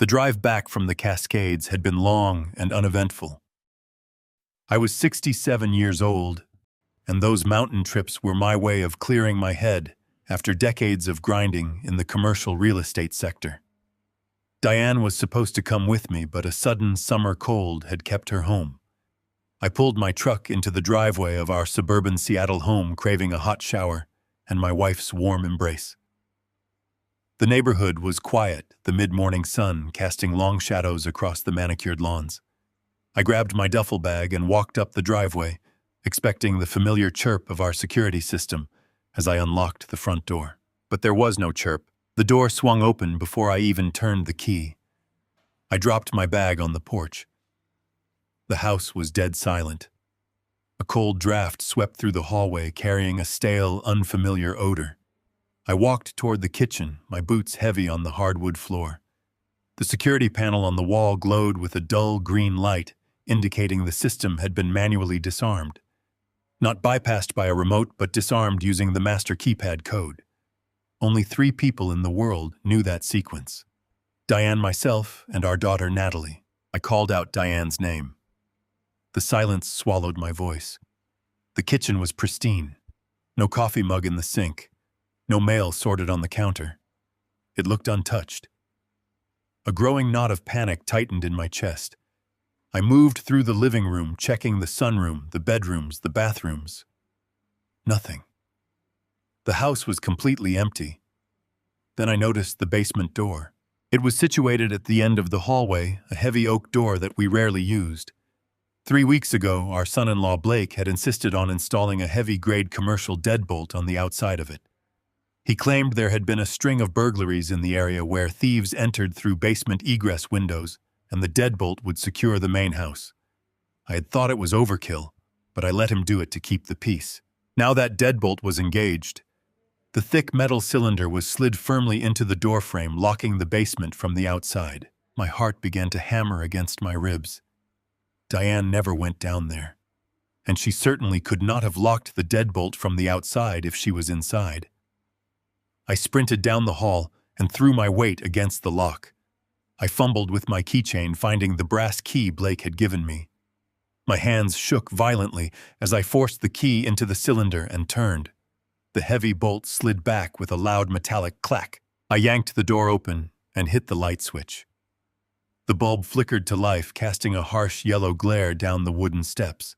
The drive back from the Cascades had been long and uneventful. I was 67 years old, and those mountain trips were my way of clearing my head after decades of grinding in the commercial real estate sector. Diane was supposed to come with me, but a sudden summer cold had kept her home. I pulled my truck into the driveway of our suburban Seattle home, craving a hot shower and my wife's warm embrace. The neighborhood was quiet, the mid-morning sun casting long shadows across the manicured lawns. I grabbed my duffel bag and walked up the driveway, expecting the familiar chirp of our security system as I unlocked the front door. But there was no chirp. The door swung open before I even turned the key. I dropped my bag on the porch. The house was dead silent. A cold draft swept through the hallway, carrying a stale, unfamiliar odor. I walked toward the kitchen, my boots heavy on the hardwood floor. The security panel on the wall glowed with a dull green light, indicating the system had been manually disarmed. Not bypassed by a remote, but disarmed using the master keypad code. Only 3 people in the world knew that sequence. Diane, myself, and our daughter Natalie. I called out Diane's name. The silence swallowed my voice. The kitchen was pristine. No coffee mug in the sink. No mail sorted on the counter. It looked untouched. A growing knot of panic tightened in my chest. I moved through the living room, checking the sunroom, the bedrooms, the bathrooms. Nothing. The house was completely empty. Then I noticed the basement door. It was situated at the end of the hallway, a heavy oak door that we rarely used. 3 weeks ago, our son-in-law Blake had insisted on installing a heavy-grade commercial deadbolt on the outside of it. He claimed there had been a string of burglaries in the area where thieves entered through basement egress windows, and the deadbolt would secure the main house. I had thought it was overkill, but I let him do it to keep the peace. Now that deadbolt was engaged. The thick metal cylinder was slid firmly into the doorframe, locking the basement from the outside. My heart began to hammer against my ribs. Diane never went down there, and she certainly could not have locked the deadbolt from the outside if she was inside. I sprinted down the hall and threw my weight against the lock. I fumbled with my keychain, finding the brass key Blake had given me. My hands shook violently as I forced the key into the cylinder and turned. The heavy bolt slid back with a loud metallic clack. I yanked the door open and hit the light switch. The bulb flickered to life, casting a harsh yellow glare down the wooden steps.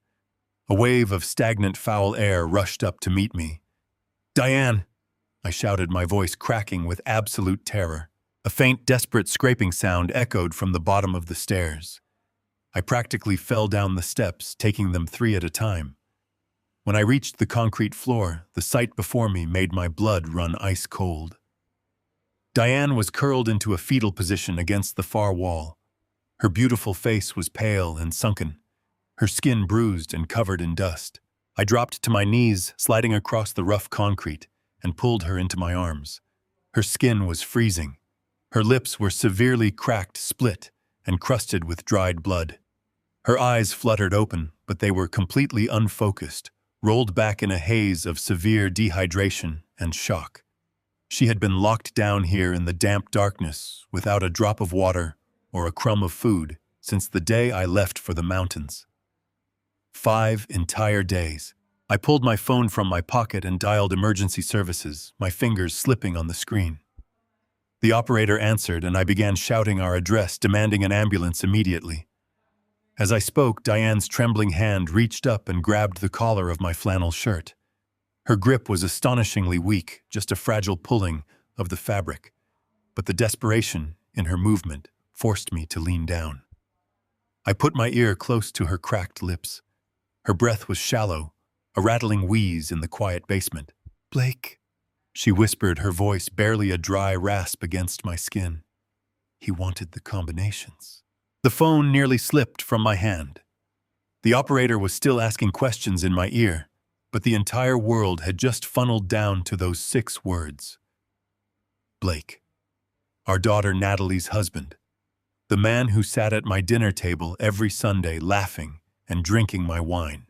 A wave of stagnant foul air rushed up to meet me. "Diane!" I shouted, my voice cracking with absolute terror. A faint, desperate scraping sound echoed from the bottom of the stairs. I practically fell down the steps, taking them 3 at a time. When I reached the concrete floor, the sight before me made my blood run ice cold. Diane was curled into a fetal position against the far wall. Her beautiful face was pale and sunken, her skin bruised and covered in dust. I dropped to my knees, sliding across the rough concrete, and pulled her into my arms. Her skin was freezing. Her lips were severely cracked, split, and crusted with dried blood. Her eyes fluttered open, but they were completely unfocused, rolled back in a haze of severe dehydration and shock. She had been locked down here in the damp darkness, without a drop of water or a crumb of food, since the day I left for the mountains. 5 entire days. I pulled my phone from my pocket and dialed emergency services, my fingers slipping on the screen. The operator answered, and I began shouting our address, demanding an ambulance immediately. As I spoke, Diane's trembling hand reached up and grabbed the collar of my flannel shirt. Her grip was astonishingly weak, just a fragile pulling of the fabric, but the desperation in her movement forced me to lean down. I put my ear close to her cracked lips. Her breath was shallow, a rattling wheeze in the quiet basement. "Blake," she whispered, her voice barely a dry rasp against my skin. "He wanted the combinations." The phone nearly slipped from my hand. The operator was still asking questions in my ear, but the entire world had just funneled down to those 6 words. Blake. Our daughter Natalie's husband. The man who sat at my dinner table every Sunday laughing and drinking my wine.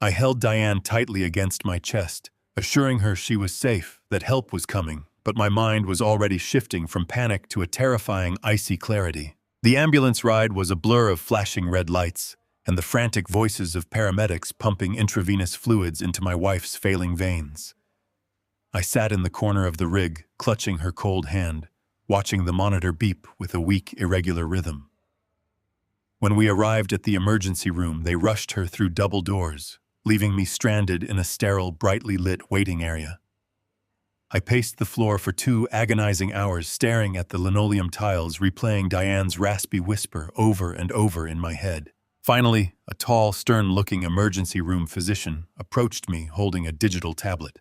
I held Diane tightly against my chest, assuring her she was safe, that help was coming, but my mind was already shifting from panic to a terrifying, icy clarity. The ambulance ride was a blur of flashing red lights and the frantic voices of paramedics pumping intravenous fluids into my wife's failing veins. I sat in the corner of the rig, clutching her cold hand, watching the monitor beep with a weak, irregular rhythm. When we arrived at the emergency room, they rushed her through double doors, leaving me stranded in a sterile, brightly lit waiting area. I paced the floor for 2 agonizing hours, staring at the linoleum tiles, replaying Diane's raspy whisper over and over in my head. Finally, a tall, stern-looking emergency room physician approached me holding a digital tablet.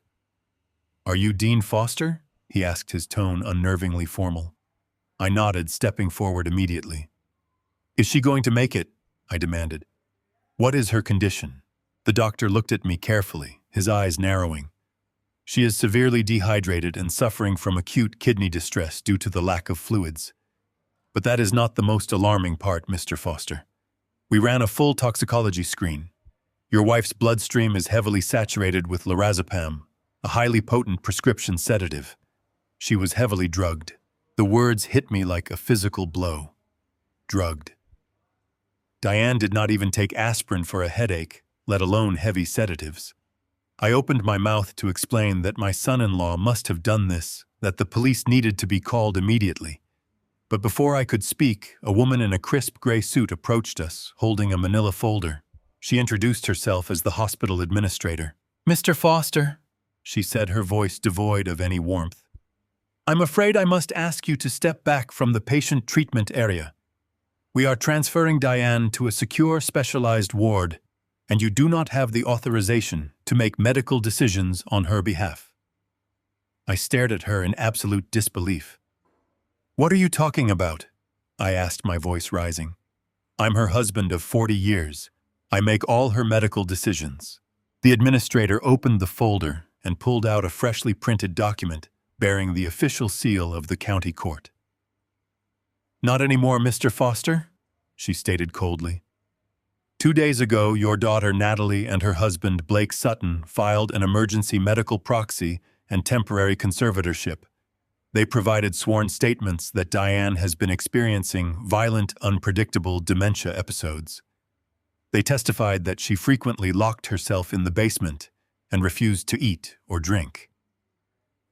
"Are you Dean Foster?" he asked, his tone unnervingly formal. I nodded, stepping forward immediately. "Is she going to make it?" I demanded. "What is her condition?" The doctor looked at me carefully, his eyes narrowing. "She is severely dehydrated and suffering from acute kidney distress due to the lack of fluids. But that is not the most alarming part, Mr. Foster. We ran a full toxicology screen. Your wife's bloodstream is heavily saturated with lorazepam, a highly potent prescription sedative. She was heavily drugged." The words hit me like a physical blow. Drugged. Diane did not even take aspirin for a headache, let alone heavy sedatives. I opened my mouth to explain that my son-in-law must have done this, that the police needed to be called immediately. But before I could speak, a woman in a crisp gray suit approached us, holding a manila folder. She introduced herself as the hospital administrator. "Mr. Foster," she said, her voice devoid of any warmth, "I'm afraid I must ask you to step back from the patient treatment area. We are transferring Diane to a secure, specialized ward, and you do not have the authorization to make medical decisions on her behalf." I stared at her in absolute disbelief. "What are you talking about?" I asked, my voice rising. "I'm her husband of 40 years. I make all her medical decisions." The administrator opened the folder and pulled out a freshly printed document bearing the official seal of the county court. "Not anymore, Mr. Foster," she stated coldly. "2 days ago, your daughter Natalie and her husband Blake Sutton filed an emergency medical proxy and temporary conservatorship. They provided sworn statements that Diane has been experiencing violent, unpredictable dementia episodes. They testified that she frequently locked herself in the basement and refused to eat or drink.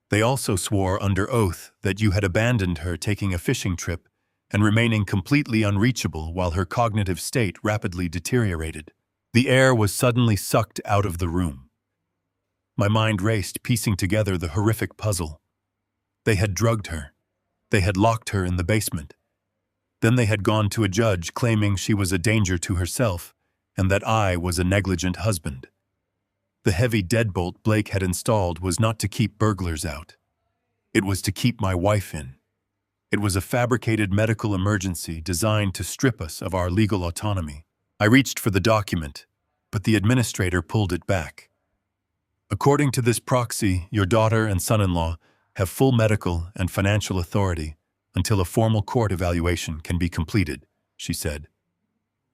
They also swore under oath that you had abandoned her taking a fishing trip and remaining completely unreachable while her cognitive state rapidly deteriorated. The air was suddenly sucked out of the room. My mind raced, piecing together the horrific puzzle. They had drugged her. They had locked her in the basement. Then they had gone to a judge claiming she was a danger to herself and that I was a negligent husband. The heavy deadbolt Blake had installed was not to keep burglars out. It was to keep my wife in. It was a fabricated medical emergency designed to strip us of our legal autonomy. I reached for the document, but the administrator pulled it back. "According to this proxy, your daughter and son-in-law have full medical and financial authority until a formal court evaluation can be completed," she said.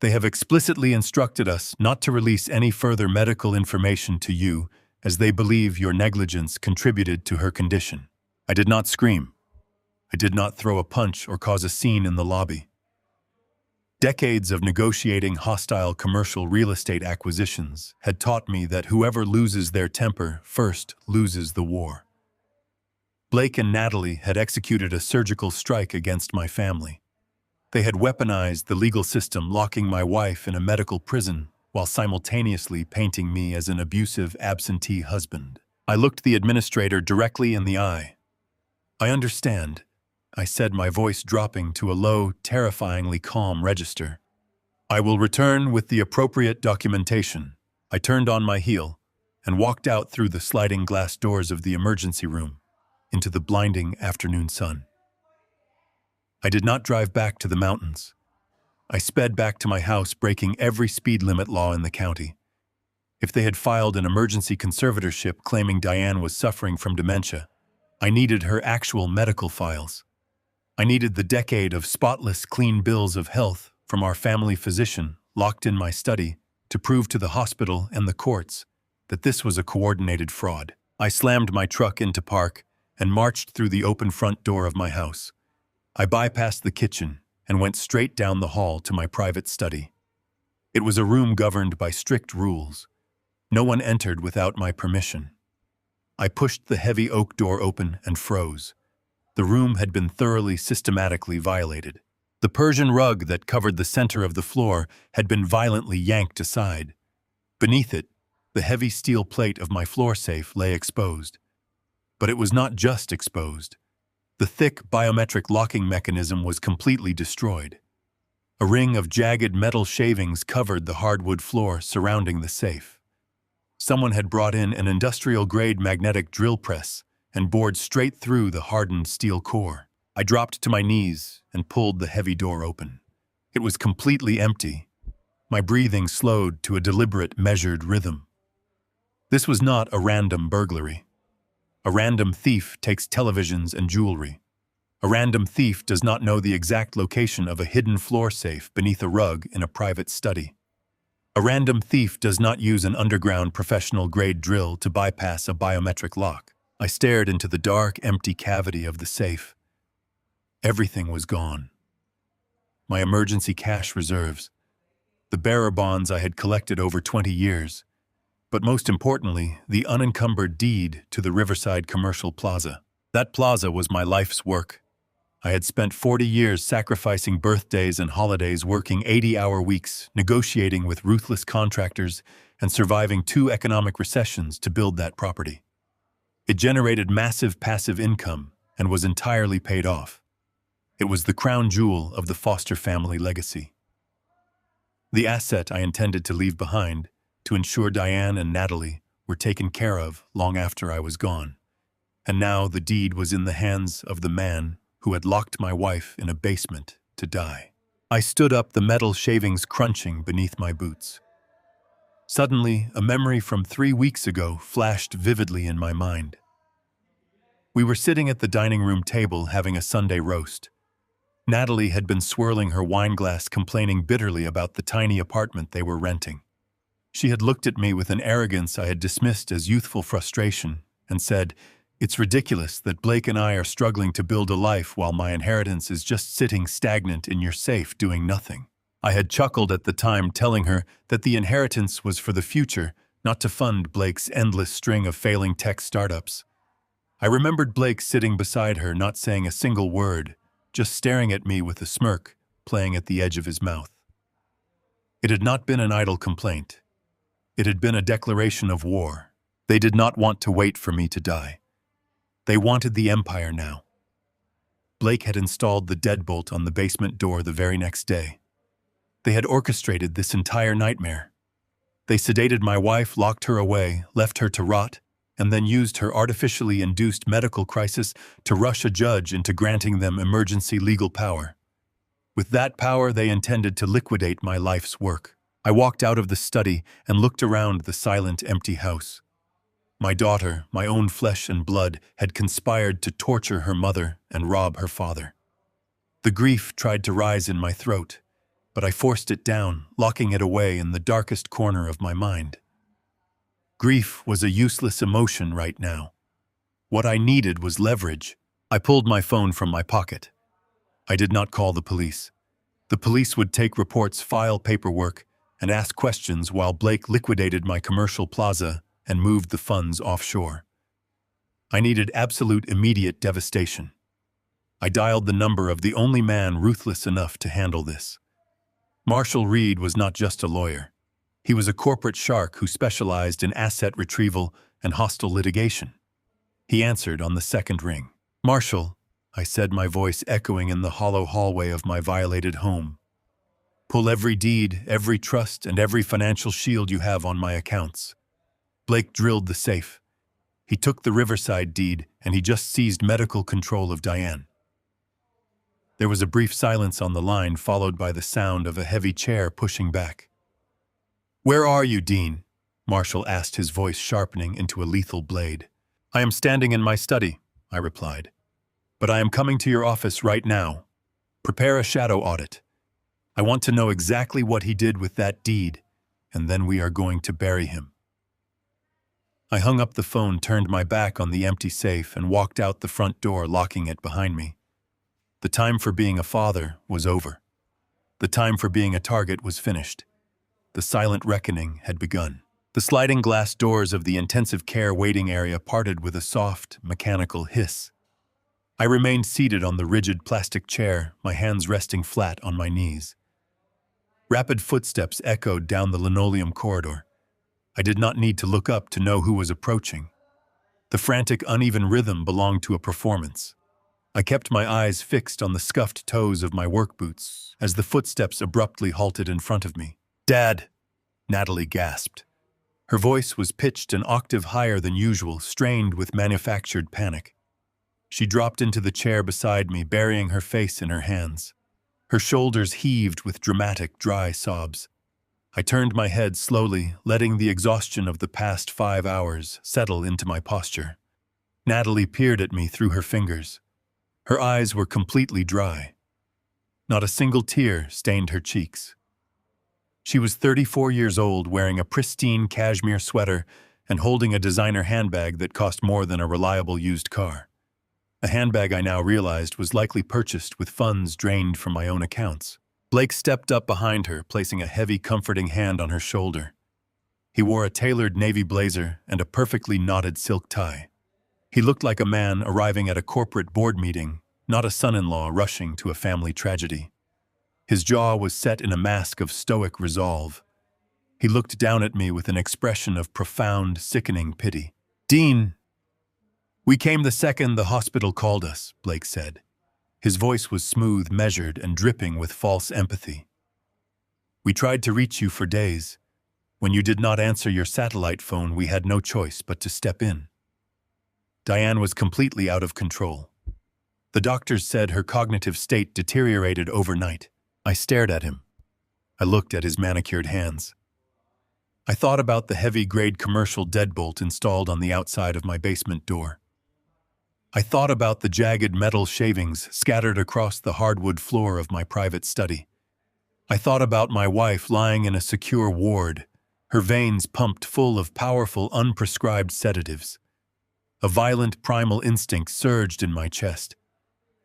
"They have explicitly instructed us not to release any further medical information to you as they believe your negligence contributed to her condition." I did not scream. I did not throw a punch or cause a scene in the lobby. Decades of negotiating hostile commercial real estate acquisitions had taught me that whoever loses their temper first loses the war. Blake and Natalie had executed a surgical strike against my family. They had weaponized the legal system, locking my wife in a medical prison while simultaneously painting me as an abusive absentee husband. I looked the administrator directly in the eye. "I understand," I said, my voice dropping to a low, terrifyingly calm register. "I will return with the appropriate documentation." I turned on my heel and walked out through the sliding glass doors of the emergency room into the blinding afternoon sun. I did not drive back to the mountains. I sped back to my house, breaking every speed limit law in the county. If they had filed an emergency conservatorship claiming Diane was suffering from dementia, I needed her actual medical files. I needed the decade of spotless, clean bills of health from our family physician locked in my study to prove to the hospital and the courts that this was a coordinated fraud. I slammed my truck into park and marched through the open front door of my house. I bypassed the kitchen and went straight down the hall to my private study. It was a room governed by strict rules. No one entered without my permission. I pushed the heavy oak door open and froze. The room had been thoroughly, systematically violated. The Persian rug that covered the center of the floor had been violently yanked aside. Beneath it, the heavy steel plate of my floor safe lay exposed. But it was not just exposed. The thick biometric locking mechanism was completely destroyed. A ring of jagged metal shavings covered the hardwood floor surrounding the safe. Someone had brought in an industrial-grade magnetic drill press and bored straight through the hardened steel core. I dropped to my knees and pulled the heavy door open. It was completely empty. My breathing slowed to a deliberate, measured rhythm. This was not a random burglary. A random thief takes televisions and jewelry. A random thief does not know the exact location of a hidden floor safe beneath a rug in a private study. A random thief does not use an underground professional-grade drill to bypass a biometric lock. I stared into the dark, empty cavity of the safe. Everything was gone. My emergency cash reserves, the bearer bonds I had collected over 20 years, but most importantly, the unencumbered deed to the Riverside Commercial Plaza. That plaza was my life's work. I had spent 40 years sacrificing birthdays and holidays, working 80-hour weeks, negotiating with ruthless contractors, and surviving 2 economic recessions to build that property. It generated massive passive income and was entirely paid off. It was the crown jewel of the Foster family legacy. The asset I intended to leave behind to ensure Diane and Natalie were taken care of long after I was gone. And now the deed was in the hands of the man who had locked my wife in a basement to die. I stood up, the metal shavings crunching beneath my boots. Suddenly, a memory from 3 weeks ago flashed vividly in my mind. We were sitting at the dining room table having a Sunday roast. Natalie had been swirling her wine glass, complaining bitterly about the tiny apartment they were renting. She had looked at me with an arrogance I had dismissed as youthful frustration and said, "It's ridiculous that Blake and I are struggling to build a life while my inheritance is just sitting stagnant in your safe doing nothing." I had chuckled at the time, telling her that the inheritance was for the future, not to fund Blake's endless string of failing tech startups. I remembered Blake sitting beside her, not saying a single word, just staring at me with a smirk playing at the edge of his mouth. It had not been an idle complaint. It had been a declaration of war. They did not want to wait for me to die. They wanted the empire now. Blake had installed the deadbolt on the basement door the very next day. They had orchestrated this entire nightmare. They sedated my wife, locked her away, left her to rot, and then used her artificially induced medical crisis to rush a judge into granting them emergency legal power. With that power, they intended to liquidate my life's work. I walked out of the study and looked around the silent, empty house. My daughter, my own flesh and blood, had conspired to torture her mother and rob her father. The grief tried to rise in my throat, but I forced it down, locking it away in the darkest corner of my mind. Grief was a useless emotion right now. What I needed was leverage. I pulled my phone from my pocket. I did not call the police. The police would take reports, file paperwork, and ask questions while Blake liquidated my commercial plaza and moved the funds offshore. I needed absolute, immediate devastation. I dialed the number of the only man ruthless enough to handle this. Marshall Reed was not just a lawyer. He was a corporate shark who specialized in asset retrieval and hostile litigation. He answered on the second ring. "Marshall," I said, my voice echoing in the hollow hallway of my violated home. "Pull every deed, every trust, and every financial shield you have on my accounts." Blake drilled the safe. He took the Riverside deed, and he just seized medical control of Diane. There was a brief silence on the line, followed by the sound of a heavy chair pushing back. "Where are you, Dean?" Marshall asked, his voice sharpening into a lethal blade. "I am standing in my study," I replied. "But I am coming to your office right now. Prepare a shadow audit. I want to know exactly what he did with that deed, and then we are going to bury him." I hung up the phone, turned my back on the empty safe, and walked out the front door, locking it behind me. The time for being a father was over. The time for being a target was finished. The silent reckoning had begun. The sliding glass doors of the intensive care waiting area parted with a soft, mechanical hiss. I remained seated on the rigid plastic chair, my hands resting flat on my knees. Rapid footsteps echoed down the linoleum corridor. I did not need to look up to know who was approaching. The frantic, uneven rhythm belonged to a performance. I kept my eyes fixed on the scuffed toes of my work boots as the footsteps abruptly halted in front of me. "Dad!" Natalie gasped. Her voice was pitched an octave higher than usual, strained with manufactured panic. She dropped into the chair beside me, burying her face in her hands. Her shoulders heaved with dramatic, dry sobs. I turned my head slowly, letting the exhaustion of the past 5 hours settle into my posture. Natalie peered at me through her fingers. Her eyes were completely dry. Not a single tear stained her cheeks. She was 34 years old, wearing a pristine cashmere sweater and holding a designer handbag that cost more than a reliable used car. A handbag I now realized was likely purchased with funds drained from my own accounts. Blake stepped up behind her, placing a heavy, comforting hand on her shoulder. He wore a tailored navy blazer and a perfectly knotted silk tie. He looked like a man arriving at a corporate board meeting, not a son-in-law rushing to a family tragedy. His jaw was set in a mask of stoic resolve. He looked down at me with an expression of profound, sickening pity. "Dean, we came the second the hospital called us," Blake said. His voice was smooth, measured, and dripping with false empathy. "We tried to reach you for days. When you did not answer your satellite phone, we had no choice but to step in." Diane was completely out of control. The doctors said her cognitive state deteriorated overnight. I stared at him. I looked at his manicured hands. I thought about the heavy-grade commercial deadbolt installed on the outside of my basement door. I thought about the jagged metal shavings scattered across the hardwood floor of my private study. I thought about my wife lying in a secure ward, her veins pumped full of powerful, unprescribed sedatives. A violent primal instinct surged in my chest.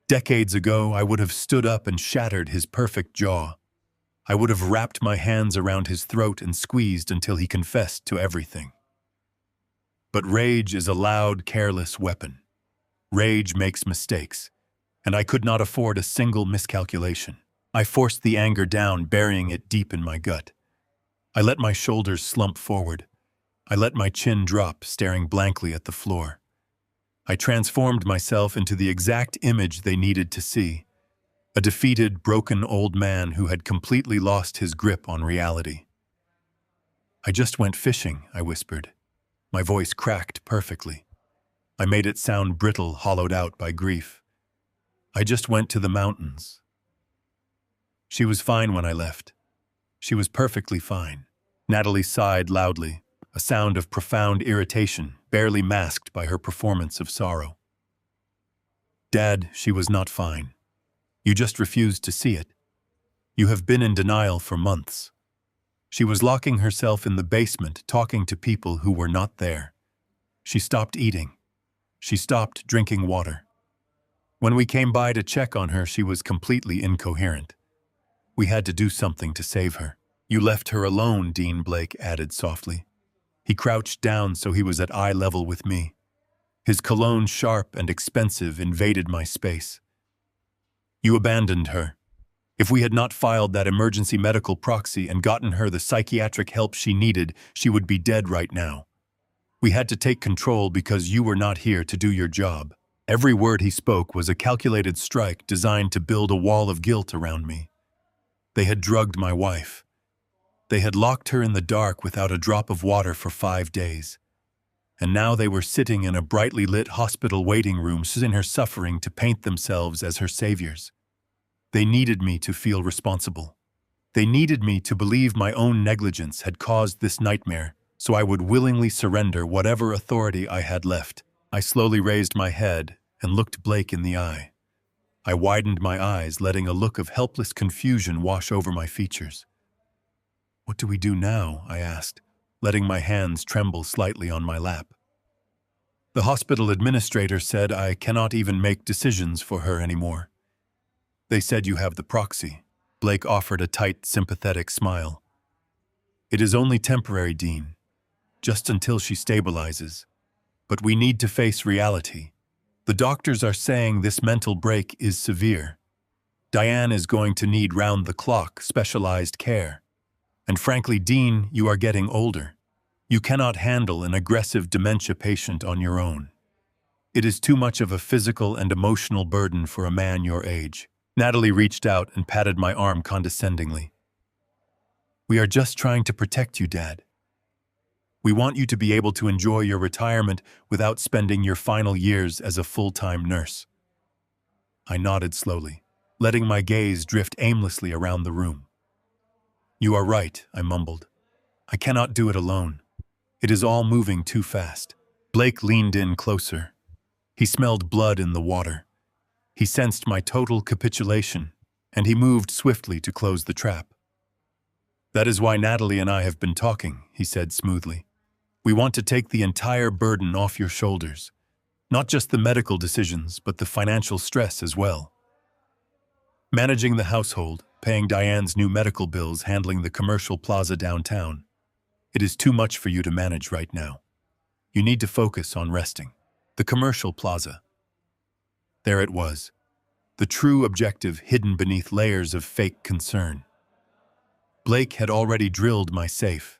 Decades ago, I would have stood up and shattered his perfect jaw. I would have wrapped my hands around his throat and squeezed until he confessed to everything. But rage is a loud, careless weapon. Rage makes mistakes, and I could not afford a single miscalculation. I forced the anger down, burying it deep in my gut. I let my shoulders slump forward. I let my chin drop, staring blankly at the floor. I transformed myself into the exact image they needed to see. A defeated, broken old man who had completely lost his grip on reality. "I just went fishing," I whispered. My voice cracked perfectly. I made it sound brittle, hollowed out by grief. "I just went to the mountains." She was fine when I left. She was perfectly fine. Natalie sighed loudly, a sound of profound irritation, barely masked by her performance of sorrow. "Dad, she was not fine. You just refused to see it. You have been in denial for months. She was locking herself in the basement, talking to people who were not there. She stopped eating. She stopped drinking water. When we came by to check on her, she was completely incoherent. We had to do something to save her." "You left her alone," Dean Blake added softly. He crouched down so he was at eye level with me. His cologne, sharp and expensive, invaded my space. "You abandoned her. If we had not filed that emergency medical proxy and gotten her the psychiatric help she needed, she would be dead right now. We had to take control because you were not here to do your job." Every word he spoke was a calculated strike designed to build a wall of guilt around me. They had drugged my wife. They had locked her in the dark without a drop of water for 5 days. And now they were sitting in a brightly lit hospital waiting room, seeing her suffering, to paint themselves as her saviors. They needed me to feel responsible. They needed me to believe my own negligence had caused this nightmare, so I would willingly surrender whatever authority I had left. I slowly raised my head and looked Blake in the eye. I widened my eyes, letting a look of helpless confusion wash over my features. "What do we do now?" I asked, letting my hands tremble slightly on my lap. The hospital administrator said I cannot even make decisions for her anymore. They said you have the proxy. Blake offered a tight, sympathetic smile. It is only temporary, Dean, just until she stabilizes. But we need to face reality. The doctors are saying this mental break is severe. Diane is going to need round-the-clock specialized care. And frankly, Dean, you are getting older. You cannot handle an aggressive dementia patient on your own. It is too much of a physical and emotional burden for a man your age. Natalie reached out and patted my arm condescendingly. We are just trying to protect you, Dad. We want you to be able to enjoy your retirement without spending your final years as a full-time nurse. I nodded slowly, letting my gaze drift aimlessly around the room. You are right, I mumbled. I cannot do it alone. It is all moving too fast. Blake leaned in closer. He smelled blood in the water. He sensed my total capitulation, and he moved swiftly to close the trap. That is why Natalie and I have been talking, he said smoothly. We want to take the entire burden off your shoulders. Not just the medical decisions, but the financial stress as well. Managing the household, paying Diane's new medical bills, handling the commercial plaza downtown. It is too much for you to manage right now. You need to focus on resting. The commercial plaza. There it was. The true objective hidden beneath layers of fake concern. Blake had already drilled my safe.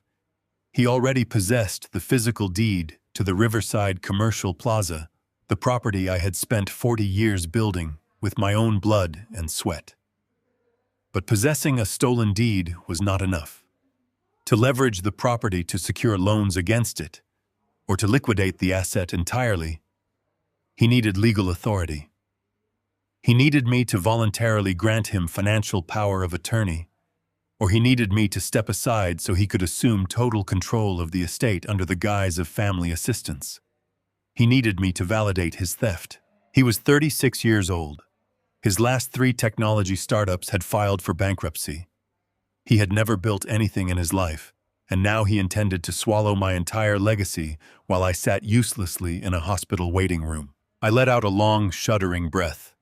He already possessed the physical deed to the Riverside Commercial Plaza, the property I had spent 40 years building with my own blood and sweat. But possessing a stolen deed was not enough. To leverage the property to secure loans against it, or to liquidate the asset entirely, he needed legal authority. He needed me to voluntarily grant him financial power of attorney, or he needed me to step aside so he could assume total control of the estate under the guise of family assistance. He needed me to validate his theft. He was 36 years old. His last 3 technology startups had filed for bankruptcy. He had never built anything in his life, and now he intended to swallow my entire legacy while I sat uselessly in a hospital waiting room. I let out a long, shuddering breath.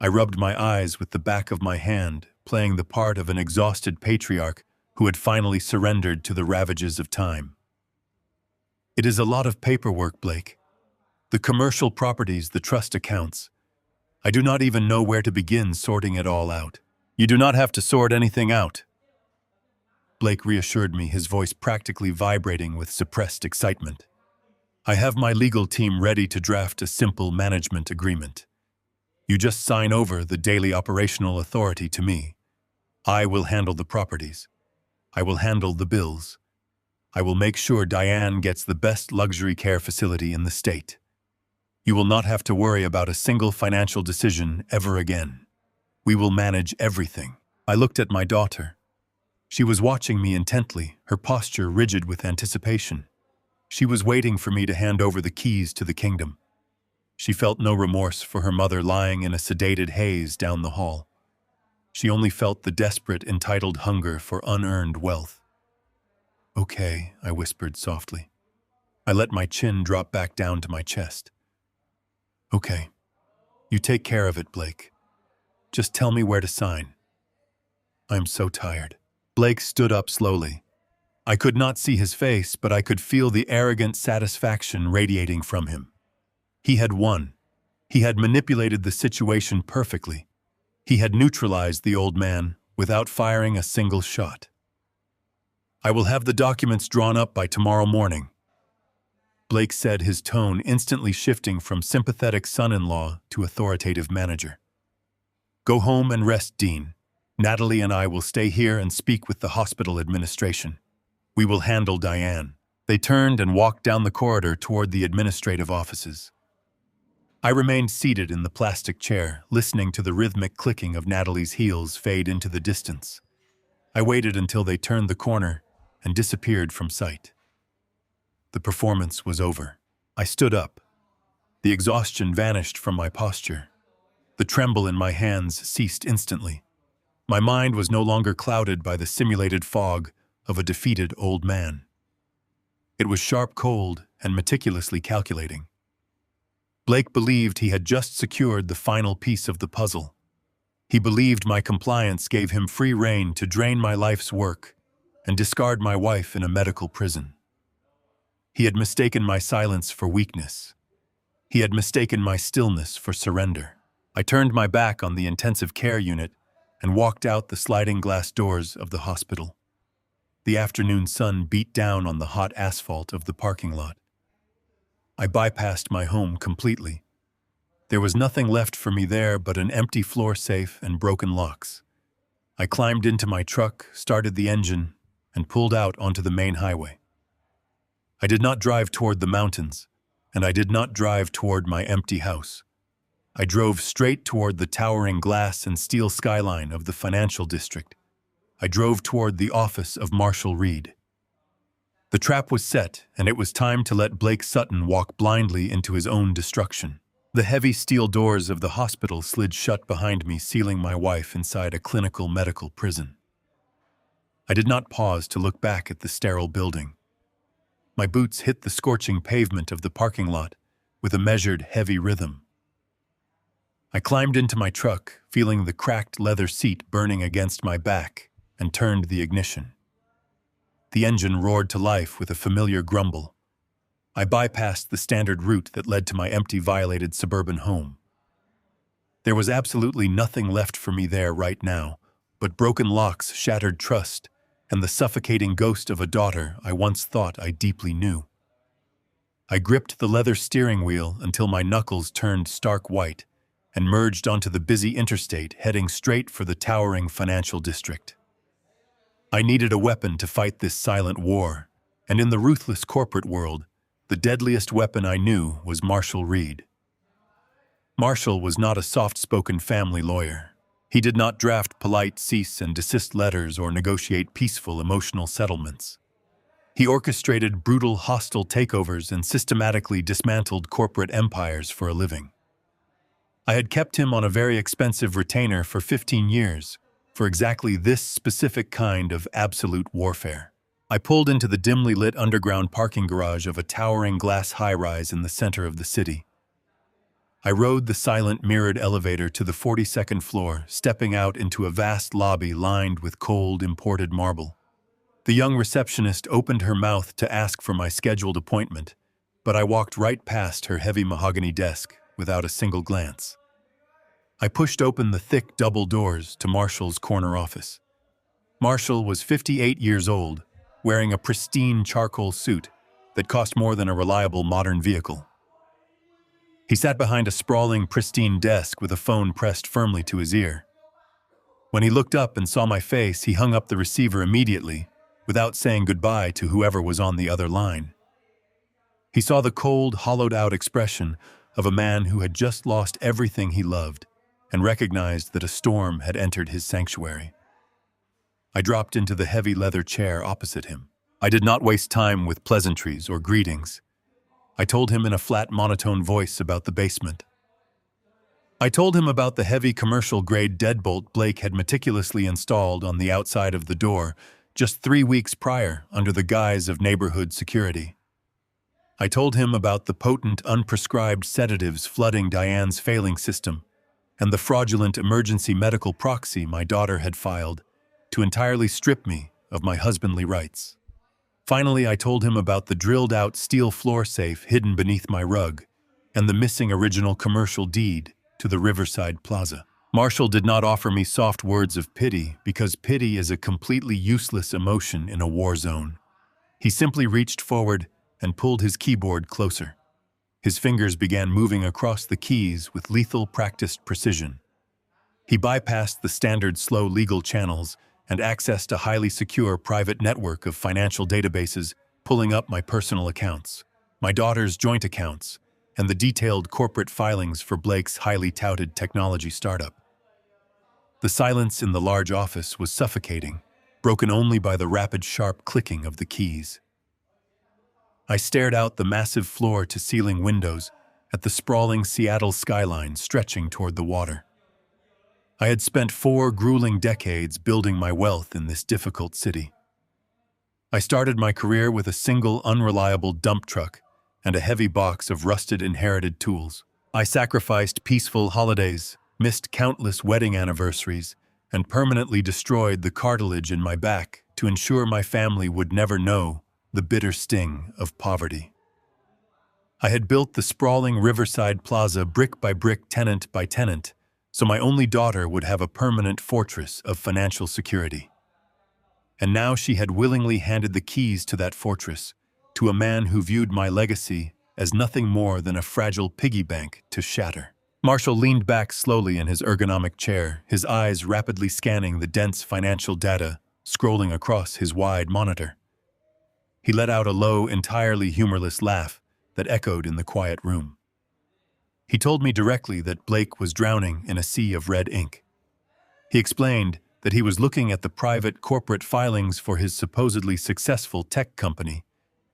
I rubbed my eyes with the back of my hand, playing the part of an exhausted patriarch who had finally surrendered to the ravages of time. It is a lot of paperwork, Blake. The commercial properties, the trust accounts. I do not even know where to begin sorting it all out. You do not have to sort anything out. Blake reassured me, his voice practically vibrating with suppressed excitement. I have my legal team ready to draft a simple management agreement. You just sign over the daily operational authority to me. I will handle the properties. I will handle the bills. I will make sure Diane gets the best luxury care facility in the state. You will not have to worry about a single financial decision ever again. We will manage everything. I looked at my daughter. She was watching me intently, her posture rigid with anticipation. She was waiting for me to hand over the keys to the kingdom. She felt no remorse for her mother lying in a sedated haze down the hall. She only felt the desperate, entitled hunger for unearned wealth. Okay, I whispered softly. I let my chin drop back down to my chest. Okay, you take care of it, Blake. Just tell me where to sign. I'm so tired. Blake stood up slowly. I could not see his face, but I could feel the arrogant satisfaction radiating from him. He had won. He had manipulated the situation perfectly. He had neutralized the old man without firing a single shot. I will have the documents drawn up by tomorrow morning, Blake said, his tone instantly shifting from sympathetic son-in-law to authoritative manager. Go home and rest, Dean. Natalie and I will stay here and speak with the hospital administration. We will handle Diane. They turned and walked down the corridor toward the administrative offices. I remained seated in the plastic chair, listening to the rhythmic clicking of Natalie's heels fade into the distance. I waited until they turned the corner and disappeared from sight. The performance was over. I stood up. The exhaustion vanished from my posture. The tremble in my hands ceased instantly. My mind was no longer clouded by the simulated fog of a defeated old man. It was sharp, cold, and meticulously calculating. Blake believed he had just secured the final piece of the puzzle. He believed my compliance gave him free rein to drain my life's work and discard my wife in a medical prison. He had mistaken my silence for weakness. He had mistaken my stillness for surrender. I turned my back on the intensive care unit and walked out the sliding glass doors of the hospital. The afternoon sun beat down on the hot asphalt of the parking lot. I bypassed my home completely. There was nothing left for me there but an empty floor safe and broken locks. I climbed into my truck, started the engine, and pulled out onto the main highway. I did not drive toward the mountains, and I did not drive toward my empty house. I drove straight toward the towering glass and steel skyline of the financial district. I drove toward the office of Marshall Reed. The trap was set, and it was time to let Blake Sutton walk blindly into his own destruction. The heavy steel doors of the hospital slid shut behind me, sealing my wife inside a clinical medical prison. I did not pause to look back at the sterile building. My boots hit the scorching pavement of the parking lot with a measured, heavy rhythm. I climbed into my truck, feeling the cracked leather seat burning against my back, and turned the ignition. The engine roared to life with a familiar grumble. I bypassed the standard route that led to my empty, violated suburban home. There was absolutely nothing left for me there right now, but broken locks, shattered trust, and the suffocating ghost of a daughter I once thought I deeply knew. I gripped the leather steering wheel until my knuckles turned stark white and merged onto the busy interstate, heading straight for the towering financial district. I needed a weapon to fight this silent war, and in the ruthless corporate world, the deadliest weapon I knew was Marshall Reed. Marshall was not a soft-spoken family lawyer. He did not draft polite cease and desist letters or negotiate peaceful emotional settlements. He orchestrated brutal, hostile takeovers and systematically dismantled corporate empires for a living. I had kept him on a very expensive retainer for 15 years for exactly this specific kind of absolute warfare. I pulled into the dimly lit underground parking garage of a towering glass high-rise in the center of the city. I rode the silent mirrored elevator to the 42nd floor, stepping out into a vast lobby lined with cold imported marble. The young receptionist opened her mouth to ask for my scheduled appointment, but I walked right past her heavy mahogany desk without a single glance. I pushed open the thick double doors to Marshall's corner office. Marshall was 58 years old, wearing a pristine charcoal suit that cost more than a reliable modern vehicle. He sat behind a sprawling, pristine desk with a phone pressed firmly to his ear. When he looked up and saw my face, he hung up the receiver immediately, without saying goodbye to whoever was on the other line. He saw the cold, hollowed-out expression of a man who had just lost everything he loved and recognized that a storm had entered his sanctuary. I dropped into the heavy leather chair opposite him. I did not waste time with pleasantries or greetings. I told him in a flat, monotone voice about the basement. I told him about the heavy commercial-grade deadbolt Blake had meticulously installed on the outside of the door just 3 weeks prior under the guise of neighborhood security. I told him about the potent, unprescribed sedatives flooding Diane's failing system and the fraudulent emergency medical proxy my daughter had filed to entirely strip me of my husbandly rights. Finally, I told him about the drilled-out steel floor safe hidden beneath my rug and the missing original commercial deed to the Riverside Plaza. Marshall did not offer me soft words of pity because pity is a completely useless emotion in a war zone. He simply reached forward and pulled his keyboard closer. His fingers began moving across the keys with lethal, practiced precision. He bypassed the standard slow legal channels and accessed a highly secure private network of financial databases, pulling up my personal accounts, my daughter's joint accounts, and the detailed corporate filings for Blake's highly touted technology startup. The silence in the large office was suffocating, broken only by the rapid, sharp clicking of the keys. I stared out the massive floor-to-ceiling windows at the sprawling Seattle skyline stretching toward the water. I had spent 4 grueling decades building my wealth in this difficult city. I started my career with a single unreliable dump truck and a heavy box of rusted inherited tools. I sacrificed peaceful holidays, missed countless wedding anniversaries, and permanently destroyed the cartilage in my back to ensure my family would never know the bitter sting of poverty. I had built the sprawling riverside plaza brick by brick, tenant by tenant, so my only daughter would have a permanent fortress of financial security. And now she had willingly handed the keys to that fortress to a man who viewed my legacy as nothing more than a fragile piggy bank to shatter. Marshall leaned back slowly in his ergonomic chair, his eyes rapidly scanning the dense financial data scrolling across his wide monitor. He let out a low, entirely humorless laugh that echoed in the quiet room. He told me directly that Blake was drowning in a sea of red ink. He explained that he was looking at the private corporate filings for his supposedly successful tech company,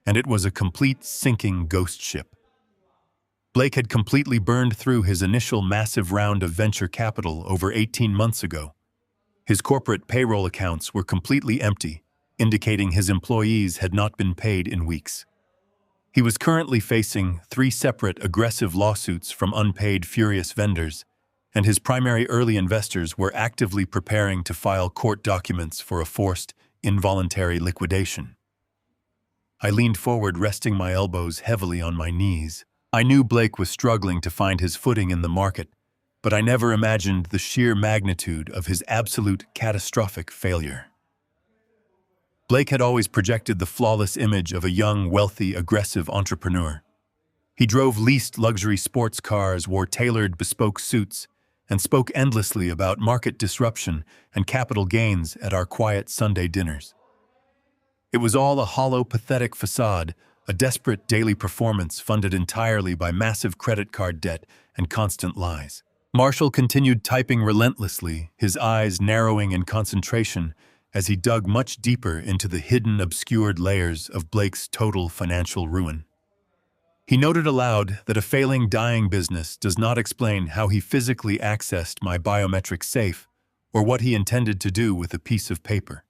and it was a complete sinking ghost ship. Blake had completely burned through his initial massive round of venture capital over 18 months ago. His corporate payroll accounts were completely empty, indicating his employees had not been paid in weeks. He was currently facing 3 separate aggressive lawsuits from unpaid furious vendors, and his primary early investors were actively preparing to file court documents for a forced, involuntary liquidation. I leaned forward, resting my elbows heavily on my knees. I knew Blake was struggling to find his footing in the market, but I never imagined the sheer magnitude of his absolute catastrophic failure. Blake had always projected the flawless image of a young, wealthy, aggressive entrepreneur. He drove leased luxury sports cars, wore tailored, bespoke suits, and spoke endlessly about market disruption and capital gains at our quiet Sunday dinners. It was all a hollow, pathetic facade, a desperate daily performance funded entirely by massive credit card debt and constant lies. Marshall continued typing relentlessly, his eyes narrowing in concentration as he dug much deeper into the hidden, obscured layers of Blake's total financial ruin. He noted aloud that a failing, dying business does not explain how he physically accessed my biometric safe or what he intended to do with a piece of paper.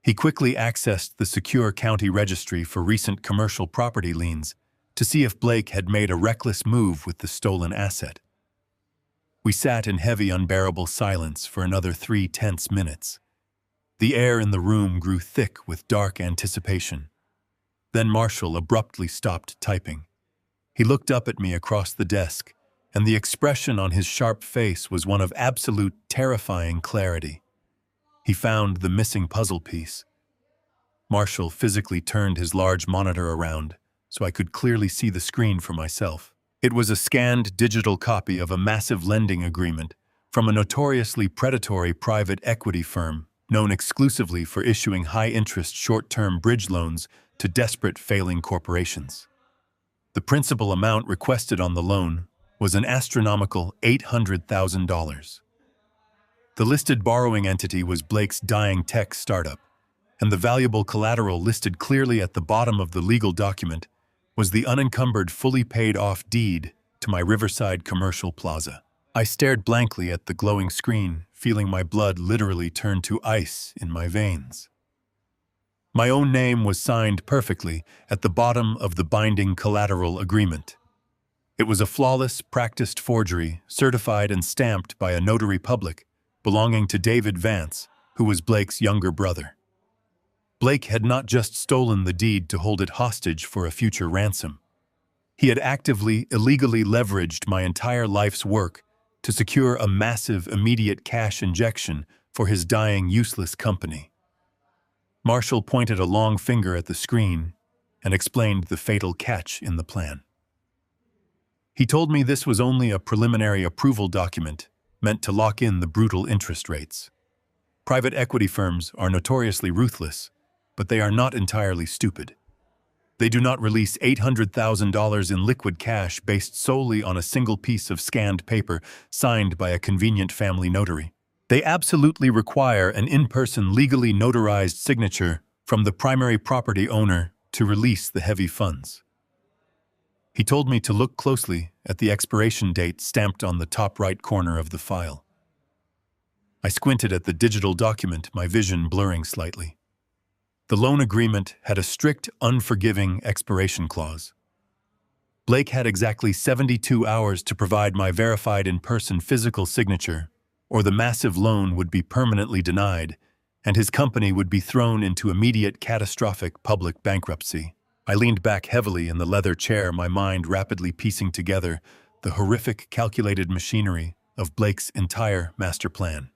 He quickly accessed the secure county registry for recent commercial property liens to see if Blake had made a reckless move with the stolen asset. We sat in heavy, unbearable silence for another 3 tense minutes. The air in the room grew thick with dark anticipation. Then Marshall abruptly stopped typing. He looked up at me across the desk, and the expression on his sharp face was one of absolute, terrifying clarity. He found the missing puzzle piece. Marshall physically turned his large monitor around so I could clearly see the screen for myself. It was a scanned digital copy of a massive lending agreement from a notoriously predatory private equity firm known exclusively for issuing high-interest short-term bridge loans to desperate, failing corporations. The principal amount requested on the loan was an astronomical $800,000. The listed borrowing entity was Blake's dying tech startup, and the valuable collateral listed clearly at the bottom of the legal document was the unencumbered, fully paid-off deed to my riverside commercial plaza. I stared blankly at the glowing screen, feeling my blood literally turn to ice in my veins. My own name was signed perfectly at the bottom of the binding collateral agreement. It was a flawless, practiced forgery, certified and stamped by a notary public belonging to David Vance, who was Blake's younger brother. Blake had not just stolen the deed to hold it hostage for a future ransom. He had actively, illegally leveraged my entire life's work to secure a massive, immediate cash injection for his dying, useless company. Marshall pointed a long finger at the screen and explained the fatal catch in the plan. He told me this was only a preliminary approval document meant to lock in the brutal interest rates. Private equity firms are notoriously ruthless, but they are not entirely stupid. They do not release $800,000 in liquid cash based solely on a single piece of scanned paper signed by a convenient family notary. They absolutely require an in-person, legally notarized signature from the primary property owner to release the heavy funds. He told me to look closely at the expiration date stamped on the top right corner of the file. I squinted at the digital document, my vision blurring slightly. The loan agreement had a strict, unforgiving expiration clause. Blake had exactly 72 hours to provide my verified in-person physical signature, or the massive loan would be permanently denied, and his company would be thrown into immediate catastrophic public bankruptcy. I leaned back heavily in the leather chair, my mind rapidly piecing together the horrific calculated machinery of Blake's entire master plan.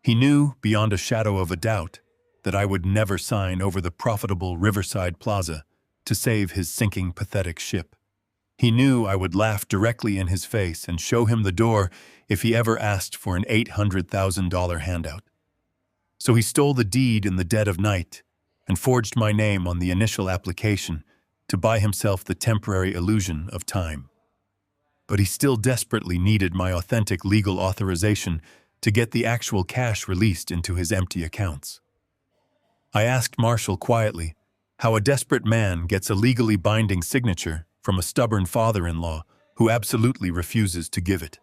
He knew, beyond a shadow of a doubt, that I would never sign over the profitable Riverside Plaza to save his sinking, pathetic ship. He knew I would laugh directly in his face and show him the door if he ever asked for an $800,000 handout. So he stole the deed in the dead of night and forged my name on the initial application to buy himself the temporary illusion of time. But he still desperately needed my authentic legal authorization to get the actual cash released into his empty accounts. I asked Marshall quietly how a desperate man gets a legally binding signature from a stubborn father-in-law who absolutely refuses to give it.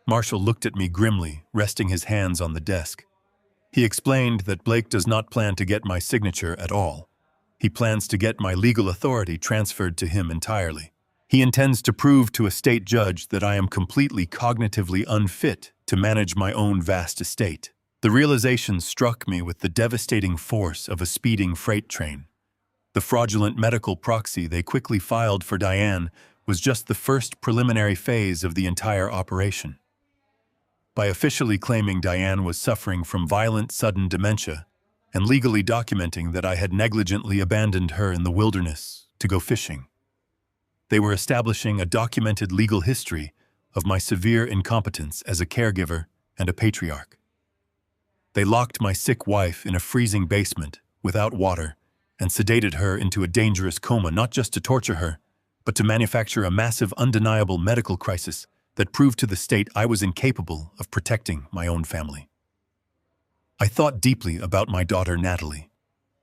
Marshall looked at me grimly, resting his hands on the desk. He explained that Blake does not plan to get my signature at all. He plans to get my legal authority transferred to him entirely. He intends to prove to a state judge that I am completely cognitively unfit to manage my own vast estate. The realization struck me with the devastating force of a speeding freight train. The fraudulent medical proxy they quickly filed for Diane was just the first preliminary phase of the entire operation. By officially claiming Diane was suffering from violent sudden dementia and legally documenting that I had negligently abandoned her in the wilderness to go fishing, they were establishing a documented legal history of my severe incompetence as a caregiver and a patriarch. They locked my sick wife in a freezing basement without water and sedated her into a dangerous coma, not just to torture her, but to manufacture a massive, undeniable medical crisis that proved to the state I was incapable of protecting my own family. I thought deeply about my daughter Natalie.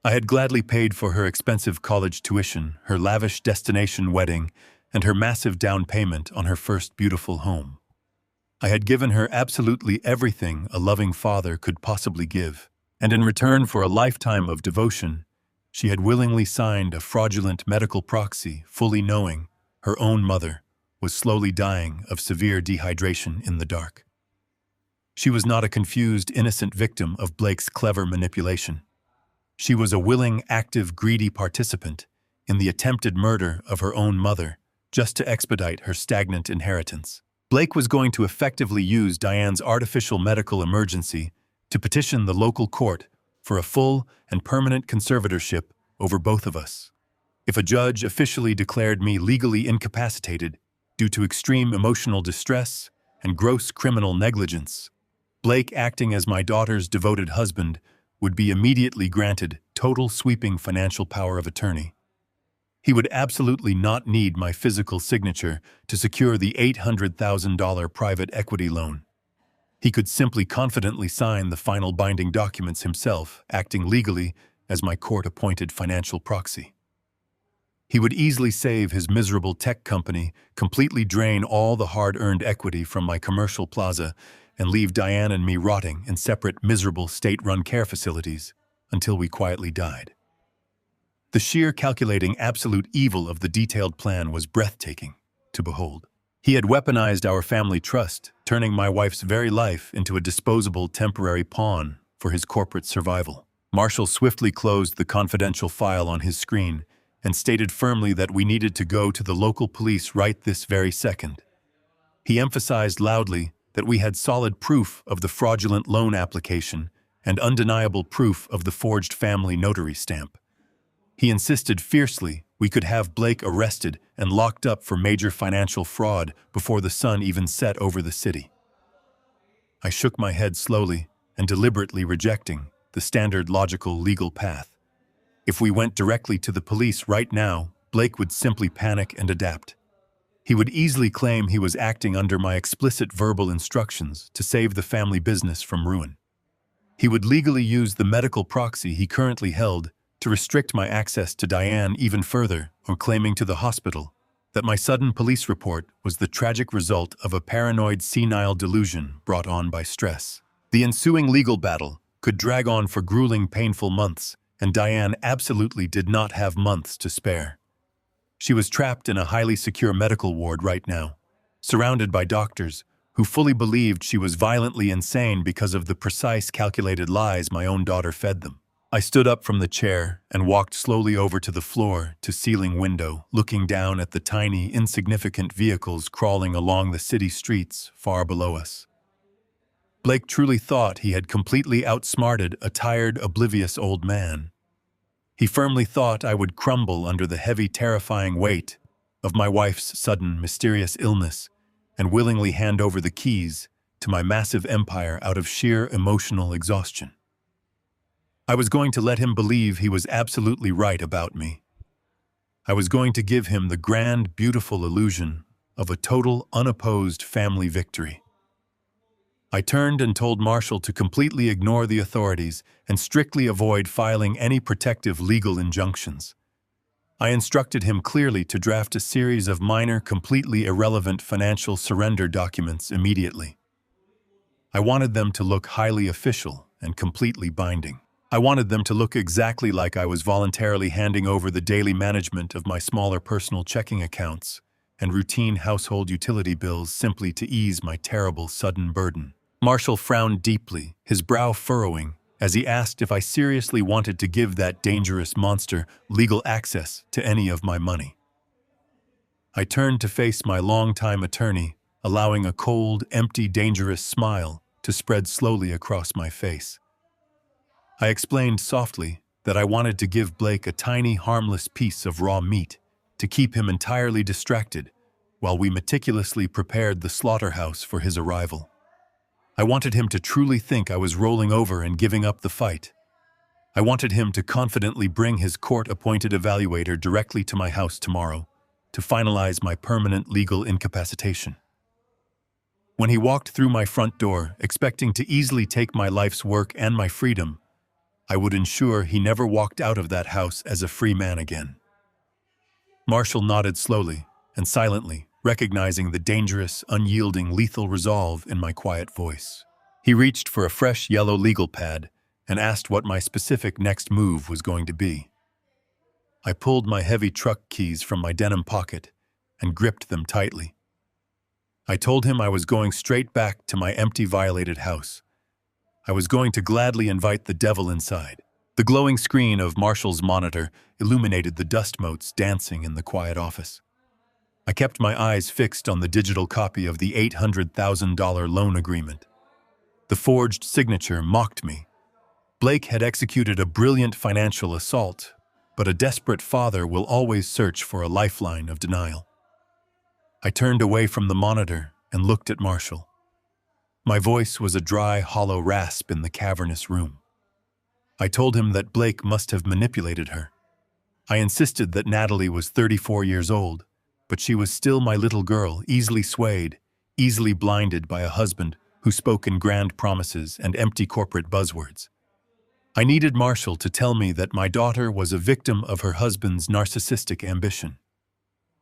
I had gladly paid for her expensive college tuition, her lavish destination wedding, and her massive down payment on her first beautiful home. I had given her absolutely everything a loving father could possibly give, and in return for a lifetime of devotion, she had willingly signed a fraudulent medical proxy, fully knowing her own mother was slowly dying of severe dehydration in the dark. She was not a confused, innocent victim of Blake's clever manipulation. She was a willing, active, greedy participant in the attempted murder of her own mother just to expedite her stagnant inheritance. Blake was going to effectively use Diane's artificial medical emergency to petition the local court for a full and permanent conservatorship over both of us. If a judge officially declared me legally incapacitated due to extreme emotional distress and gross criminal negligence, Blake, acting as my daughter's devoted husband, would be immediately granted total sweeping financial power of attorney. He would absolutely not need my physical signature to secure the $800,000 private equity loan. He could simply confidently sign the final binding documents himself, acting legally as my court-appointed financial proxy. He would easily save his miserable tech company, completely drain all the hard-earned equity from my commercial plaza, and leave Diane and me rotting in separate, miserable state-run care facilities until we quietly died. The sheer calculating absolute evil of the detailed plan was breathtaking to behold. He had weaponized our family trust, turning my wife's very life into a disposable temporary pawn for his corporate survival. Marshall swiftly closed the confidential file on his screen and stated firmly that we needed to go to the local police right this very second. He emphasized loudly that we had solid proof of the fraudulent loan application and undeniable proof of the forged family notary stamp. He insisted fiercely we could have Blake arrested and locked up for major financial fraud before the sun even set over the city. I shook my head slowly and deliberately, rejecting the standard logical legal path. If we went directly to the police right now, Blake would simply panic and adapt. He would easily claim he was acting under my explicit verbal instructions to save the family business from ruin. He would legally use the medical proxy he currently held to restrict my access to Diane even further, or claiming to the hospital that my sudden police report was the tragic result of a paranoid senile delusion brought on by stress. The ensuing legal battle could drag on for grueling, painful months, and Diane absolutely did not have months to spare. She was trapped in a highly secure medical ward right now, surrounded by doctors who fully believed she was violently insane because of the precise calculated lies my own daughter fed them. I stood up from the chair and walked slowly over to the floor-to-ceiling window, looking down at the tiny, insignificant vehicles crawling along the city streets far below us. Blake truly thought he had completely outsmarted a tired, oblivious old man. He firmly thought I would crumble under the heavy, terrifying weight of my wife's sudden, mysterious illness and willingly hand over the keys to my massive empire out of sheer emotional exhaustion. I was going to let him believe he was absolutely right about me. I was going to give him the grand, beautiful illusion of a total, unopposed family victory. I turned and told Marshall to completely ignore the authorities and strictly avoid filing any protective legal injunctions. I instructed him clearly to draft a series of minor, completely irrelevant financial surrender documents immediately. I wanted them to look highly official and completely binding. I wanted them to look exactly like I was voluntarily handing over the daily management of my smaller personal checking accounts and routine household utility bills simply to ease my terrible sudden burden. Marshall frowned deeply, his brow furrowing, as he asked if I seriously wanted to give that dangerous monster legal access to any of my money. I turned to face my longtime attorney, allowing a cold, empty, dangerous smile to spread slowly across my face. I explained softly that I wanted to give Blake a tiny, harmless piece of raw meat to keep him entirely distracted while we meticulously prepared the slaughterhouse for his arrival. I wanted him to truly think I was rolling over and giving up the fight. I wanted him to confidently bring his court-appointed evaluator directly to my house tomorrow to finalize my permanent legal incapacitation. When he walked through my front door, expecting to easily take my life's work and my freedom, I would ensure he never walked out of that house as a free man again. Marshall nodded slowly and silently, recognizing the dangerous, unyielding, lethal resolve in my quiet voice. He reached for a fresh yellow legal pad and asked what my specific next move was going to be. I pulled my heavy truck keys from my denim pocket and gripped them tightly. I told him I was going straight back to my empty, violated house. I was going to gladly invite the devil inside. The glowing screen of Marshall's monitor illuminated the dust motes dancing in the quiet office. I kept my eyes fixed on the digital copy of the $800,000 loan agreement. The forged signature mocked me. Blake had executed a brilliant financial assault, but a desperate father will always search for a lifeline of denial. I turned away from the monitor and looked at Marshall. My voice was a dry, hollow rasp in the cavernous room. I told him that Blake must have manipulated her. I insisted that Natalie was 34 years old, but she was still my little girl, easily swayed, easily blinded by a husband who spoke in grand promises and empty corporate buzzwords. I needed Marshall to tell me that my daughter was a victim of her husband's narcissistic ambition.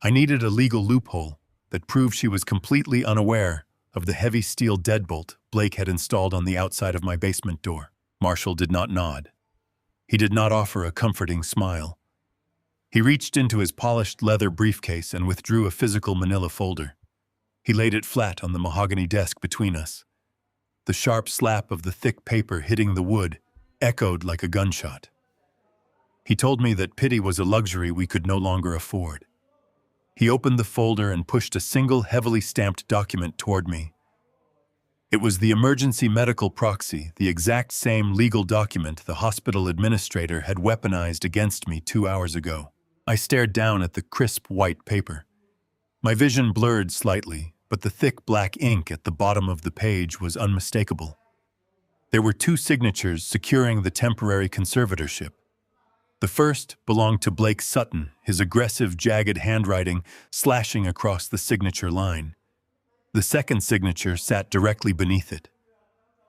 I needed a legal loophole that proved she was completely unaware of the heavy steel deadbolt Blake had installed on the outside of my basement door. Marshall did not nod. He did not offer a comforting smile. He reached into his polished leather briefcase and withdrew a physical manila folder. He laid it flat on the mahogany desk between us. The sharp slap of the thick paper hitting the wood echoed like a gunshot. He told me that pity was a luxury we could no longer afford. He opened the folder and pushed a single heavily stamped document toward me. It was the emergency medical proxy, the exact same legal document the hospital administrator had weaponized against me 2 hours ago. I stared down at the crisp white paper. My vision blurred slightly, but the thick black ink at the bottom of the page was unmistakable. There were 2 signatures securing the temporary conservatorship. The first belonged to Blake Sutton, his aggressive, jagged handwriting slashing across the signature line. The second signature sat directly beneath it.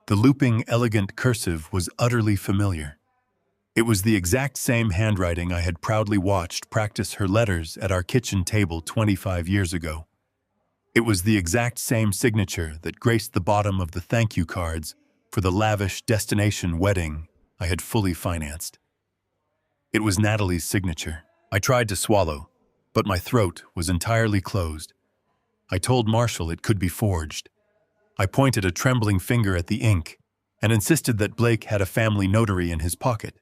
The looping, elegant cursive was utterly familiar. It was the exact same handwriting I had proudly watched practice her letters at our kitchen table 25 years ago. It was the exact same signature that graced the bottom of the thank you cards for the lavish destination wedding I had fully financed. It was Natalie's signature. I tried to swallow, but my throat was entirely closed. I told Marshall it could be forged. I pointed a trembling finger at the ink and insisted that Blake had a family notary in his pocket.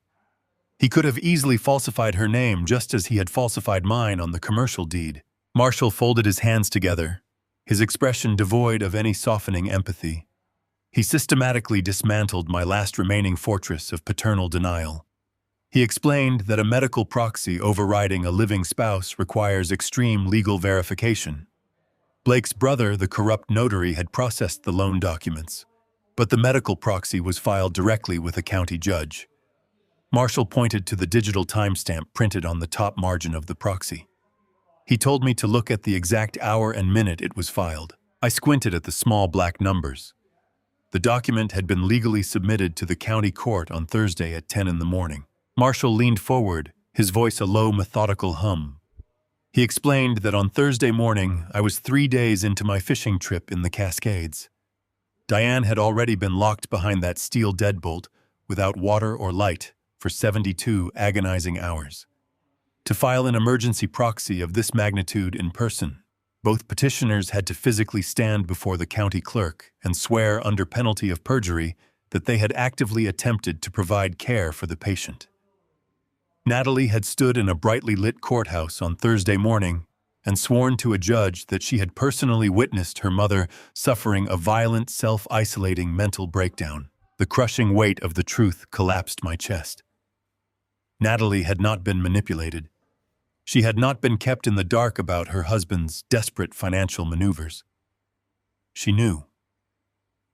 He could have easily falsified her name just as he had falsified mine on the commercial deed. Marshall folded his hands together, his expression devoid of any softening empathy. He systematically dismantled my last remaining fortress of paternal denial. He explained that a medical proxy overriding a living spouse requires extreme legal verification. Blake's brother, the corrupt notary, had processed the loan documents, but the medical proxy was filed directly with a county judge. Marshall pointed to the digital timestamp printed on the top margin of the proxy. He told me to look at the exact hour and minute it was filed. I squinted at the small black numbers. The document had been legally submitted to the county court on Thursday at 10 in the morning. Marshall leaned forward, his voice a low, methodical hum. He explained that on Thursday morning, I was 3 days into my fishing trip in the Cascades. Diane had already been locked behind that steel deadbolt without water or light for 72 agonizing hours. To file an emergency proxy of this magnitude in person, both petitioners had to physically stand before the county clerk and swear under penalty of perjury that they had actively attempted to provide care for the patient. Natalie had stood in a brightly lit courthouse on Thursday morning and sworn to a judge that she had personally witnessed her mother suffering a violent, self-isolating mental breakdown. The crushing weight of the truth collapsed my chest. Natalie had not been manipulated. She had not been kept in the dark about her husband's desperate financial maneuvers. She knew.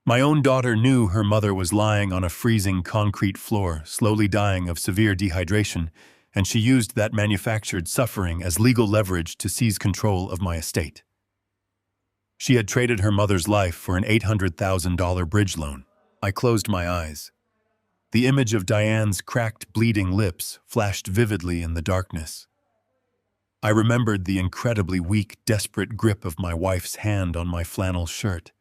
My own daughter knew her mother was lying on a freezing concrete floor, slowly dying of severe dehydration, and she used that manufactured suffering as legal leverage to seize control of my estate. She had traded her mother's life for an $800,000 bridge loan. I closed my eyes. The image of Diane's cracked, bleeding lips flashed vividly in the darkness. I remembered the incredibly weak, desperate grip of my wife's hand on my flannel shirt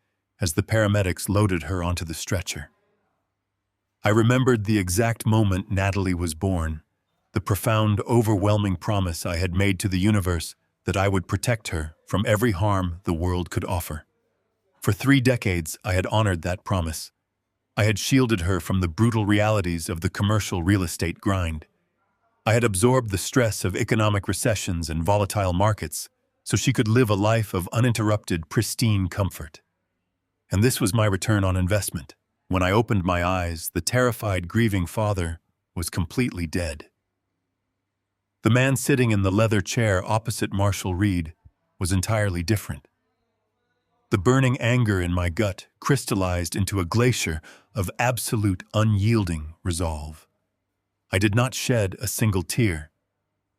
as the paramedics loaded her onto the stretcher. I remembered the exact moment Natalie was born, the profound, overwhelming promise I had made to the universe that I would protect her from every harm the world could offer. For 3 decades, I had honored that promise. I had shielded her from the brutal realities of the commercial real estate grind. I had absorbed the stress of economic recessions and volatile markets so she could live a life of uninterrupted, pristine comfort. And this was my return on investment. When I opened my eyes, the terrified, grieving father was completely dead. The man sitting in the leather chair opposite Marshall Reed was entirely different. The burning anger in my gut crystallized into a glacier of absolute, unyielding resolve. I did not shed a single tear.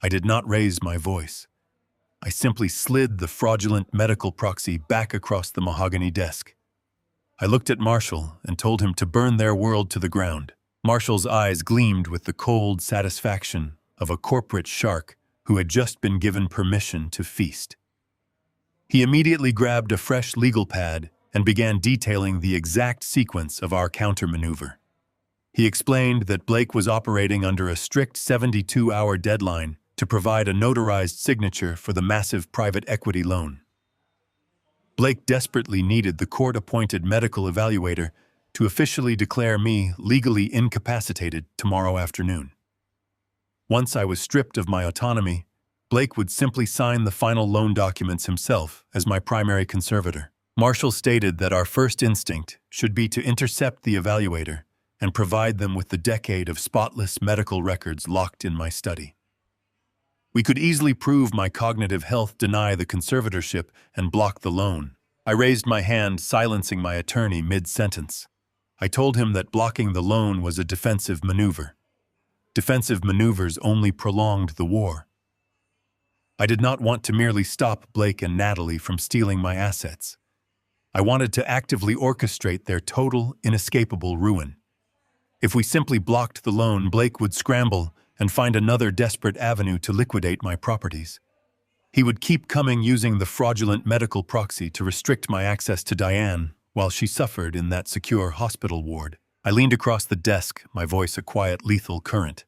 I did not raise my voice. I simply slid the fraudulent medical proxy back across the mahogany desk. I looked at Marshall and told him to burn their world to the ground. Marshall's eyes gleamed with the cold satisfaction of a corporate shark who had just been given permission to feast. He immediately grabbed a fresh legal pad and began detailing the exact sequence of our countermaneuver. He explained that Blake was operating under a strict 72-hour deadline to provide a notarized signature for the massive private equity loan. Blake desperately needed the court-appointed medical evaluator to officially declare me legally incapacitated tomorrow afternoon. Once I was stripped of my autonomy, Blake would simply sign the final loan documents himself as my primary conservator. Marshall stated that our first instinct should be to intercept the evaluator and provide them with the decade of spotless medical records locked in my study. We could easily prove my cognitive health, deny the conservatorship, and block the loan. I raised my hand, silencing my attorney mid-sentence. I told him that blocking the loan was a defensive maneuver. Defensive maneuvers only prolonged the war. I did not want to merely stop Blake and Natalie from stealing my assets. I wanted to actively orchestrate their total, inescapable ruin. If we simply blocked the loan, Blake would scramble and find another desperate avenue to liquidate my properties. He would keep coming using the fraudulent medical proxy to restrict my access to Diane while she suffered in that secure hospital ward. I leaned across the desk, my voice a quiet, lethal current.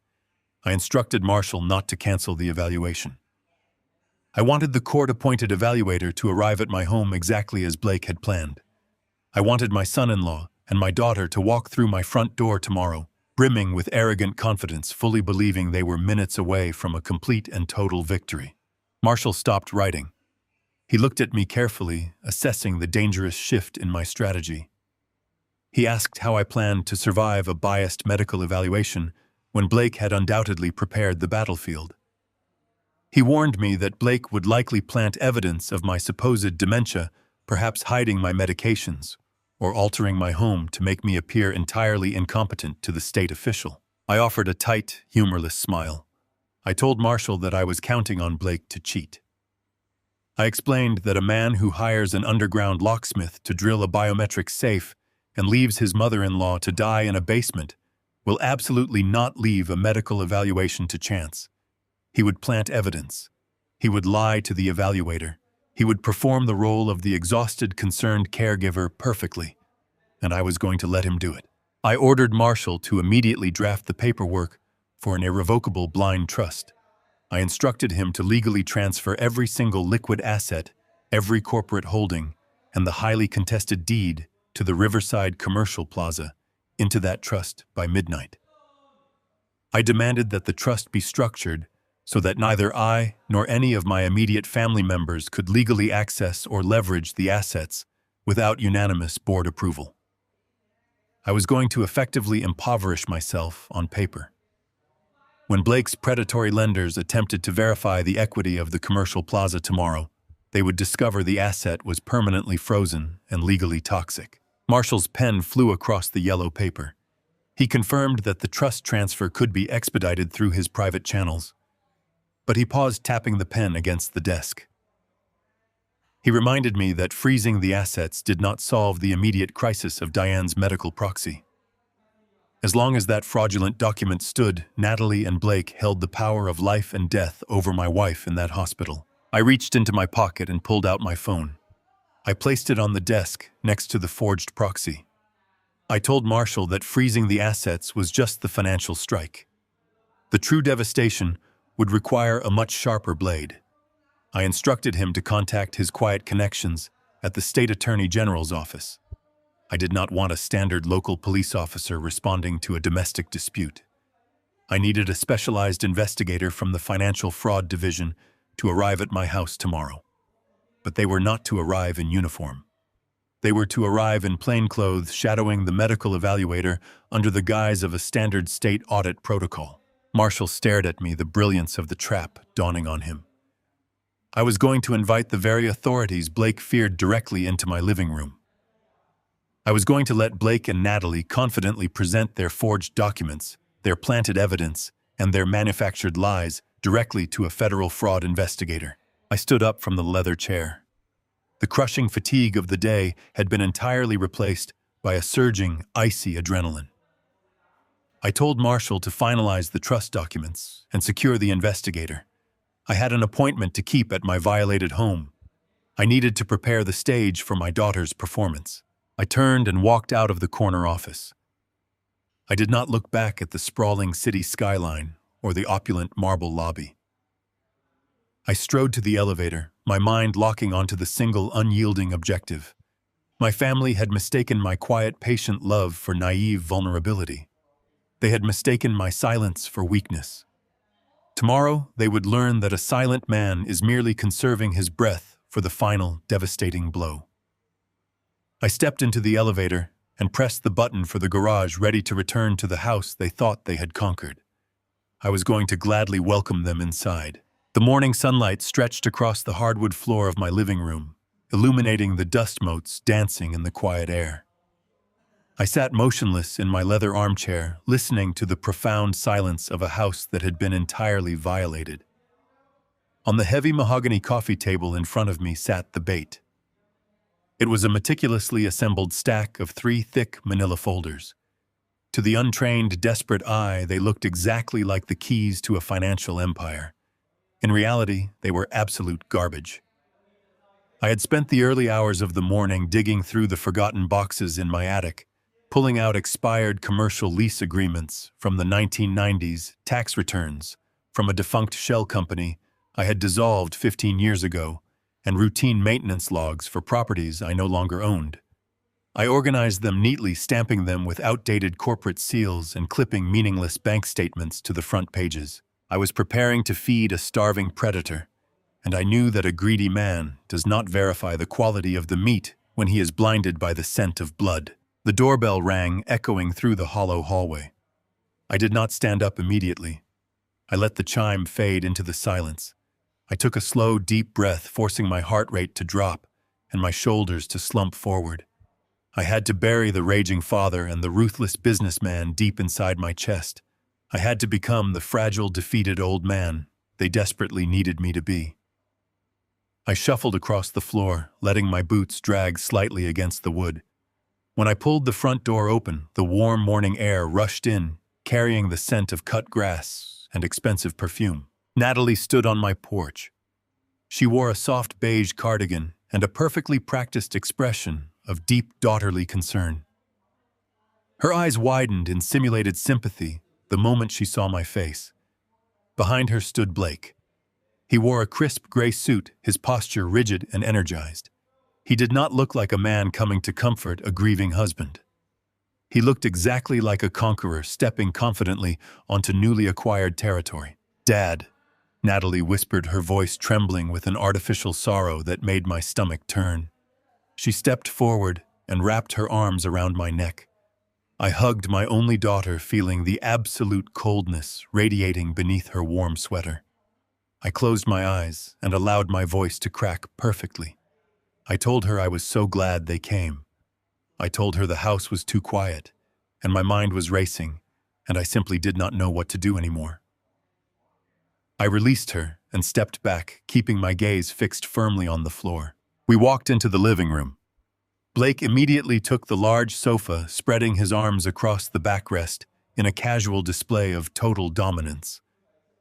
I instructed Marshall not to cancel the evaluation. I wanted the court-appointed evaluator to arrive at my home exactly as Blake had planned. I wanted my son-in-law and my daughter to walk through my front door tomorrow, brimming with arrogant confidence, fully believing they were minutes away from a complete and total victory. Marshall stopped writing. He looked at me carefully, assessing the dangerous shift in my strategy. He asked how I planned to survive a biased medical evaluation when Blake had undoubtedly prepared the battlefield. He warned me that Blake would likely plant evidence of my supposed dementia, perhaps hiding my medications, or altering my home to make me appear entirely incompetent to the state official. I offered a tight, humorless smile. I told Marshall that I was counting on Blake to cheat. I explained that a man who hires an underground locksmith to drill a biometric safe and leaves his mother-in-law to die in a basement will absolutely not leave a medical evaluation to chance. He would plant evidence. He would lie to the evaluator. He would perform the role of the exhausted, concerned caregiver perfectly, and I was going to let him do it. I ordered Marshall to immediately draft the paperwork for an irrevocable blind trust. I instructed him to legally transfer every single liquid asset, every corporate holding, and the highly contested deed to the Riverside Commercial Plaza into that trust by midnight. I demanded that the trust be structured so that neither I nor any of my immediate family members could legally access or leverage the assets without unanimous board approval. I was going to effectively impoverish myself on paper. When Blake's predatory lenders attempted to verify the equity of the commercial plaza tomorrow, they would discover the asset was permanently frozen and legally toxic. Marshall's pen flew across the yellow paper. He confirmed that the trust transfer could be expedited through his private channels, but he paused, tapping the pen against the desk. He reminded me that freezing the assets did not solve the immediate crisis of Diane's medical proxy. As long as that fraudulent document stood, Natalie and Blake held the power of life and death over my wife in that hospital. I reached into my pocket and pulled out my phone. I placed it on the desk next to the forged proxy. I told Marshall that freezing the assets was just the financial strike. The true devastation would require a much sharper blade. I instructed him to contact his quiet connections at the State Attorney General's office. I did not want a standard local police officer responding to a domestic dispute. I needed a specialized investigator from the Financial Fraud Division to arrive at my house tomorrow. But they were not to arrive in uniform. They were to arrive in plain clothes, shadowing the medical evaluator under the guise of a standard state audit protocol. Marshall stared at me, the brilliance of the trap dawning on him. I was going to invite the very authorities Blake feared directly into my living room. I was going to let Blake and Natalie confidently present their forged documents, their planted evidence, and their manufactured lies directly to a federal fraud investigator. I stood up from the leather chair. The crushing fatigue of the day had been entirely replaced by a surging, icy adrenaline. I told Marshall to finalize the trust documents and secure the investigator. I had an appointment to keep at my violated home. I needed to prepare the stage for my daughter's performance. I turned and walked out of the corner office. I did not look back at the sprawling city skyline or the opulent marble lobby. I strode to the elevator, my mind locking onto the single unyielding objective. My family had mistaken my quiet, patient love for naive vulnerability. They had mistaken my silence for weakness. Tomorrow, they would learn that a silent man is merely conserving his breath for the final, devastating blow. I stepped into the elevator and pressed the button for the garage, ready to return to the house they thought they had conquered. I was going to gladly welcome them inside. The morning sunlight stretched across the hardwood floor of my living room, illuminating the dust motes dancing in the quiet air. I sat motionless in my leather armchair, listening to the profound silence of a house that had been entirely violated. On the heavy mahogany coffee table in front of me sat the bait. It was a meticulously assembled stack of 3 thick manila folders. To the untrained, desperate eye, they looked exactly like the keys to a financial empire. In reality, they were absolute garbage. I had spent the early hours of the morning digging through the forgotten boxes in my attic, pulling out expired commercial lease agreements from the 1990s, tax returns from a defunct shell company, I had dissolved 15 years ago, and routine maintenance logs for properties I no longer owned. I organized them neatly, stamping them with outdated corporate seals and clipping meaningless bank statements to the front pages. I was preparing to feed a starving predator, and I knew that a greedy man does not verify the quality of the meat when he is blinded by the scent of blood. The doorbell rang, echoing through the hollow hallway. I did not stand up immediately. I let the chime fade into the silence. I took a slow, deep breath, forcing my heart rate to drop and my shoulders to slump forward. I had to bury the raging father and the ruthless businessman deep inside my chest. I had to become the fragile, defeated old man they desperately needed me to be. I shuffled across the floor, letting my boots drag slightly against the wood. When I pulled the front door open, the warm morning air rushed in, carrying the scent of cut grass and expensive perfume. Natalie stood on my porch. She wore a soft beige cardigan and a perfectly practiced expression of deep daughterly concern. Her eyes widened in simulated sympathy the moment she saw my face. Behind her stood Blake. He wore a crisp gray suit, his posture rigid and energized. He did not look like a man coming to comfort a grieving husband. He looked exactly like a conqueror stepping confidently onto newly acquired territory. "Dad," Natalie whispered, her voice trembling with an artificial sorrow that made my stomach turn. She stepped forward and wrapped her arms around my neck. I hugged my only daughter, feeling the absolute coldness radiating beneath her warm sweater. I closed my eyes and allowed my voice to crack perfectly. I told her I was so glad they came. I told her the house was too quiet, and my mind was racing, and I simply did not know what to do anymore. I released her and stepped back, keeping my gaze fixed firmly on the floor. We walked into the living room. Blake immediately took the large sofa, spreading his arms across the backrest in a casual display of total dominance.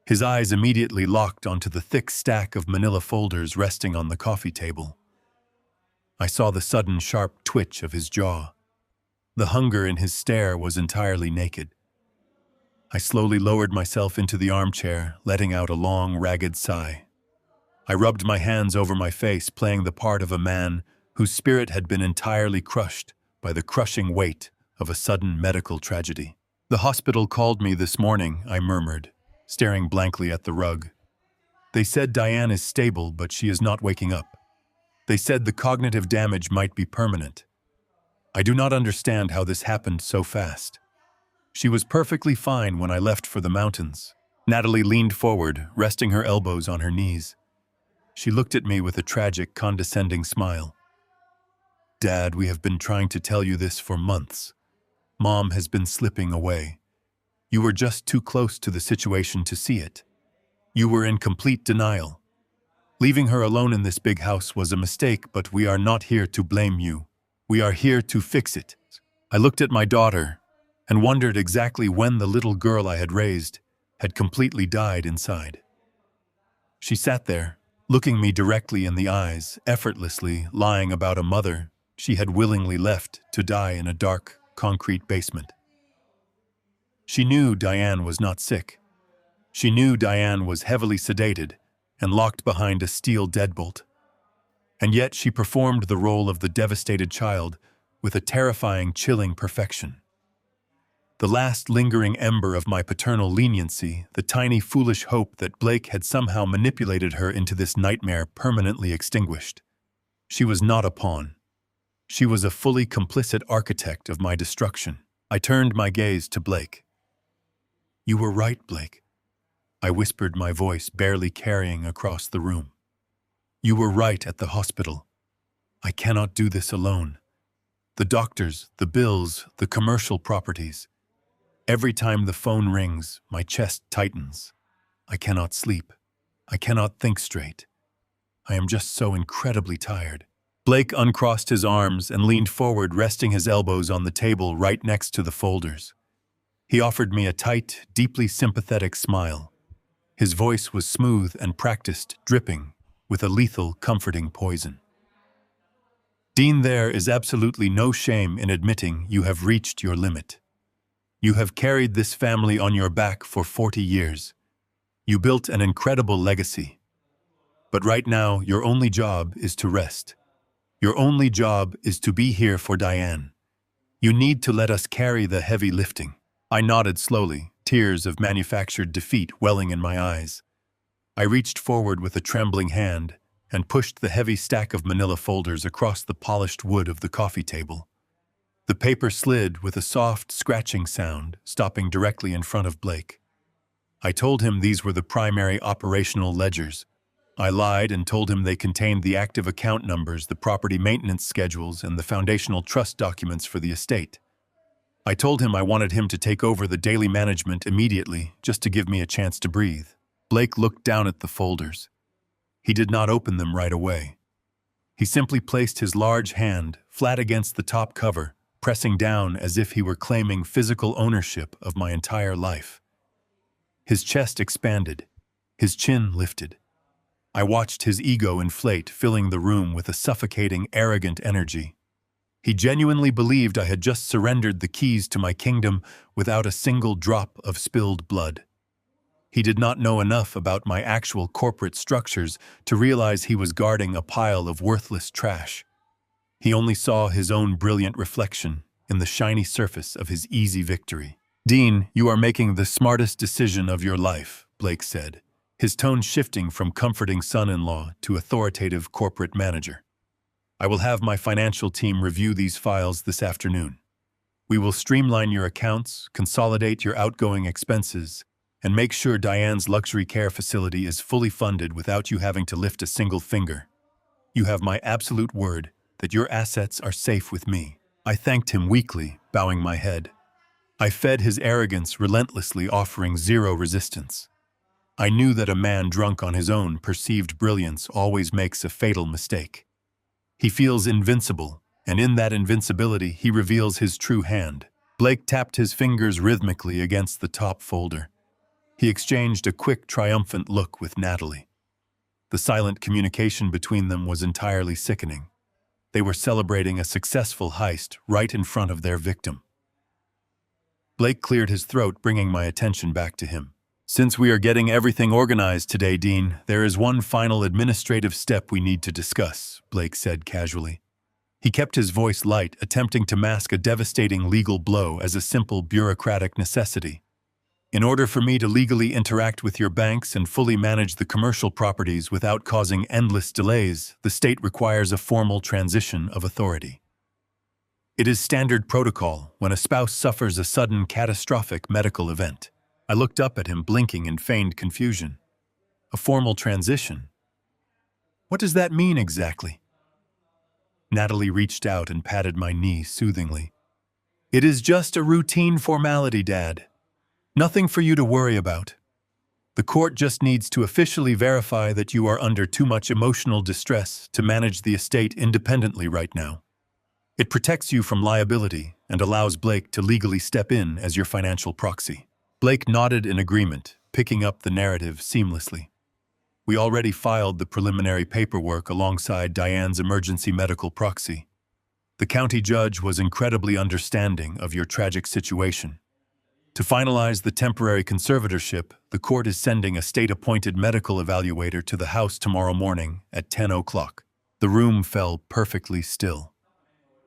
His eyes immediately locked onto the thick stack of manila folders resting on the coffee table. I saw the sudden sharp twitch of his jaw. The hunger in his stare was entirely naked. I slowly lowered myself into the armchair, letting out a long, ragged sigh. I rubbed my hands over my face, playing the part of a man whose spirit had been entirely crushed by the crushing weight of a sudden medical tragedy. "The hospital called me this morning," I murmured, staring blankly at the rug. "They said Diane is stable, but she is not waking up. They said the cognitive damage might be permanent. I do not understand how this happened so fast. She was perfectly fine when I left for the mountains." Natalie leaned forward, resting her elbows on her knees. She looked at me with a tragic, condescending smile. "Dad, we have been trying to tell you this for months. Mom has been slipping away. You were just too close to the situation to see it. You were in complete denial. Leaving her alone in this big house was a mistake, but we are not here to blame you. We are here to fix it." I looked at my daughter and wondered exactly when the little girl I had raised had completely died inside. She sat there, looking me directly in the eyes, effortlessly lying about a mother she had willingly left to die in a dark, concrete basement. She knew Diane was not sick. She knew Diane was heavily sedated and locked behind a steel deadbolt. And yet she performed the role of the devastated child with a terrifying, chilling perfection. The last lingering ember of my paternal leniency, the tiny foolish hope that Blake had somehow manipulated her into this nightmare, permanently extinguished. She was not a pawn. She was a fully complicit architect of my destruction. I turned my gaze to Blake. "You were right, Blake," I whispered, my voice barely carrying across the room. "You were right at the hospital. I cannot do this alone. The doctors, the bills, the commercial properties. Every time the phone rings, my chest tightens. I cannot sleep. I cannot think straight. I am just so incredibly tired." Blake uncrossed his arms and leaned forward, resting his elbows on the table right next to the folders. He offered me a tight, deeply sympathetic smile. His voice was smooth and practiced, dripping with a lethal, comforting poison. "Dean, there is absolutely no shame in admitting you have reached your limit. You have carried this family on your back for 40 years. You built an incredible legacy. But right now, your only job is to rest. Your only job is to be here for Diane. You need to let us carry the heavy lifting." I nodded slowly, tears of manufactured defeat welling in my eyes. I reached forward with a trembling hand and pushed the heavy stack of manila folders across the polished wood of the coffee table. The paper slid with a soft, scratching sound, stopping directly in front of Blake. I told him these were the primary operational ledgers. I lied and told him they contained the active account numbers, the property maintenance schedules, and the foundational trust documents for the estate. I told him I wanted him to take over the daily management immediately, just to give me a chance to breathe. Blake looked down at the folders. He did not open them right away. He simply placed his large hand flat against the top cover, pressing down as if he were claiming physical ownership of my entire life. His chest expanded. His chin lifted. I watched his ego inflate, filling the room with a suffocating, arrogant energy. He genuinely believed I had just surrendered the keys to my kingdom without a single drop of spilled blood. He did not know enough about my actual corporate structures to realize he was guarding a pile of worthless trash. He only saw his own brilliant reflection in the shiny surface of his easy victory. "Dean, you are making the smartest decision of your life," Blake said, his tone shifting from comforting son-in-law to authoritative corporate manager. "I will have my financial team review these files this afternoon. We will streamline your accounts, consolidate your outgoing expenses, and make sure Diane's luxury care facility is fully funded without you having to lift a single finger. You have my absolute word that your assets are safe with me." I thanked him weakly, bowing my head. I fed his arrogance relentlessly, offering zero resistance. I knew that a man drunk on his own perceived brilliance always makes a fatal mistake. He feels invincible, and in that invincibility he reveals his true hand. Blake tapped his fingers rhythmically against the top folder. He exchanged a quick, triumphant look with Natalie. The silent communication between them was entirely sickening. They were celebrating a successful heist right in front of their victim. Blake cleared his throat, bringing my attention back to him. "Since we are getting everything organized today, Dean, there is one final administrative step we need to discuss," Blake said casually. He kept his voice light, attempting to mask a devastating legal blow as a simple bureaucratic necessity. "In order for me to legally interact with your banks and fully manage the commercial properties without causing endless delays, the state requires a formal transition of authority. It is standard protocol when a spouse suffers a sudden catastrophic medical event." I looked up at him, blinking in feigned confusion. "A formal transition? What does that mean exactly?" Natalie reached out and patted my knee soothingly. "It is just a routine formality, Dad. Nothing for you to worry about. The court just needs to officially verify that you are under too much emotional distress to manage the estate independently right now. It protects you from liability and allows Blake to legally step in as your financial proxy." Blake nodded in agreement, picking up the narrative seamlessly. "We already filed the preliminary paperwork alongside Diane's emergency medical proxy. The county judge was incredibly understanding of your tragic situation. To finalize the temporary conservatorship, the court is sending a state-appointed medical evaluator to the house tomorrow morning at 10 o'clock. The room fell perfectly still.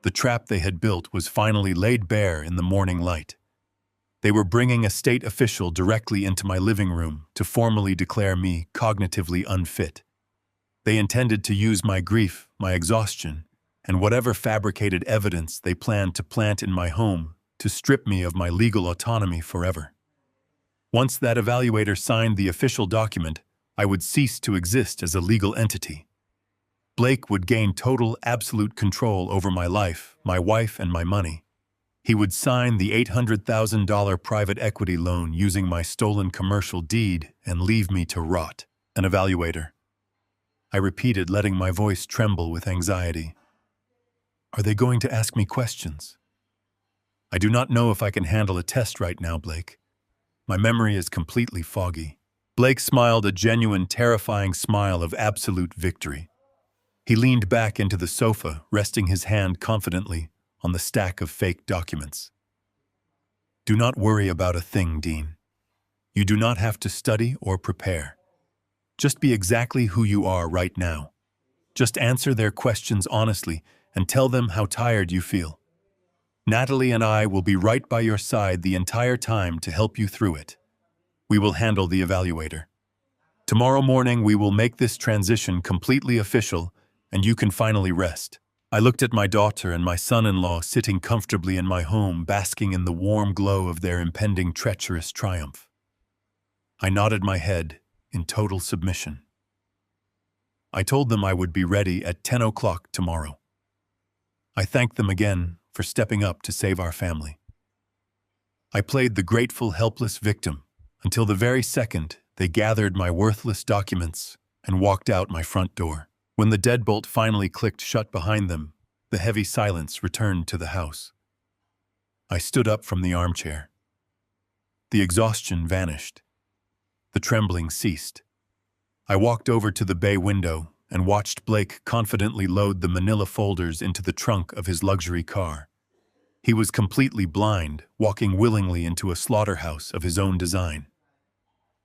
The trap they had built was finally laid bare in the morning light. They were bringing a state official directly into my living room to formally declare me cognitively unfit. They intended to use my grief, my exhaustion, and whatever fabricated evidence they planned to plant in my home to strip me of my legal autonomy forever. Once that evaluator signed the official document, I would cease to exist as a legal entity. Blake would gain total, absolute control over my life, my wife, and my money. He would sign the $800,000 private equity loan using my stolen commercial deed and leave me to rot. "An evaluator," I repeated, letting my voice tremble with anxiety. "Are they going to ask me questions?" "I do not know if I can handle a test right now, Blake. My memory is completely foggy." Blake smiled a genuine, terrifying smile of absolute victory. He leaned back into the sofa, resting his hand confidently on the stack of fake documents. "Do not worry about a thing, Dean. You do not have to study or prepare. Just be exactly who you are right now. Just answer their questions honestly and tell them how tired you feel. Natalie and I will be right by your side the entire time to help you through it. We will handle the evaluator. Tomorrow morning, we will make this transition completely official, and you can finally rest. I looked at my daughter and my son-in-law sitting comfortably in my home, basking in the warm glow of their impending treacherous triumph. I nodded my head in total submission. I told them I would be ready at 10 o'clock tomorrow. I thanked them again for stepping up to save our family. I played the grateful, helpless victim until the very second they gathered my worthless documents and walked out my front door. When the deadbolt finally clicked shut behind them, the heavy silence returned to the house. I stood up from the armchair. The exhaustion vanished. The trembling ceased. I walked over to the bay window and watched Blake confidently load the manila folders into the trunk of his luxury car. He was completely blind, walking willingly into a slaughterhouse of his own design.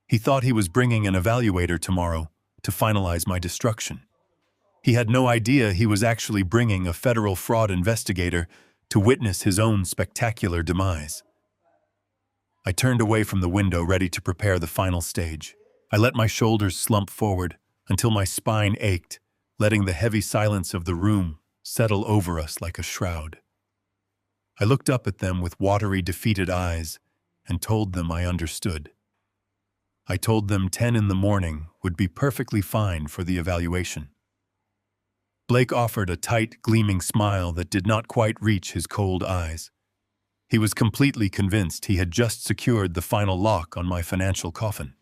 He thought he was bringing an evaluator tomorrow to finalize my destruction. He had no idea he was actually bringing a federal fraud investigator to witness his own spectacular demise. I turned away from the window, ready to prepare the final stage. I let my shoulders slump forward until my spine ached, letting the heavy silence of the room settle over us like a shroud. I looked up at them with watery, defeated eyes and told them I understood. I told them 10 in the morning would be perfectly fine for the evaluation. Blake offered a tight, gleaming smile that did not quite reach his cold eyes. He was completely convinced he had just secured the final lock on my financial coffin.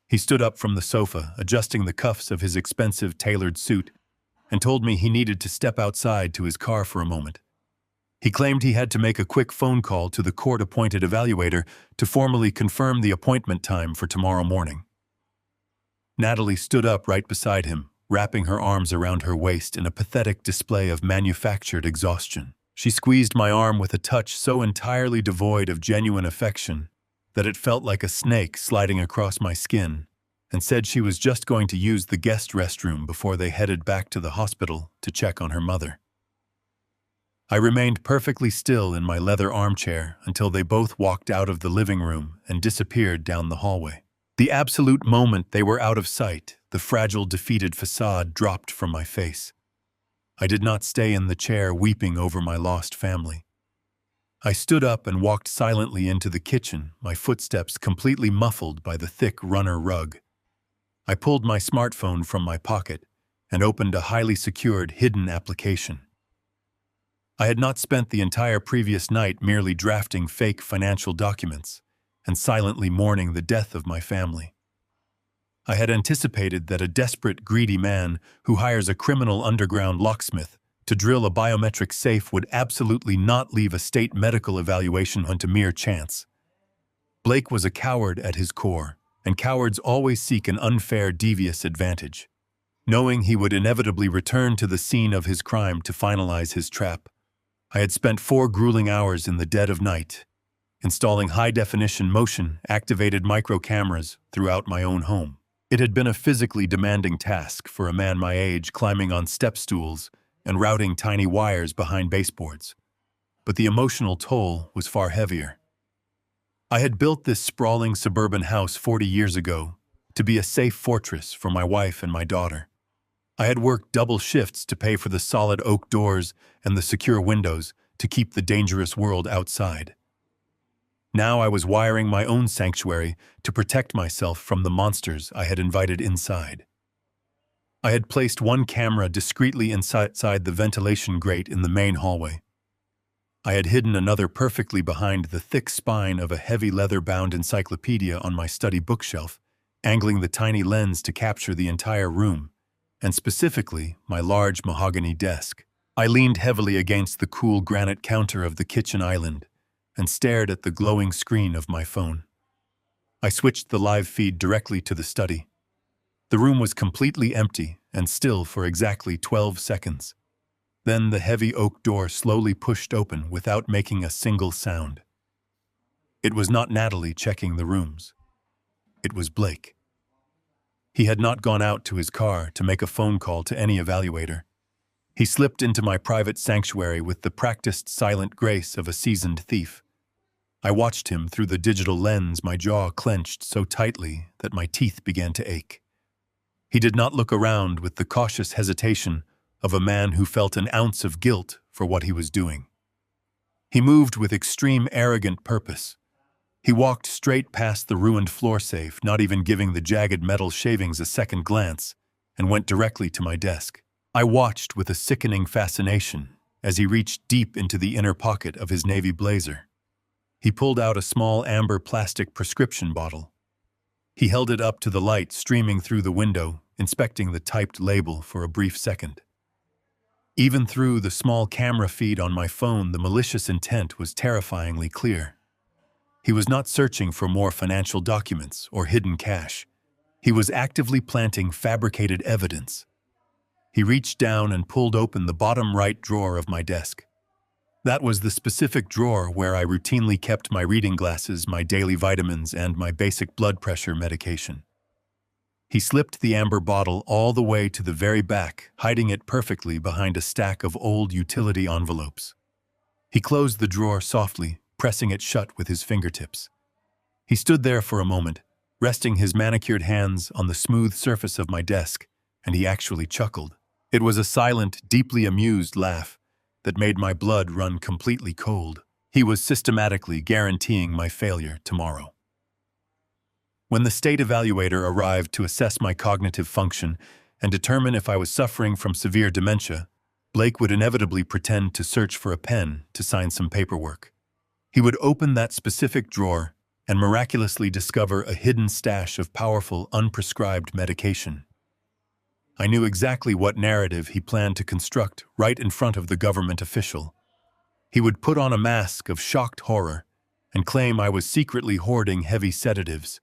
He stood up from the sofa, adjusting the cuffs of his expensive tailored suit, and told me he needed to step outside to his car for a moment. He claimed he had to make a quick phone call to the court-appointed evaluator to formally confirm the appointment time for tomorrow morning. Natalie stood up right beside him, wrapping her arms around her waist in a pathetic display of manufactured exhaustion. She squeezed my arm with a touch so entirely devoid of genuine affection that it felt like a snake sliding across my skin, and said she was just going to use the guest restroom before they headed back to the hospital to check on her mother. I remained perfectly still in my leather armchair until they both walked out of the living room and disappeared down the hallway. The absolute moment they were out of sight, the fragile, defeated facade dropped from my face. I did not stay in the chair weeping over my lost family. I stood up and walked silently into the kitchen, my footsteps completely muffled by the thick runner rug. I pulled my smartphone from my pocket and opened a highly secured hidden application. I had not spent the entire previous night merely drafting fake financial documents and silently mourning the death of my family. I had anticipated that a desperate, greedy man who hires a criminal underground locksmith to drill a biometric safe would absolutely not leave a state medical evaluation unto mere chance. Blake was a coward at his core, and cowards always seek an unfair, devious advantage. Knowing he would inevitably return to the scene of his crime to finalize his trap, I had spent 4 grueling hours in the dead of night, installing high-definition motion-activated micro-cameras throughout my own home. It had been a physically demanding task for a man my age, climbing on step stools and routing tiny wires behind baseboards, but the emotional toll was far heavier. I had built this sprawling suburban house 40 years ago to be a safe fortress for my wife and my daughter. I had worked double shifts to pay for the solid oak doors and the secure windows to keep the dangerous world outside. Now I was wiring my own sanctuary to protect myself from the monsters I had invited inside. I had placed one camera discreetly inside the ventilation grate in the main hallway. I had hidden another perfectly behind the thick spine of a heavy leather-bound encyclopedia on my study bookshelf, angling the tiny lens to capture the entire room, and specifically my large mahogany desk. I leaned heavily against the cool granite counter of the kitchen island and stared at the glowing screen of my phone. I switched the live feed directly to the study. The room was completely empty and still for exactly 12 seconds. Then the heavy oak door slowly pushed open without making a single sound. It was not Natalie checking the rooms. It was Blake. He had not gone out to his car to make a phone call to any evaluator. He slipped into my private sanctuary with the practiced silent grace of a seasoned thief. I watched him through the digital lens, my jaw clenched so tightly that my teeth began to ache. He did not look around with the cautious hesitation of a man who felt an ounce of guilt for what he was doing. He moved with extreme arrogant purpose. He walked straight past the ruined floor safe, not even giving the jagged metal shavings a second glance, and went directly to my desk. I watched with a sickening fascination as he reached deep into the inner pocket of his navy blazer. He pulled out a small amber plastic prescription bottle. He held it up to the light streaming through the window, inspecting the typed label for a brief second. Even through the small camera feed on my phone, the malicious intent was terrifyingly clear. He was not searching for more financial documents or hidden cash. He was actively planting fabricated evidence. He reached down and pulled open the bottom right drawer of my desk. That was the specific drawer where I routinely kept my reading glasses, my daily vitamins, and my basic blood pressure medication. He slipped the amber bottle all the way to the very back, hiding it perfectly behind a stack of old utility envelopes. He closed the drawer softly, pressing it shut with his fingertips. He stood there for a moment, resting his manicured hands on the smooth surface of my desk, and he actually chuckled. It was a silent, deeply amused laugh that made my blood run completely cold. He was systematically guaranteeing my failure tomorrow. When the state evaluator arrived to assess my cognitive function and determine if I was suffering from severe dementia, Blake would inevitably pretend to search for a pen to sign some paperwork. He would open that specific drawer and miraculously discover a hidden stash of powerful, unprescribed medication. I knew exactly what narrative he planned to construct right in front of the government official. He would put on a mask of shocked horror and claim I was secretly hoarding heavy sedatives.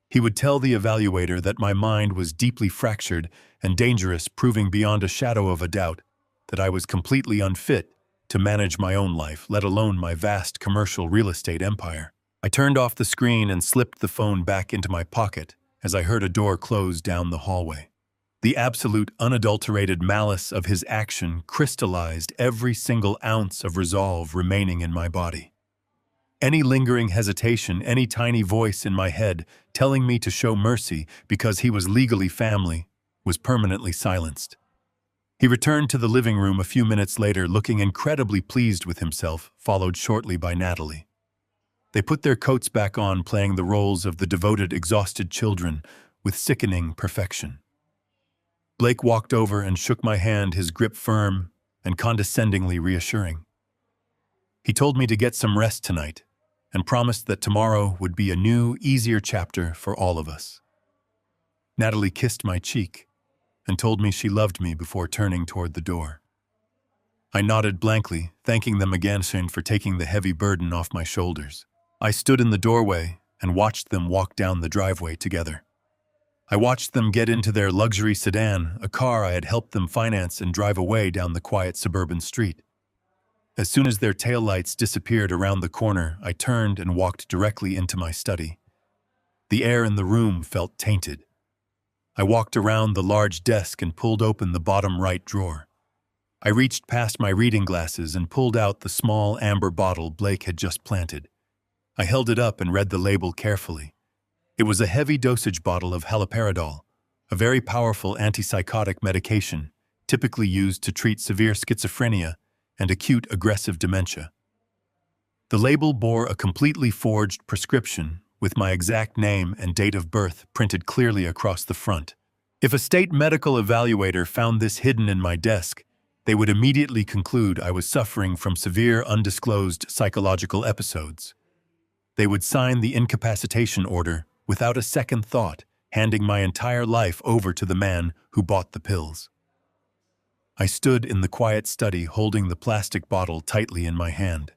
He would tell the evaluator that my mind was deeply fractured and dangerous, proving beyond a shadow of a doubt that I was completely unfit to manage my own life, let alone my vast commercial real estate empire. I turned off the screen and slipped the phone back into my pocket as I heard a door close down the hallway. The absolute, unadulterated malice of his action crystallized every single ounce of resolve remaining in my body. Any lingering hesitation, any tiny voice in my head telling me to show mercy because he was legally family, was permanently silenced. He returned to the living room a few minutes later, looking incredibly pleased with himself, followed shortly by Natalie. They put their coats back on, playing the roles of the devoted, exhausted children with sickening perfection. Blake walked over and shook my hand, his grip firm and condescendingly reassuring. He told me to get some rest tonight and promised that tomorrow would be a new, easier chapter for all of us. Natalie kissed my cheek and told me she loved me before turning toward the door. I nodded blankly, thanking them again for taking the heavy burden off my shoulders. I stood in the doorway and watched them walk down the driveway together. I watched them get into their luxury sedan, a car I had helped them finance, and drive away down the quiet suburban street. As soon as their taillights disappeared around the corner, I turned and walked directly into my study. The air in the room felt tainted. I walked around the large desk and pulled open the bottom right drawer. I reached past my reading glasses and pulled out the small amber bottle Blake had just planted. I held it up and read the label carefully. It was a heavy dosage bottle of haloperidol, a very powerful antipsychotic medication typically used to treat severe schizophrenia and acute aggressive dementia. The label bore a completely forged prescription with my exact name and date of birth printed clearly across the front. If a state medical evaluator found this hidden in my desk, they would immediately conclude I was suffering from severe undisclosed psychological episodes. They would sign the incapacitation order without a second thought, handing my entire life over to the man who bought the pills. I stood in the quiet study holding the plastic bottle tightly in my hand.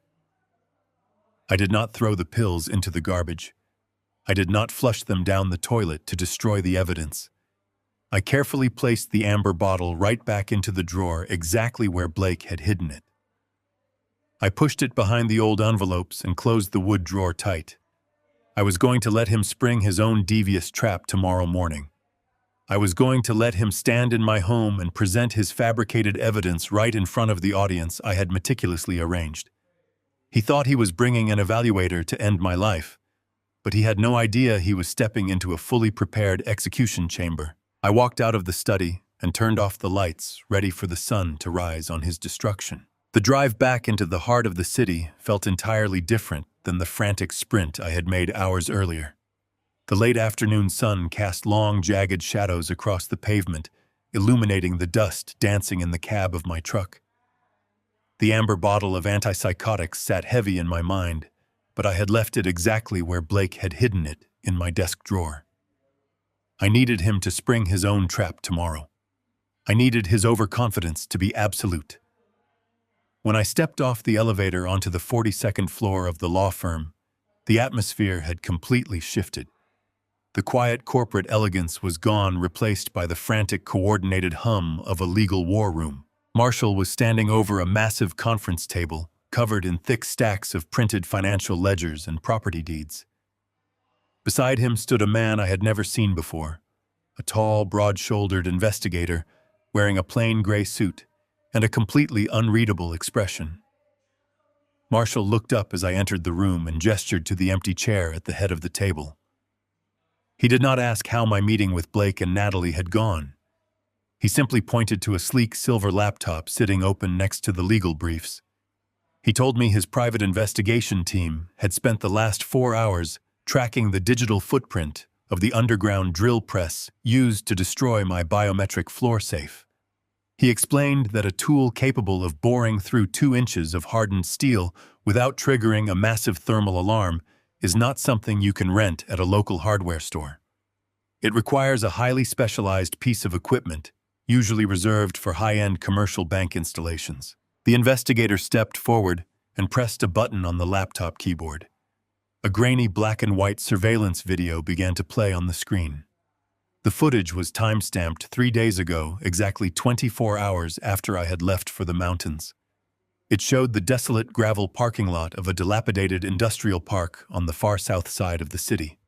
I did not throw the pills into the garbage. I did not flush them down the toilet to destroy the evidence. I carefully placed the amber bottle right back into the drawer exactly where Blake had hidden it. I pushed it behind the old envelopes and closed the wood drawer tight. I was going to let him spring his own devious trap tomorrow morning. I was going to let him stand in my home and present his fabricated evidence right in front of the audience I had meticulously arranged. He thought he was bringing an evaluator to end my life, but he had no idea he was stepping into a fully prepared execution chamber. I walked out of the study and turned off the lights, ready for the sun to rise on his destruction. The drive back into the heart of the city felt entirely different than the frantic sprint I had made hours earlier. The late afternoon sun cast long, jagged shadows across the pavement, illuminating the dust dancing in the cab of my truck. The amber bottle of antipsychotics sat heavy in my mind, but I had left it exactly where Blake had hidden it, in my desk drawer. I needed him to spring his own trap tomorrow. I needed his overconfidence to be absolute. When I stepped off the elevator onto the 42nd floor of the law firm, the atmosphere had completely shifted. The quiet corporate elegance was gone, replaced by the frantic, coordinated hum of a legal war room. Marshall was standing over a massive conference table, covered in thick stacks of printed financial ledgers and property deeds. Beside him stood a man I had never seen before, a tall, broad-shouldered investigator wearing a plain gray suit and a completely unreadable expression. Marshall looked up as I entered the room and gestured to the empty chair at the head of the table. He did not ask how my meeting with Blake and Natalie had gone. He simply pointed to a sleek silver laptop sitting open next to the legal briefs. He told me his private investigation team had spent the last 4 hours tracking the digital footprint of the underground drill press used to destroy my biometric floor safe. He explained that a tool capable of boring through 2 inches of hardened steel without triggering a massive thermal alarm is not something you can rent at a local hardware store. It requires a highly specialized piece of equipment, usually reserved for high-end commercial bank installations. The investigator stepped forward and pressed a button on the laptop keyboard. A grainy black and white surveillance video began to play on the screen. The footage was time-stamped 3 days ago, exactly 24 hours after I had left for the mountains. It showed the desolate gravel parking lot of a dilapidated industrial park on the far south side of the city.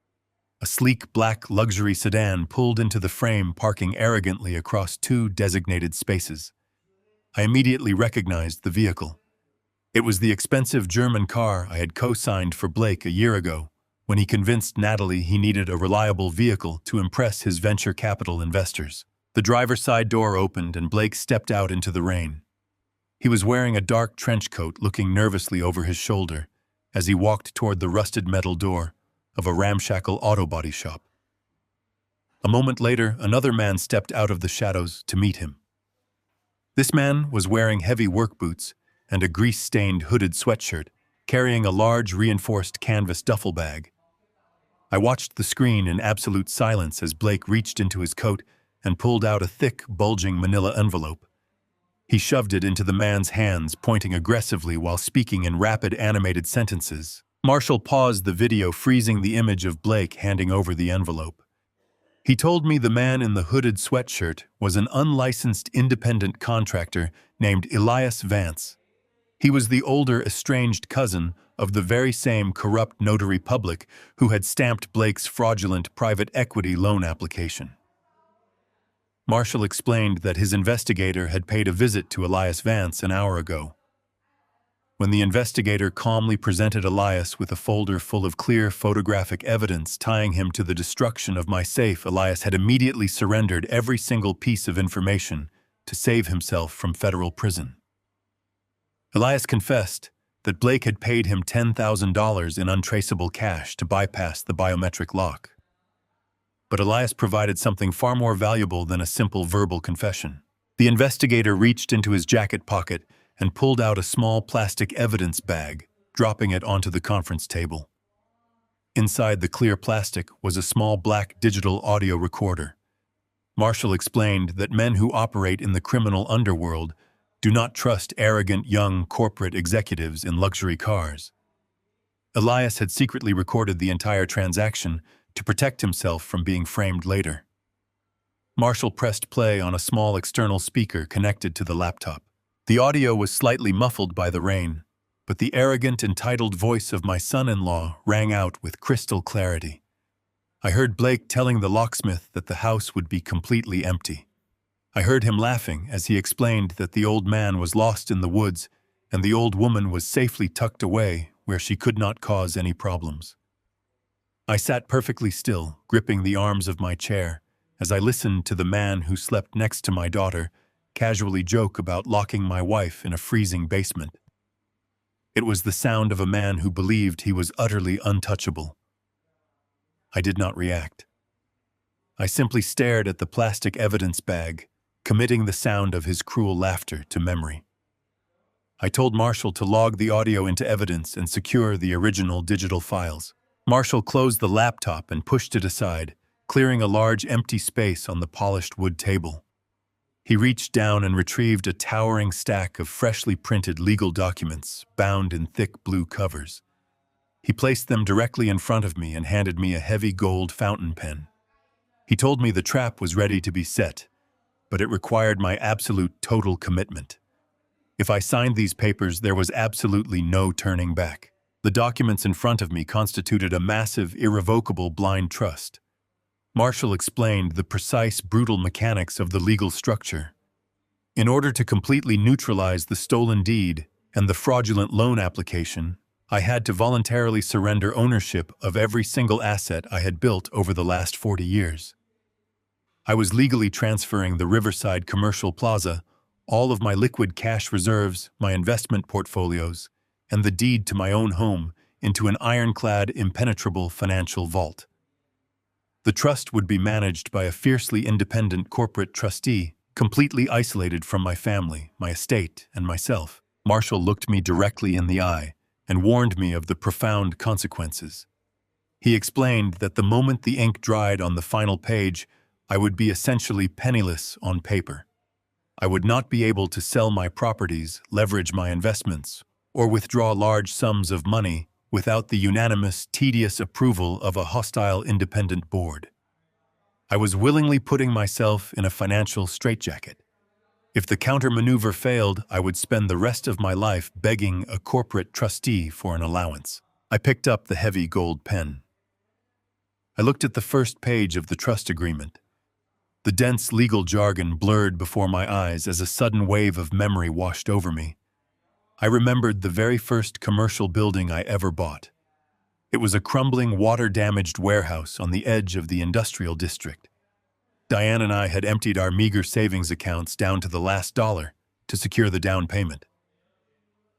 A sleek black luxury sedan pulled into the frame, parking arrogantly across 2 designated spaces. I immediately recognized the vehicle. It was the expensive German car I had co-signed for Blake a year ago, when he convinced Natalie he needed a reliable vehicle to impress his venture capital investors. The driver's side door opened and Blake stepped out into the rain. He was wearing a dark trench coat, looking nervously over his shoulder as he walked toward the rusted metal door of a ramshackle auto body shop. A moment later, another man stepped out of the shadows to meet him. This man was wearing heavy work boots and a grease-stained hooded sweatshirt, carrying a large reinforced canvas duffel bag. I watched the screen in absolute silence as Blake reached into his coat and pulled out a thick, bulging manila envelope. He shoved it into the man's hands, pointing aggressively while speaking in rapid, animated sentences. Marshall paused the video, freezing the image of Blake handing over the envelope. He told me the man in the hooded sweatshirt was an unlicensed independent contractor named Elias Vance. He was the older, estranged cousin of the very same corrupt notary public who had stamped Blake's fraudulent private equity loan application. Marshall explained that his investigator had paid a visit to Elias Vance an hour ago. When the investigator calmly presented Elias with a folder full of clear photographic evidence tying him to the destruction of my safe, Elias had immediately surrendered every single piece of information to save himself from federal prison. Elias confessed that Blake had paid him $10,000 in untraceable cash to bypass the biometric lock. But Elias provided something far more valuable than a simple verbal confession. The investigator reached into his jacket pocket and pulled out a small plastic evidence bag, dropping it onto the conference table. Inside the clear plastic was a small black digital audio recorder. Marshall explained that men who operate in the criminal underworld do not trust arrogant young corporate executives in luxury cars. Elias had secretly recorded the entire transaction to protect himself from being framed later. Marshall pressed play on a small external speaker connected to the laptop. The audio was slightly muffled by the rain, but the arrogant, entitled voice of my son-in-law rang out with crystal clarity. I heard Blake telling the locksmith that the house would be completely empty. I heard him laughing as he explained that the old man was lost in the woods and the old woman was safely tucked away where she could not cause any problems. I sat perfectly still, gripping the arms of my chair, as I listened to the man who slept next to my daughter casually joke about locking my wife in a freezing basement. It was the sound of a man who believed he was utterly untouchable. I did not react. I simply stared at the plastic evidence bag, committing the sound of his cruel laughter to memory. I told Marshall to log the audio into evidence and secure the original digital files. Marshall closed the laptop and pushed it aside, clearing a large empty space on the polished wood table. He reached down and retrieved a towering stack of freshly printed legal documents bound in thick blue covers. He placed them directly in front of me and handed me a heavy gold fountain pen. He told me the trap was ready to be set, but it required my absolute total commitment. If I signed these papers, there was absolutely no turning back. The documents in front of me constituted a massive, irrevocable blind trust. Marshall explained the precise, brutal mechanics of the legal structure. In order to completely neutralize the stolen deed and the fraudulent loan application, I had to voluntarily surrender ownership of every single asset I had built over the last 40 years. I was legally transferring the Riverside Commercial Plaza, all of my liquid cash reserves, my investment portfolios, and the deed to my own home into an ironclad, impenetrable financial vault. The trust would be managed by a fiercely independent corporate trustee, completely isolated from my family, my estate, and myself. Marshall looked me directly in the eye and warned me of the profound consequences. He explained that the moment the ink dried on the final page, I would be essentially penniless on paper. I would not be able to sell my properties, leverage my investments, or withdraw large sums of money without the unanimous, tedious approval of a hostile independent board. I was willingly putting myself in a financial straitjacket. If the counter-maneuver failed, I would spend the rest of my life begging a corporate trustee for an allowance. I picked up the heavy gold pen. I looked at the first page of the trust agreement. The dense legal jargon blurred before my eyes as a sudden wave of memory washed over me. I remembered the very first commercial building I ever bought. It was a crumbling, water-damaged warehouse on the edge of the industrial district. Diane and I had emptied our meager savings accounts down to the last dollar to secure the down payment.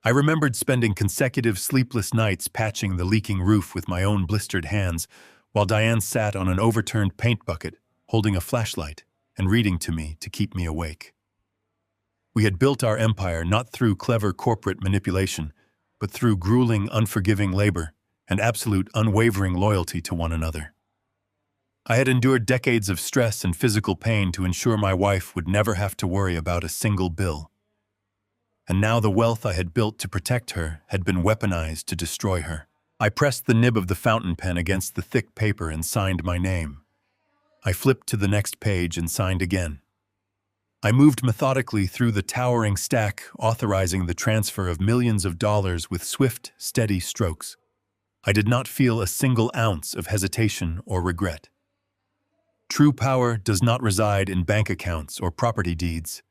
I remembered spending consecutive sleepless nights patching the leaking roof with my own blistered hands, while Diane sat on an overturned paint bucket, holding a flashlight and reading to me to keep me awake. We had built our empire not through clever corporate manipulation, but through grueling, unforgiving labor and absolute, unwavering loyalty to one another. I had endured decades of stress and physical pain to ensure my wife would never have to worry about a single bill. And now the wealth I had built to protect her had been weaponized to destroy her. I pressed the nib of the fountain pen against the thick paper and signed my name. I flipped to the next page and signed again. I moved methodically through the towering stack, authorizing the transfer of millions of dollars with swift, steady strokes. I did not feel a single ounce of hesitation or regret. True power does not reside in bank accounts or property deeds.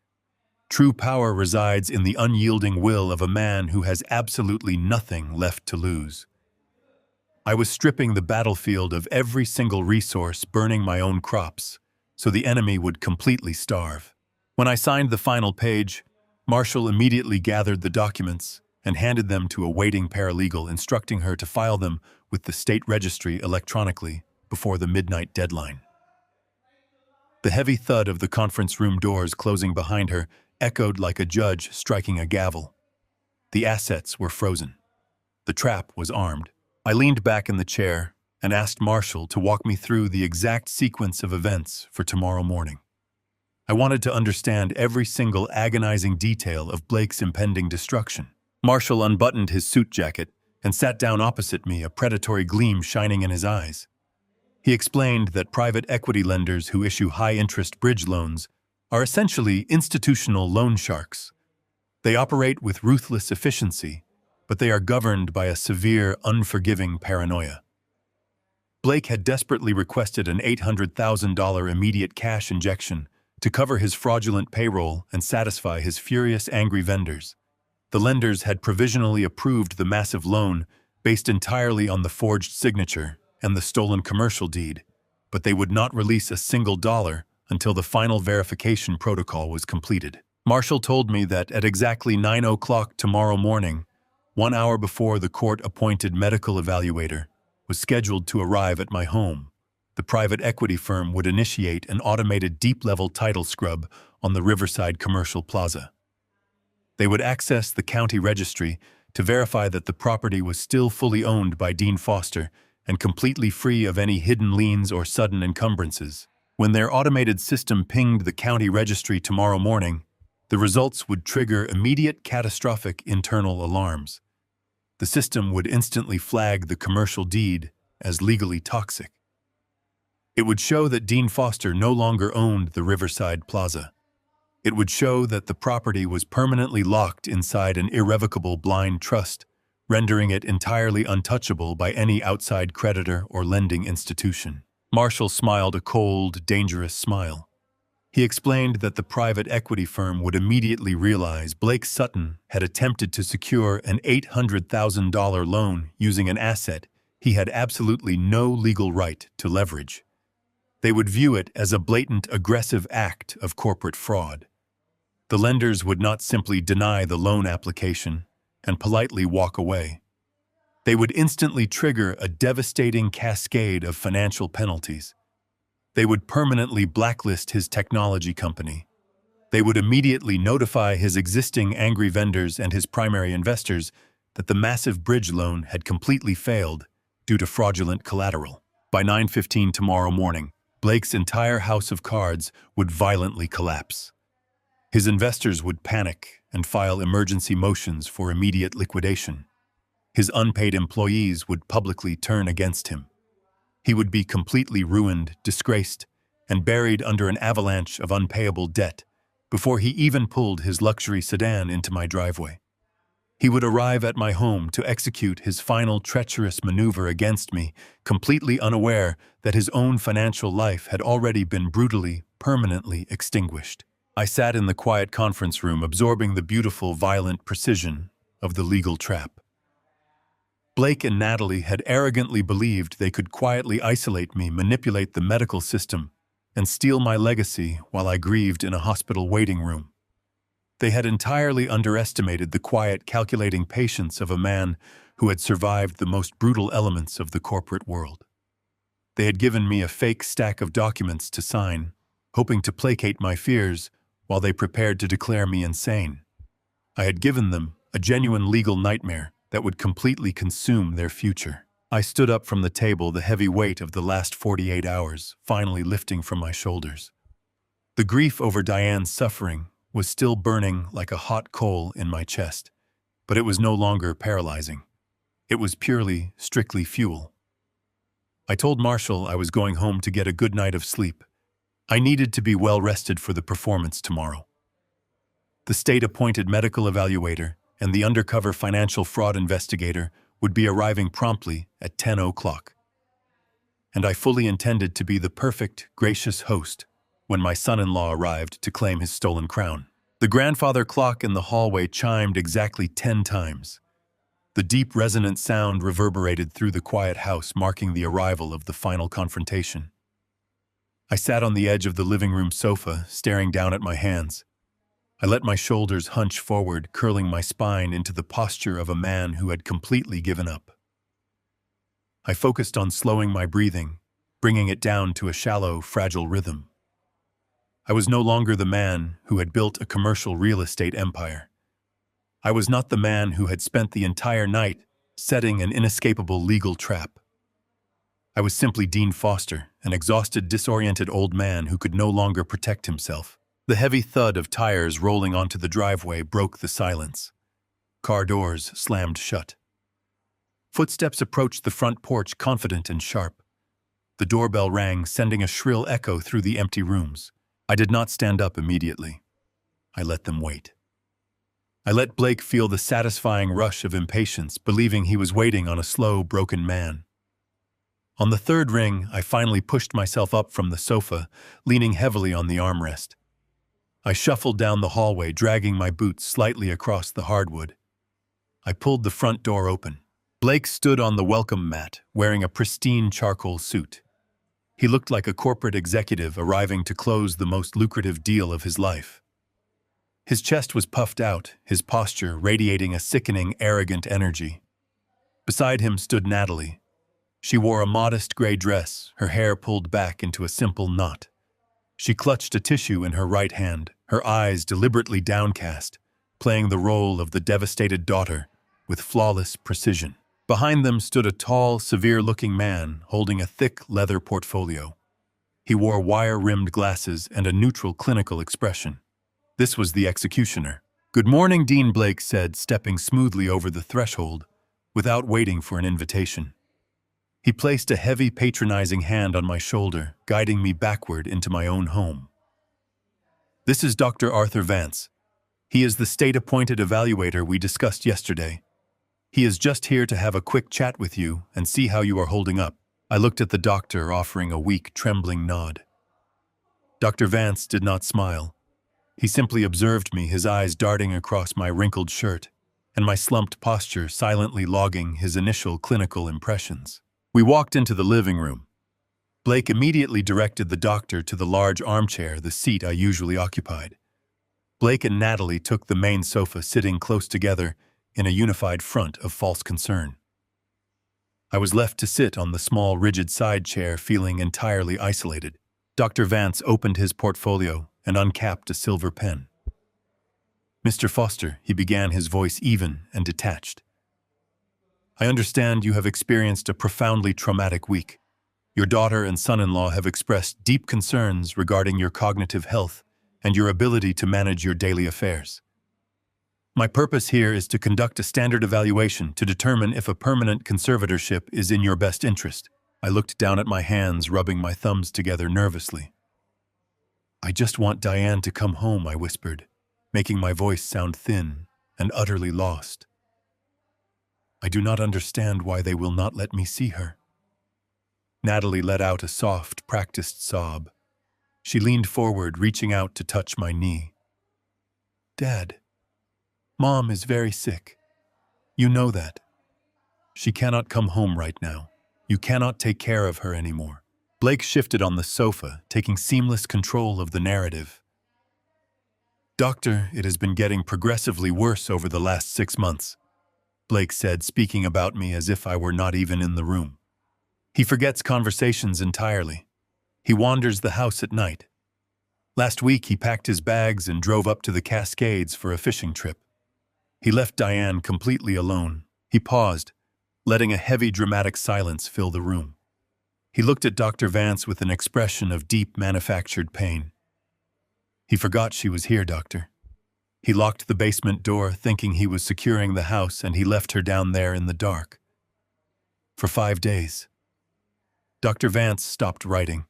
True power resides in the unyielding will of a man who has absolutely nothing left to lose. I was stripping the battlefield of every single resource, burning my own crops, so the enemy would completely starve. When I signed the final page, Marshall immediately gathered the documents and handed them to a waiting paralegal, instructing her to file them with the state registry electronically before the midnight deadline. The heavy thud of the conference room doors closing behind her echoed like a judge striking a gavel. The assets were frozen. The trap was armed. I leaned back in the chair and asked Marshall to walk me through the exact sequence of events for tomorrow morning. I wanted to understand every single agonizing detail of Blake's impending destruction. Marshall unbuttoned his suit jacket and sat down opposite me, a predatory gleam shining in his eyes. He explained that private equity lenders who issue high-interest bridge loans are essentially institutional loan sharks. They operate with ruthless efficiency, but they are governed by a severe, unforgiving paranoia. Blake had desperately requested an $800,000 immediate cash injection to cover his fraudulent payroll and satisfy his furious, angry vendors. The lenders had provisionally approved the massive loan based entirely on the forged signature and the stolen commercial deed, but they would not release a single dollar until the final verification protocol was completed. Marshall told me that at exactly 9 o'clock tomorrow morning, 1 hour before the court-appointed medical evaluator was scheduled to arrive at my home, the private equity firm would initiate an automated deep-level title scrub on the Riverside Commercial Plaza. They would access the county registry to verify that the property was still fully owned by Dean Foster and completely free of any hidden liens or sudden encumbrances. When their automated system pinged the county registry tomorrow morning, the results would trigger immediate catastrophic internal alarms. The system would instantly flag the commercial deed as legally toxic. It would show that Dean Foster no longer owned the Riverside Plaza. It would show that the property was permanently locked inside an irrevocable blind trust, rendering it entirely untouchable by any outside creditor or lending institution. Marshall smiled a cold, dangerous smile. He explained that the private equity firm would immediately realize Blake Sutton had attempted to secure an $800,000 loan using an asset he had absolutely no legal right to leverage. They would view it as a blatant, aggressive act of corporate fraud. The lenders would not simply deny the loan application and politely walk away. They would instantly trigger a devastating cascade of financial penalties. They would permanently blacklist his technology company. They would immediately notify his existing angry vendors and his primary investors that the massive bridge loan had completely failed due to fraudulent collateral. By 9:15 tomorrow morning, Blake's entire house of cards would violently collapse. His investors would panic and file emergency motions for immediate liquidation. His unpaid employees would publicly turn against him. He would be completely ruined, disgraced, and buried under an avalanche of unpayable debt before he even pulled his luxury sedan into my driveway. He would arrive at my home to execute his final treacherous maneuver against me, completely unaware that his own financial life had already been brutally, permanently extinguished. I sat in the quiet conference room, absorbing the beautiful, violent precision of the legal trap. Blake and Natalie had arrogantly believed they could quietly isolate me, manipulate the medical system, and steal my legacy while I grieved in a hospital waiting room. They had entirely underestimated the quiet, calculating patience of a man who had survived the most brutal elements of the corporate world. They had given me a fake stack of documents to sign, hoping to placate my fears while they prepared to declare me insane. I had given them a genuine legal nightmare that would completely consume their future. I stood up from the table, the heavy weight of the last 48 hours finally lifting from my shoulders. The grief over Diane's suffering was still burning like a hot coal in my chest, but it was no longer paralyzing. It was purely, strictly fuel. I told Marshall I was going home to get a good night of sleep. I needed to be well rested for the performance tomorrow. The state-appointed medical evaluator and the undercover financial fraud investigator would be arriving promptly at 10 o'clock. And I fully intended to be the perfect, gracious host when my son-in-law arrived to claim his stolen crown. The grandfather clock in the hallway chimed exactly 10 times. The deep, resonant sound reverberated through the quiet house, marking the arrival of the final confrontation. I sat on the edge of the living room sofa, staring down at my hands. I let my shoulders hunch forward, curling my spine into the posture of a man who had completely given up. I focused on slowing my breathing, bringing it down to a shallow, fragile rhythm. I was no longer the man who had built a commercial real estate empire. I was not the man who had spent the entire night setting an inescapable legal trap. I was simply Dean Foster, an exhausted, disoriented old man who could no longer protect himself. The heavy thud of tires rolling onto the driveway broke the silence. Car doors slammed shut. Footsteps approached the front porch, confident and sharp. The doorbell rang, sending a shrill echo through the empty rooms. I did not stand up immediately. I let them wait. I let Blake feel the satisfying rush of impatience, believing he was waiting on a slow, broken man. On the third ring, I finally pushed myself up from the sofa, leaning heavily on the armrest. I shuffled down the hallway, dragging my boots slightly across the hardwood. I pulled the front door open. Blake stood on the welcome mat, wearing a pristine charcoal suit. He looked like a corporate executive arriving to close the most lucrative deal of his life. His chest was puffed out, his posture radiating a sickening, arrogant energy. Beside him stood Natalie. She wore a modest gray dress, her hair pulled back into a simple knot. She clutched a tissue in her right hand, her eyes deliberately downcast, playing the role of the devastated daughter with flawless precision. Behind them stood a tall, severe-looking man holding a thick leather portfolio. He wore wire-rimmed glasses and a neutral clinical expression. This was the executioner. "Good morning," Dean Blake said, stepping smoothly over the threshold, without waiting for an invitation. He placed a heavy, patronizing hand on my shoulder, guiding me backward into my own home. "This is Dr. Arthur Vance. He is the state-appointed evaluator we discussed yesterday. He is just here to have a quick chat with you and see how you are holding up." I looked at the doctor, offering a weak, trembling nod. Dr. Vance did not smile. He simply observed me, his eyes darting across my wrinkled shirt and my slumped posture, silently logging his initial clinical impressions. We walked into the living room. Blake immediately directed the doctor to the large armchair, the seat I usually occupied. Blake and Natalie took the main sofa, sitting close together in a unified front of false concern. I was left to sit on the small, rigid side chair, feeling entirely isolated. Dr. Vance opened his portfolio and uncapped a silver pen. "Mr. Foster," he began, his voice even and detached. "I understand you have experienced a profoundly traumatic week. Your daughter and son-in-law have expressed deep concerns regarding your cognitive health and your ability to manage your daily affairs. My purpose here is to conduct a standard evaluation to determine if a permanent conservatorship is in your best interest." I looked down at my hands, rubbing my thumbs together nervously. "I just want Diane to come home," I whispered, making my voice sound thin and utterly lost. "I do not understand why they will not let me see her." Natalie let out a soft, practiced sob. She leaned forward, reaching out to touch my knee. "Dad, Mom is very sick. You know that. She cannot come home right now. You cannot take care of her anymore." Blake shifted on the sofa, taking seamless control of the narrative. "Doctor, it has been getting progressively worse over the last 6 months," Blake said, speaking about me as if I were not even in the room. "He forgets conversations entirely. He wanders the house at night. Last week he packed his bags and drove up to the Cascades for a fishing trip. He left Diane completely alone." He paused, letting a heavy, dramatic silence fill the room. He looked at Dr. Vance with an expression of deep, manufactured pain. "He forgot she was here, Doctor. He locked the basement door, thinking he was securing the house, and he left her down there in the dark. For 5 days." Dr. Vance stopped writing.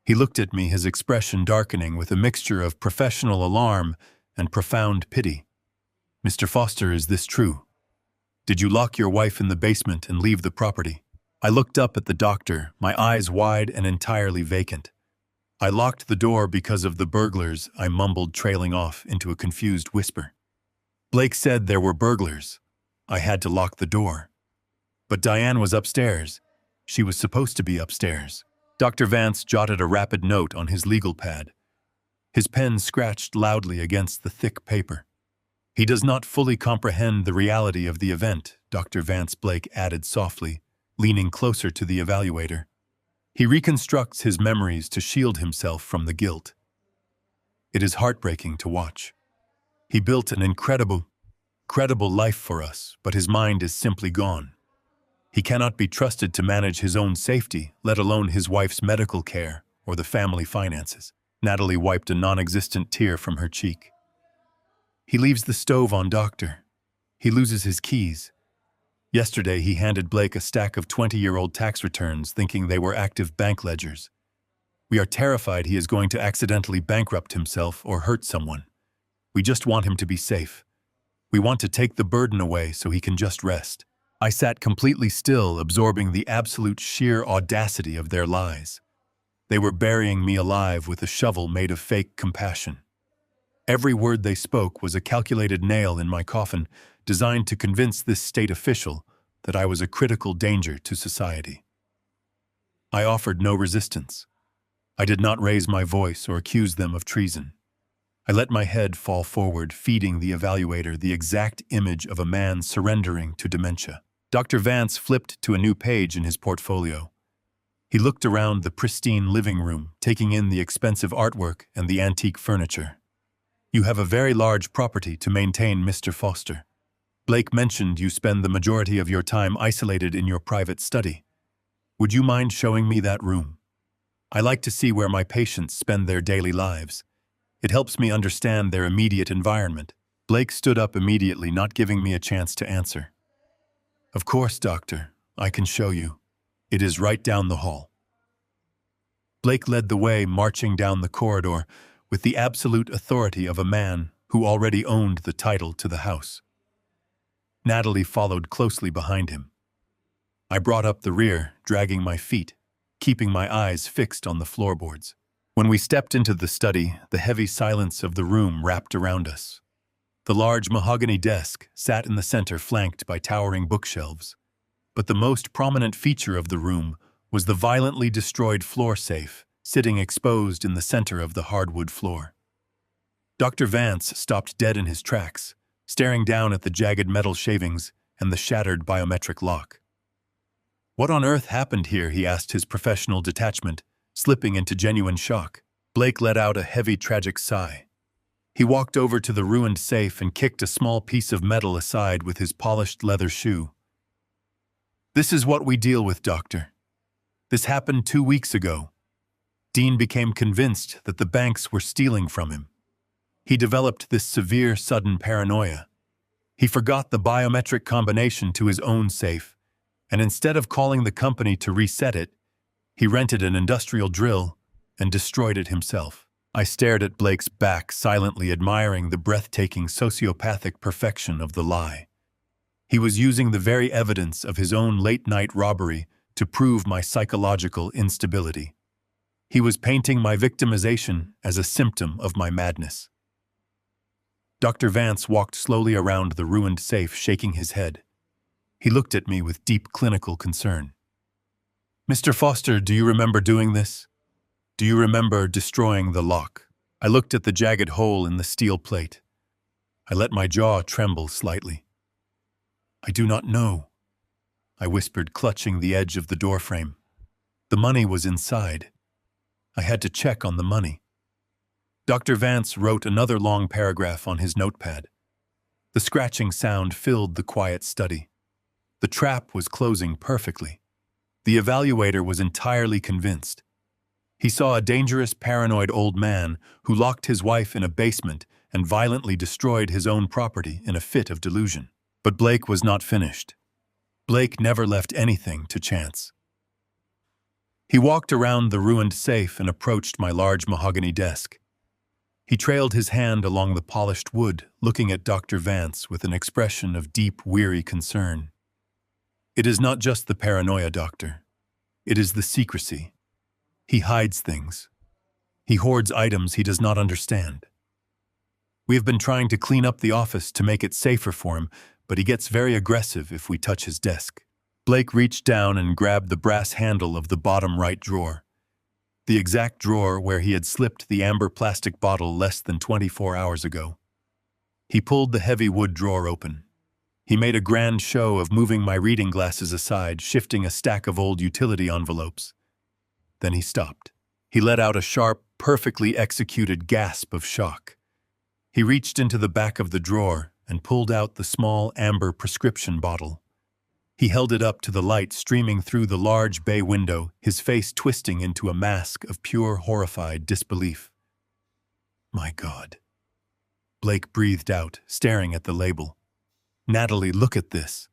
He looked at me, his expression darkening with a mixture of professional alarm and profound pity. "Mr. Foster, is this true? Did you lock your wife in the basement and leave the property?" I looked up at the doctor, my eyes wide and entirely vacant. "I locked the door because of the burglars," I mumbled, trailing off into a confused whisper. "Blake said there were burglars. I had to lock the door. But Diane was upstairs. She was supposed to be upstairs." Dr. Vance jotted a rapid note on his legal pad. His pen scratched loudly against the thick paper. "He does not fully comprehend the reality of the event," Dr. Vance Blake added softly, leaning closer to the evaluator. "He reconstructs his memories to shield himself from the guilt. It is heartbreaking to watch. He built an incredible life for us, but his mind is simply gone. He cannot be trusted to manage his own safety, let alone his wife's medical care or the family finances." Natalie wiped a non-existent tear from her cheek. "He leaves the stove on, Doctor. He loses his keys. Yesterday he handed Blake a stack of 20-year-old tax returns, thinking they were active bank ledgers. We are terrified he is going to accidentally bankrupt himself or hurt someone. We just want him to be safe. We want to take the burden away so he can just rest." I sat completely still, absorbing the absolute sheer audacity of their lies. They were burying me alive with a shovel made of fake compassion. Every word they spoke was a calculated nail in my coffin, designed to convince this state official that I was a critical danger to society. I offered no resistance. I did not raise my voice or accuse them of treason. I let my head fall forward, feeding the evaluator the exact image of a man surrendering to dementia. Dr. Vance flipped to a new page in his portfolio. He looked around the pristine living room, taking in the expensive artwork and the antique furniture. "You have a very large property to maintain, Mr. Foster. Blake mentioned you spend the majority of your time isolated in your private study. Would you mind showing me that room? I like to see where my patients spend their daily lives. It helps me understand their immediate environment." Blake stood up immediately, not giving me a chance to answer. "Of course, doctor. I can show you. It is right down the hall." Blake led the way, marching down the corridor with the absolute authority of a man who already owned the title to the house. Natalie followed closely behind him. I brought up the rear, dragging my feet, keeping my eyes fixed on the floorboards. When we stepped into the study, the heavy silence of the room wrapped around us. The large mahogany desk sat in the center, flanked by towering bookshelves. But the most prominent feature of the room was the violently destroyed floor safe, sitting exposed in the center of the hardwood floor. Dr. Vance stopped dead in his tracks, staring down at the jagged metal shavings and the shattered biometric lock. "What on earth happened here?" he asked his professional detachment, slipping into genuine shock. Blake let out a heavy, tragic sigh. He walked over to the ruined safe and kicked a small piece of metal aside with his polished leather shoe. "This is what we deal with, doctor. This happened 2 weeks ago. Dean became convinced that the banks were stealing from him. He developed this severe, sudden paranoia. He forgot the biometric combination to his own safe, and instead of calling the company to reset it, he rented an industrial drill and destroyed it himself." I stared at Blake's back, silently admiring the breathtaking sociopathic perfection of the lie. He was using the very evidence of his own late-night robbery to prove my psychological instability. He was painting my victimization as a symptom of my madness. Dr. Vance walked slowly around the ruined safe, shaking his head. He looked at me with deep clinical concern. "Mr. Foster, do you remember doing this? Do you remember destroying the lock?" I looked at the jagged hole in the steel plate. I let my jaw tremble slightly. "I do not know," I whispered, clutching the edge of the doorframe. "The money was inside. I had to check on the money." Dr. Vance wrote another long paragraph on his notepad. The scratching sound filled the quiet study. The trap was closing perfectly. The evaluator was entirely convinced. He saw a dangerous, paranoid old man who locked his wife in a basement and violently destroyed his own property in a fit of delusion. But Blake was not finished. Blake never left anything to chance. He walked around the ruined safe and approached my large mahogany desk. He trailed his hand along the polished wood, looking at Dr. Vance with an expression of deep, weary concern. "It is not just the paranoia, doctor. It is the secrecy. He hides things. He hoards items he does not understand. We have been trying to clean up the office to make it safer for him, but he gets very aggressive if we touch his desk." Blake reached down and grabbed the brass handle of the bottom right drawer, the exact drawer where he had slipped the amber plastic bottle less than 24 hours ago. He pulled the heavy wood drawer open. He made a grand show of moving my reading glasses aside, shifting a stack of old utility envelopes. Then he stopped. He let out a sharp, perfectly executed gasp of shock. He reached into the back of the drawer and pulled out the small amber prescription bottle. He held it up to the light streaming through the large bay window, his face twisting into a mask of pure, horrified disbelief. "My God." Blake breathed out, staring at the label. "Natalie, look at this."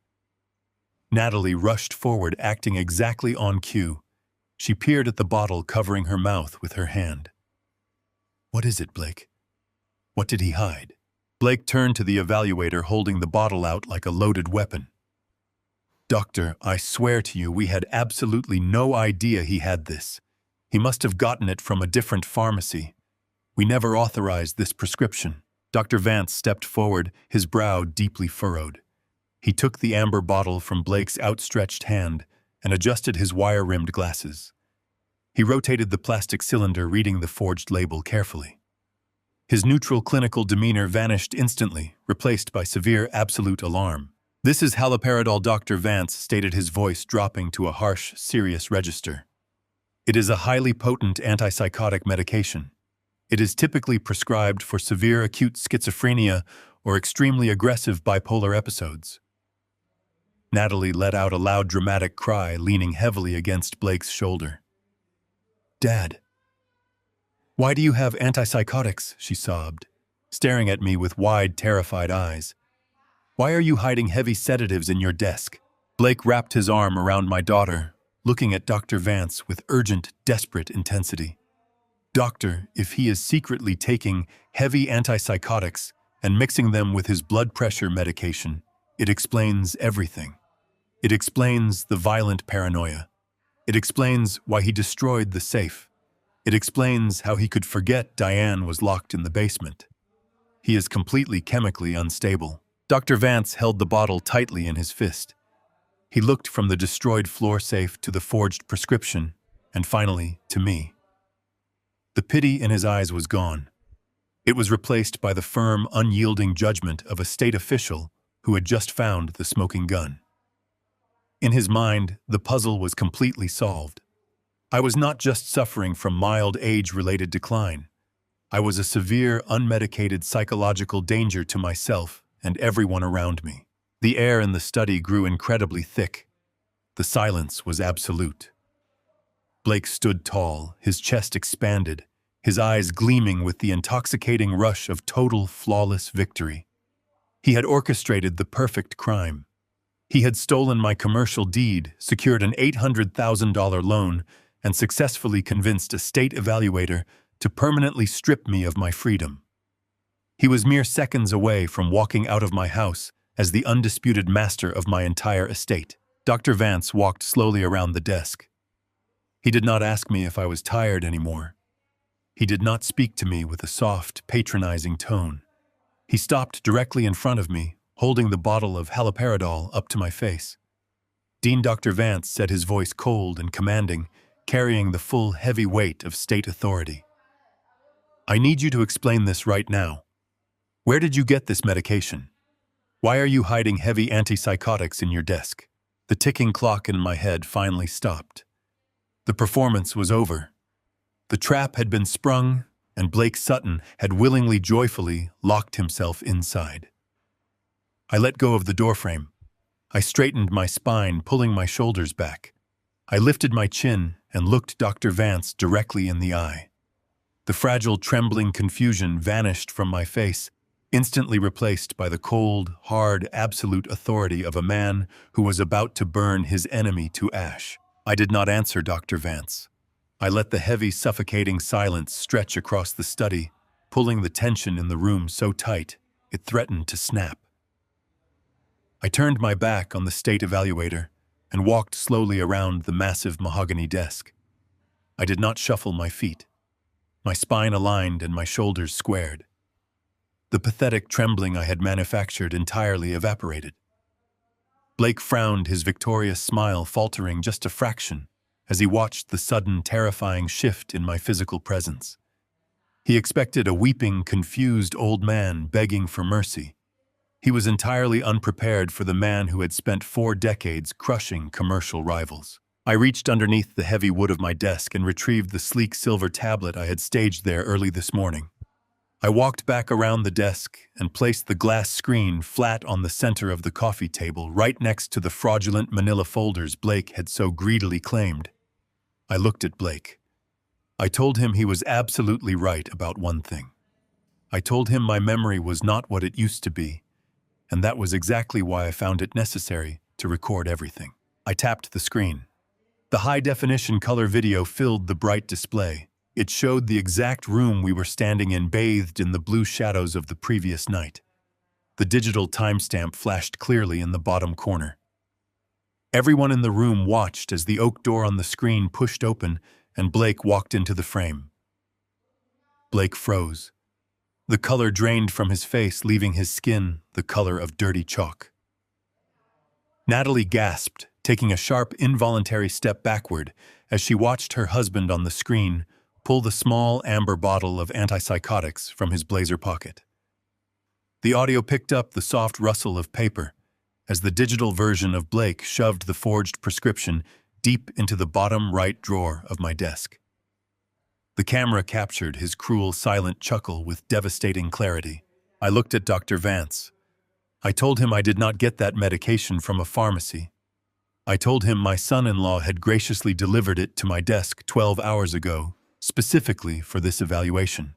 Natalie rushed forward, acting exactly on cue. She peered at the bottle, covering her mouth with her hand. "What is it, Blake? What did he hide?" Blake turned to the evaluator, holding the bottle out like a loaded weapon. Doctor, I swear to you, we had absolutely no idea he had this. He must have gotten it from a different pharmacy. We never authorized this prescription. Dr. Vance stepped forward, his brow deeply furrowed. He took the amber bottle from Blake's outstretched hand and adjusted his wire-rimmed glasses. He rotated the plastic cylinder, reading the forged label carefully. His neutral clinical demeanor vanished instantly, replaced by severe absolute alarm. "This is haloperidol," Dr. Vance stated, his voice dropping to a harsh, serious register. "It is a highly potent antipsychotic medication. It is typically prescribed for severe acute schizophrenia or extremely aggressive bipolar episodes." Natalie let out a loud, dramatic cry, leaning heavily against Blake's shoulder. "Dad, why do you have antipsychotics?" she sobbed, staring at me with wide, terrified eyes. "Why are you hiding heavy sedatives in your desk?" Blake wrapped his arm around my daughter, looking at Dr. Vance with urgent, desperate intensity. "Doctor, if he is secretly taking heavy antipsychotics and mixing them with his blood pressure medication, it explains everything. It explains the violent paranoia. It explains why he destroyed the safe. It explains how he could forget Diane was locked in the basement. He is completely chemically unstable." Dr. Vance held the bottle tightly in his fist. He looked from the destroyed floor safe to the forged prescription, and finally to me. The pity in his eyes was gone. It was replaced by the firm, unyielding judgment of a state official who had just found the smoking gun. In his mind, the puzzle was completely solved. I was not just suffering from mild age-related decline. I was a severe, unmedicated psychological danger to myself and everyone around me. The air in the study grew incredibly thick. The silence was absolute. Blake stood tall, his chest expanded, his eyes gleaming with the intoxicating rush of total, flawless victory. He had orchestrated the perfect crime. He had stolen my commercial deed, secured an $800,000 loan, and successfully convinced a state evaluator to permanently strip me of my freedom. He was mere seconds away from walking out of my house as the undisputed master of my entire estate. Dr. Vance walked slowly around the desk. He did not ask me if I was tired anymore. He did not speak to me with a soft, patronizing tone. He stopped directly in front of me, holding the bottle of haloperidol up to my face. Dean Dr. Vance said, his voice cold and commanding, carrying the full, heavy weight of state authority. "I need you to explain this right now. Where did you get this medication? Why are you hiding heavy antipsychotics in your desk?" The ticking clock in my head finally stopped. The performance was over. The trap had been sprung, and Blake Sutton had willingly, joyfully locked himself inside. I let go of the doorframe. I straightened my spine, pulling my shoulders back. I lifted my chin and looked Dr. Vance directly in the eye. The fragile, trembling confusion vanished from my face, instantly replaced by the cold, hard, absolute authority of a man who was about to burn his enemy to ash. I did not answer Dr. Vance. I let the heavy, suffocating silence stretch across the study, pulling the tension in the room so tight it threatened to snap. I turned my back on the state evaluator and walked slowly around the massive mahogany desk. I did not shuffle my feet. My spine aligned and my shoulders squared. The pathetic trembling I had manufactured entirely evaporated. Blake frowned, his victorious smile faltering just a fraction as he watched the sudden, terrifying shift in my physical presence. He expected a weeping, confused old man begging for mercy. He was entirely unprepared for the man who had spent 4 decades crushing commercial rivals. I reached underneath the heavy wood of my desk and retrieved the sleek silver tablet I had staged there early this morning. I walked back around the desk and placed the glass screen flat on the center of the coffee table, right next to the fraudulent manila folders Blake had so greedily claimed. I looked at Blake. I told him he was absolutely right about one thing. I told him my memory was not what it used to be, and that was exactly why I found it necessary to record everything. I tapped the screen. The high-definition color video filled the bright display. It showed the exact room we were standing in, bathed in the blue shadows of the previous night. The digital timestamp flashed clearly in the bottom corner. Everyone in the room watched as the oak door on the screen pushed open and Blake walked into the frame. Blake froze. The color drained from his face, leaving his skin the color of dirty chalk. Natalie gasped, taking a sharp, involuntary step backward as she watched her husband on the screen pull the small amber bottle of antipsychotics from his blazer pocket. The audio picked up the soft rustle of paper as the digital version of Blake shoved the forged prescription deep into the bottom right drawer of my desk. The camera captured his cruel, silent chuckle with devastating clarity. I looked at Dr. Vance. I told him I did not get that medication from a pharmacy. I told him my son-in-law had graciously delivered it to my desk 12 hours ago, specifically for this evaluation.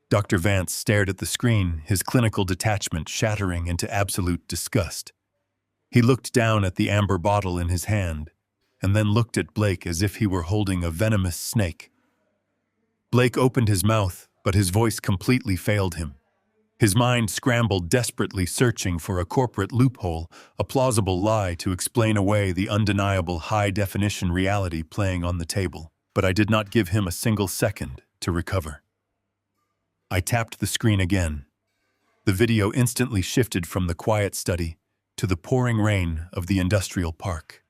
Dr. Vance stared at the screen, his clinical detachment shattering into absolute disgust. He looked down at the amber bottle in his hand, and then looked at Blake as if he were holding a venomous snake. Blake opened his mouth, but his voice completely failed him. His mind scrambled, desperately searching for a corporate loophole, a plausible lie to explain away the undeniable high-definition reality playing on the table. But I did not give him a single second to recover. I tapped the screen again. The video instantly shifted from the quiet study to the pouring rain of the industrial park.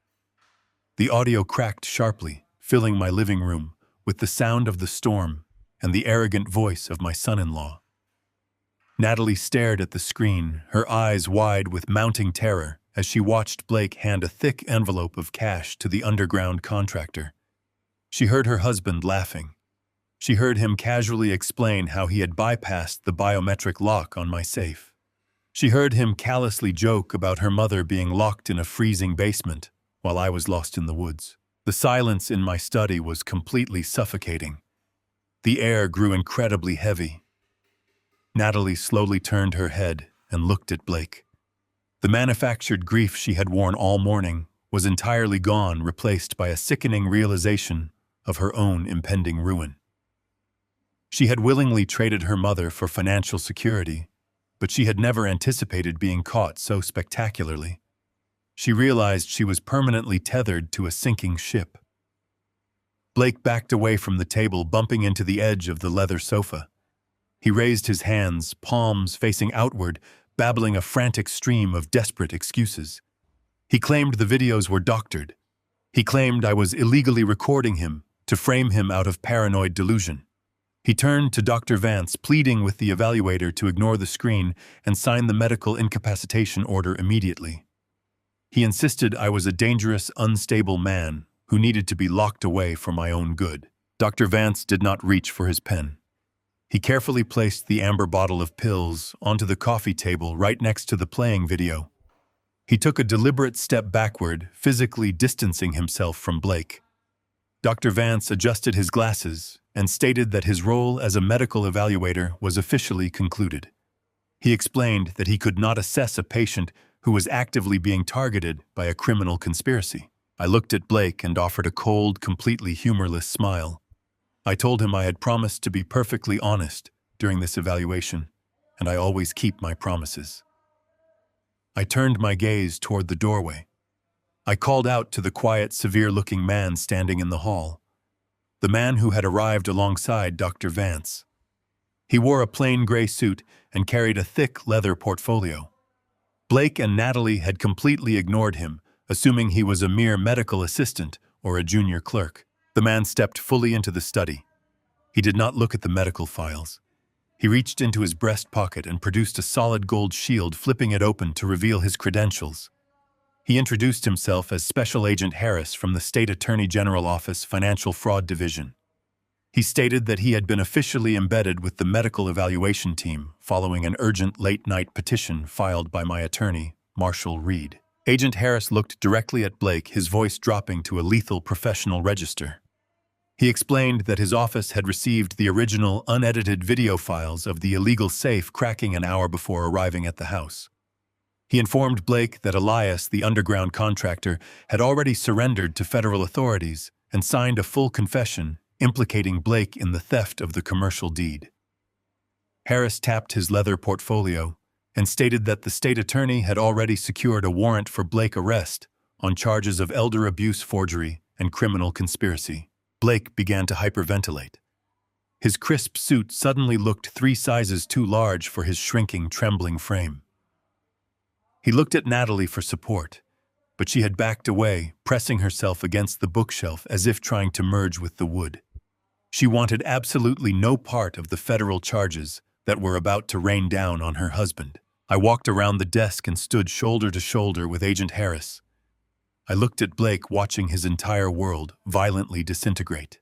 The audio cracked sharply, filling my living room with the sound of the storm and the arrogant voice of my son-in-law. Natalie stared at the screen, her eyes wide with mounting terror as she watched Blake hand a thick envelope of cash to the underground contractor. She heard her husband laughing. She heard him casually explain how he had bypassed the biometric lock on my safe. She heard him callously joke about her mother being locked in a freezing basement while I was lost in the woods. The silence in my study was completely suffocating. The air grew incredibly heavy. Natalie slowly turned her head and looked at Blake. The manufactured grief she had worn all morning was entirely gone, replaced by a sickening realization of her own impending ruin. She had willingly traded her mother for financial security, but she had never anticipated being caught so spectacularly. She realized she was permanently tethered to a sinking ship. Blake backed away from the table, bumping into the edge of the leather sofa. He raised his hands, palms facing outward, babbling a frantic stream of desperate excuses. He claimed the videos were doctored. He claimed I was illegally recording him to frame him out of paranoid delusion. He turned to Dr. Vance, pleading with the evaluator to ignore the screen and sign the medical incapacitation order immediately. He insisted I was a dangerous, unstable man who needed to be locked away for my own good. Dr. Vance did not reach for his pen. He carefully placed the amber bottle of pills onto the coffee table right next to the playing video. He took a deliberate step backward, physically distancing himself from Blake. Dr. Vance adjusted his glasses and stated that his role as a medical evaluator was officially concluded. He explained that he could not assess a patient who was actively being targeted by a criminal conspiracy. I looked at Blake and offered a cold, completely humorless smile. I told him I had promised to be perfectly honest during this evaluation, and I always keep my promises. I turned my gaze toward the doorway. I called out to the quiet, severe-looking man standing in the hall, the man who had arrived alongside Dr. Vance. He wore a plain gray suit and carried a thick leather portfolio. Blake and Natalie had completely ignored him, assuming he was a mere medical assistant or a junior clerk. The man stepped fully into the study. He did not look at the medical files. He reached into his breast pocket and produced a solid gold shield, flipping it open to reveal his credentials. He introduced himself as Special Agent Harris from the State Attorney General Office Financial Fraud Division. He stated that he had been officially embedded with the medical evaluation team following an urgent late-night petition filed by my attorney, Marshall Reed. Agent Harris looked directly at Blake, his voice dropping to a lethal professional register. He explained that his office had received the original unedited video files of the illegal safe cracking an hour before arriving at the house. He informed Blake that Elias, the underground contractor, had already surrendered to federal authorities and signed a full confession implicating Blake in the theft of the commercial deed. Harris tapped his leather portfolio and stated that the state attorney had already secured a warrant for Blake's arrest on charges of elder abuse forgery and criminal conspiracy. Blake began to hyperventilate. His crisp suit suddenly looked 3 sizes too large for his shrinking, trembling frame. He looked at Natalie for support, but she had backed away, pressing herself against the bookshelf as if trying to merge with the wood. She wanted absolutely no part of the federal charges that were about to rain down on her husband. I walked around the desk and stood shoulder to shoulder with Agent Harris. I looked at Blake, watching his entire world violently disintegrate.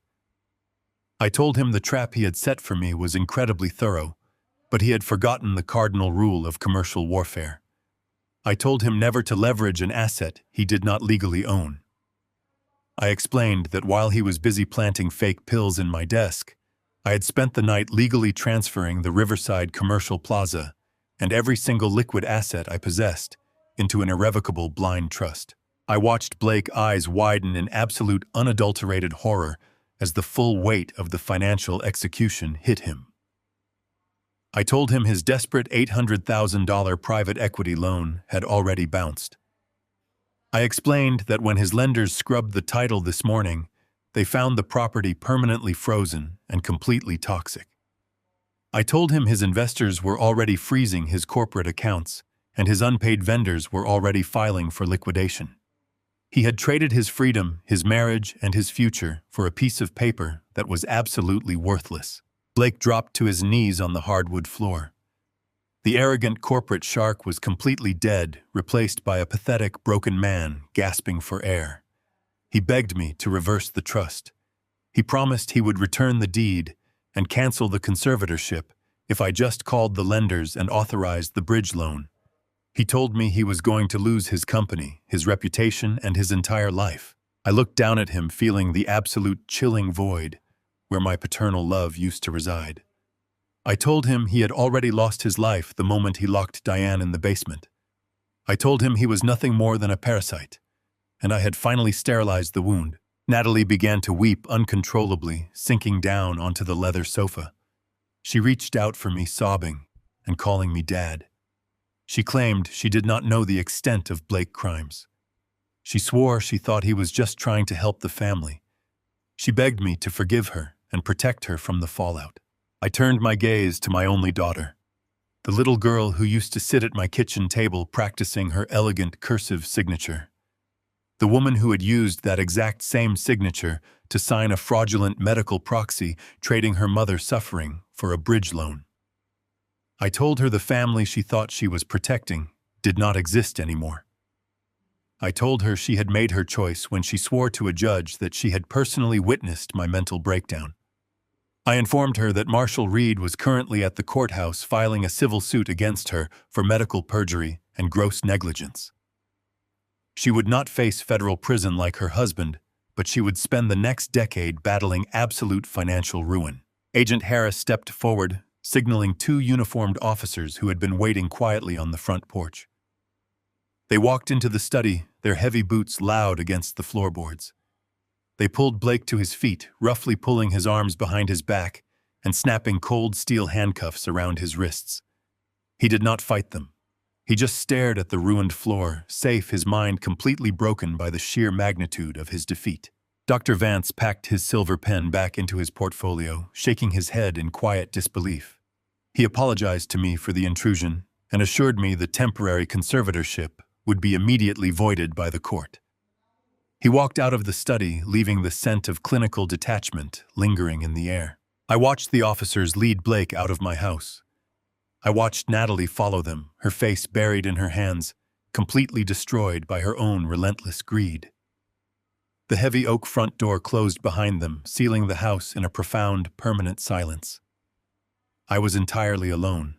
I told him the trap he had set for me was incredibly thorough, but he had forgotten the cardinal rule of commercial warfare. I told him never to leverage an asset he did not legally own. I explained that while he was busy planting fake pills in my desk, I had spent the night legally transferring the Riverside Commercial Plaza and every single liquid asset I possessed into an irrevocable blind trust. I watched Blake's eyes widen in absolute unadulterated horror as the full weight of the financial execution hit him. I told him his desperate $800,000 private equity loan had already bounced. I explained that when his lenders scrubbed the title this morning, they found the property permanently frozen and completely toxic. I told him his investors were already freezing his corporate accounts, and his unpaid vendors were already filing for liquidation. He had traded his freedom, his marriage, and his future for a piece of paper that was absolutely worthless. Blake dropped to his knees on the hardwood floor. The arrogant corporate shark was completely dead, replaced by a pathetic, broken man gasping for air. He begged me to reverse the trust. He promised he would return the deed and cancel the conservatorship if I just called the lenders and authorized the bridge loan. He told me he was going to lose his company, his reputation, and his entire life. I looked down at him, feeling the absolute chilling void where my paternal love used to reside. I told him he had already lost his life the moment he locked Diane in the basement. I told him he was nothing more than a parasite, and I had finally sterilized the wound. Natalie began to weep uncontrollably, sinking down onto the leather sofa. She reached out for me, sobbing and calling me Dad. She claimed she did not know the extent of Blake's crimes. She swore she thought he was just trying to help the family. She begged me to forgive her and protect her from the fallout. I turned my gaze to my only daughter, the little girl who used to sit at my kitchen table practicing her elegant cursive signature. The woman who had used that exact same signature to sign a fraudulent medical proxy, trading her mother's suffering for a bridge loan. I told her the family she thought she was protecting did not exist anymore. I told her she had made her choice when she swore to a judge that she had personally witnessed my mental breakdown. I informed her that Marshall Reed was currently at the courthouse filing a civil suit against her for medical perjury and gross negligence. She would not face federal prison like her husband, but she would spend the next decade battling absolute financial ruin. Agent Harris stepped forward, signaling 2 uniformed officers who had been waiting quietly on the front porch. They walked into the study, their heavy boots loud against the floorboards. They pulled Blake to his feet, roughly pulling his arms behind his back and snapping cold steel handcuffs around his wrists. He did not fight them. He just stared at the ruined floor, safe, his mind completely broken by the sheer magnitude of his defeat. Dr. Vance packed his silver pen back into his portfolio, shaking his head in quiet disbelief. He apologized to me for the intrusion and assured me the temporary conservatorship would be immediately voided by the court. He walked out of the study, leaving the scent of clinical detachment lingering in the air. I watched the officers lead Blake out of my house. I watched Natalie follow them, her face buried in her hands, completely destroyed by her own relentless greed. The heavy oak front door closed behind them, sealing the house in a profound, permanent silence. I was entirely alone.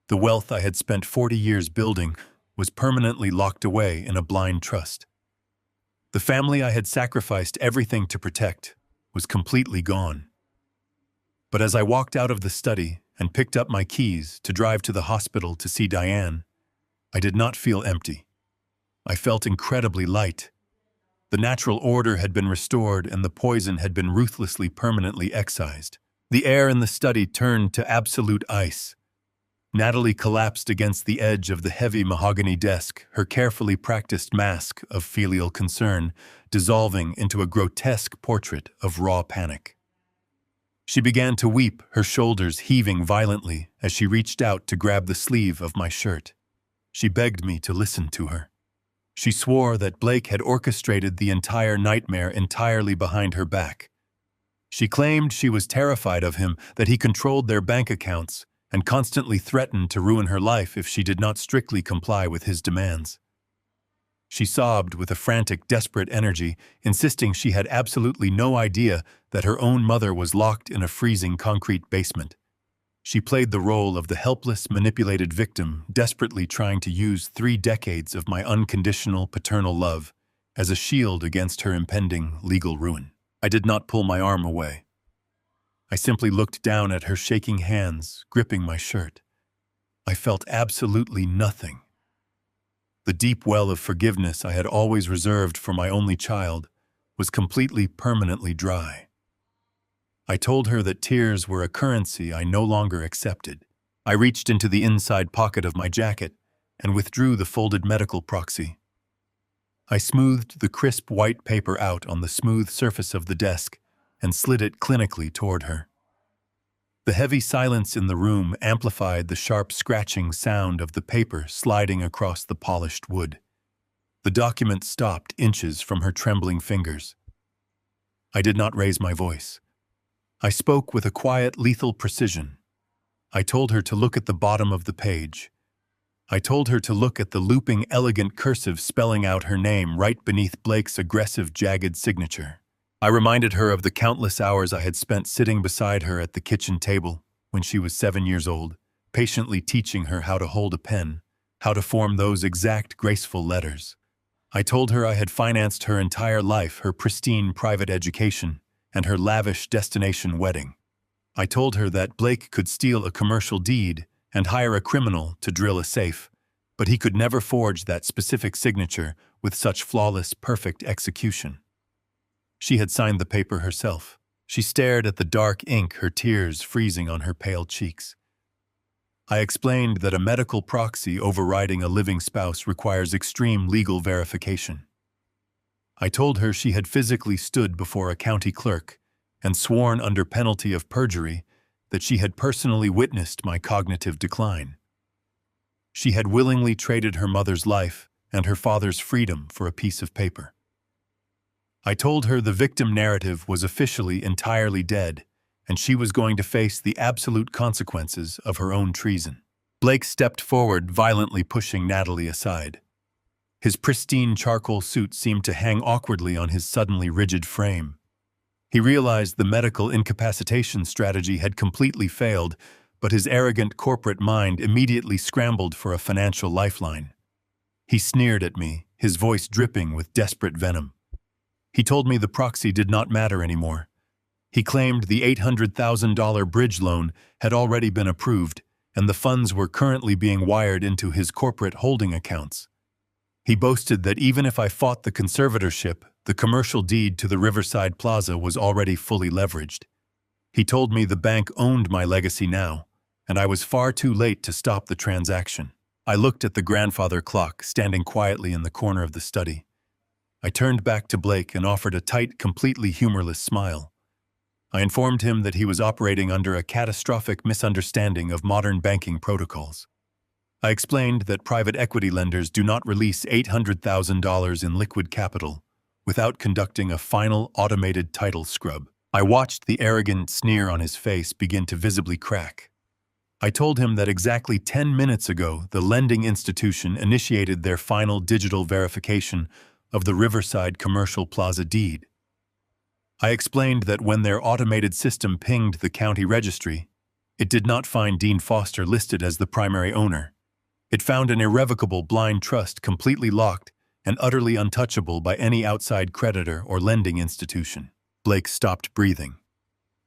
The wealth I had spent 40 years building was permanently locked away in a blind trust. The family I had sacrificed everything to protect was completely gone. But as I walked out of the study and picked up my keys to drive to the hospital to see Diane, I did not feel empty. I felt incredibly light. The natural order had been restored and the poison had been ruthlessly permanently excised. The air in the study turned to absolute ice. Natalie collapsed against the edge of the heavy mahogany desk, her carefully practiced mask of filial concern dissolving into a grotesque portrait of raw panic. She began to weep, her shoulders heaving violently as she reached out to grab the sleeve of my shirt. She begged me to listen to her. She swore that Blake had orchestrated the entire nightmare entirely behind her back. She claimed she was terrified of him, that he controlled their bank accounts, and constantly threatened to ruin her life if she did not strictly comply with his demands. She sobbed with a frantic, desperate energy, insisting she had absolutely no idea that her own mother was locked in a freezing concrete basement. She played the role of the helpless, manipulated victim, desperately trying to use 3 decades of my unconditional paternal love as a shield against her impending legal ruin. I did not pull my arm away. I simply looked down at her shaking hands, gripping my shirt. I felt absolutely nothing. The deep well of forgiveness I had always reserved for my only child was completely, permanently dry. I told her that tears were a currency I no longer accepted. I reached into the inside pocket of my jacket and withdrew the folded medical proxy. I smoothed the crisp white paper out on the smooth surface of the desk and slid it clinically toward her. The heavy silence in the room amplified the sharp scratching sound of the paper sliding across the polished wood. The document stopped inches from her trembling fingers. I did not raise my voice. I spoke with a quiet, lethal precision. I told her to look at the bottom of the page. I told her to look at the looping, elegant cursive spelling out her name right beneath Blake's aggressive, jagged signature. I reminded her of the countless hours I had spent sitting beside her at the kitchen table when she was 7 years old, patiently teaching her how to hold a pen, how to form those exact, graceful letters. I told her I had financed her entire life, her pristine private education, and her lavish destination wedding. I told her that Blake could steal a commercial deed and hire a criminal to drill a safe, but he could never forge that specific signature with such flawless, perfect execution. She had signed the paper herself. She stared at the dark ink, her tears freezing on her pale cheeks. I explained that a medical proxy overriding a living spouse requires extreme legal verification. I told her she had physically stood before a county clerk and sworn under penalty of perjury that she had personally witnessed my cognitive decline. She had willingly traded her mother's life and her father's freedom for a piece of paper. I told her the victim narrative was officially entirely dead, and she was going to face the absolute consequences of her own treason. Blake stepped forward, violently pushing Natalie aside. His pristine charcoal suit seemed to hang awkwardly on his suddenly rigid frame. He realized the medical incapacitation strategy had completely failed, but his arrogant corporate mind immediately scrambled for a financial lifeline. He sneered at me, his voice dripping with desperate venom. He told me the proxy did not matter anymore. He claimed the $800,000 bridge loan had already been approved, and the funds were currently being wired into his corporate holding accounts. He boasted that even if I fought the conservatorship, the commercial deed to the Riverside Plaza was already fully leveraged. He told me the bank owned my legacy now, and I was far too late to stop the transaction. I looked at the grandfather clock standing quietly in the corner of the study. I turned back to Blake and offered a tight, completely humorless smile. I informed him that he was operating under a catastrophic misunderstanding of modern banking protocols. I explained that private equity lenders do not release $800,000 in liquid capital without conducting a final automated title scrub. I watched the arrogant sneer on his face begin to visibly crack. I told him that exactly 10 minutes ago, the lending institution initiated their final digital verification of the Riverside Commercial Plaza deed. I explained that when their automated system pinged the county registry, it did not find Dean Foster listed as the primary owner. It found an irrevocable blind trust completely locked and utterly untouchable by any outside creditor or lending institution. Blake stopped breathing.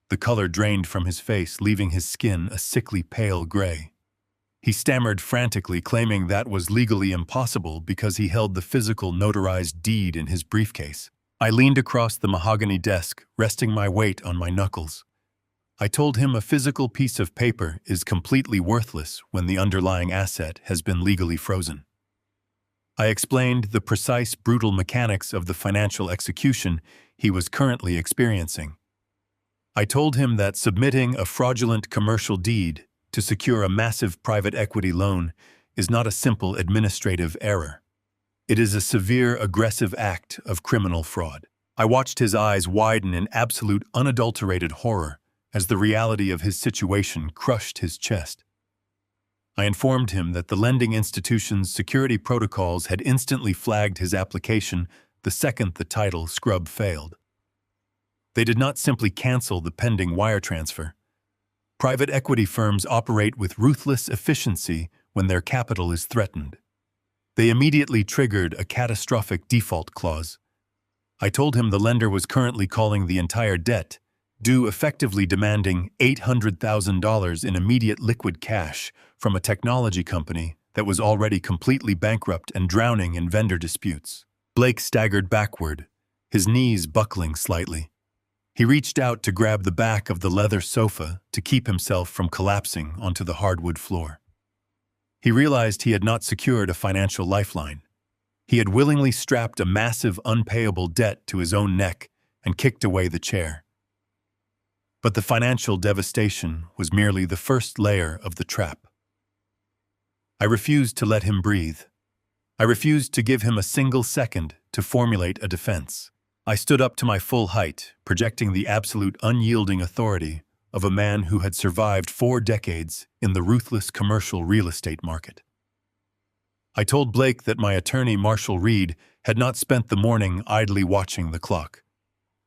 The color drained from his face, leaving his skin a sickly pale gray. He stammered frantically, claiming that was legally impossible because he held the physical notarized deed in his briefcase. I leaned across the mahogany desk, resting my weight on my knuckles. I told him a physical piece of paper is completely worthless when the underlying asset has been legally frozen. I explained the precise, brutal mechanics of the financial execution he was currently experiencing. I told him that submitting a fraudulent commercial deed to secure a massive private equity loan is not a simple administrative error. It is a severe, aggressive act of criminal fraud. I watched his eyes widen in absolute, unadulterated horror as the reality of his situation crushed his chest. I informed him that the lending institution's security protocols had instantly flagged his application the second the title scrub failed. They did not simply cancel the pending wire transfer. Private equity firms operate with ruthless efficiency when their capital is threatened. They immediately triggered a catastrophic default clause. I told him the lender was currently calling the entire debt due, effectively demanding $800,000 in immediate liquid cash from a technology company that was already completely bankrupt and drowning in vendor disputes. Blake staggered backward, his knees buckling slightly. He reached out to grab the back of the leather sofa to keep himself from collapsing onto the hardwood floor. He realized he had not secured a financial lifeline. He had willingly strapped a massive unpayable debt to his own neck and kicked away the chair. But the financial devastation was merely the first layer of the trap. I refused to let him breathe. I refused to give him a single second to formulate a defense. I stood up to my full height, projecting the absolute unyielding authority of a man who had survived 4 decades in the ruthless commercial real estate market. I told Blake that my attorney, Marshall Reed, had not spent the morning idly watching the clock.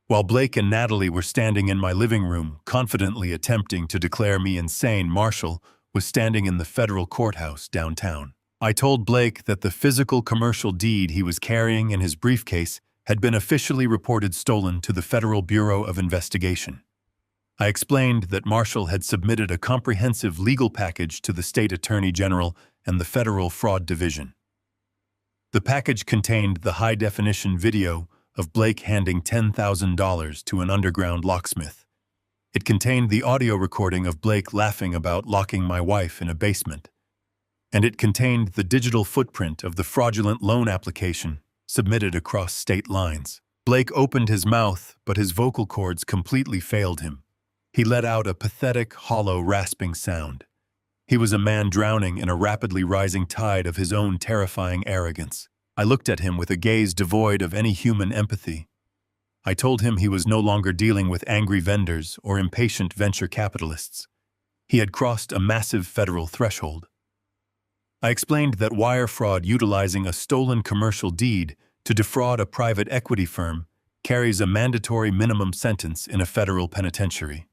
While Blake and Natalie were standing in my living room, confidently attempting to declare me insane, Marshall was standing in the federal courthouse downtown. I told Blake that the physical commercial deed he was carrying in his briefcase had been officially reported stolen to the Federal Bureau of Investigation. I explained that Marshall had submitted a comprehensive legal package to the State Attorney General and the Federal Fraud Division. The package contained the high-definition video of Blake handing $10,000 to an underground locksmith. It contained the audio recording of Blake laughing about locking my wife in a basement. And it contained the digital footprint of the fraudulent loan application submitted across state lines. Blake opened his mouth, but his vocal cords completely failed him. He let out a pathetic, hollow, rasping sound. He was a man drowning in a rapidly rising tide of his own terrifying arrogance. I looked at him with a gaze devoid of any human empathy. I told him he was no longer dealing with angry vendors or impatient venture capitalists. He had crossed a massive federal threshold. I explained that wire fraud utilizing a stolen commercial deed to defraud a private equity firm carries a mandatory minimum sentence in a federal penitentiary.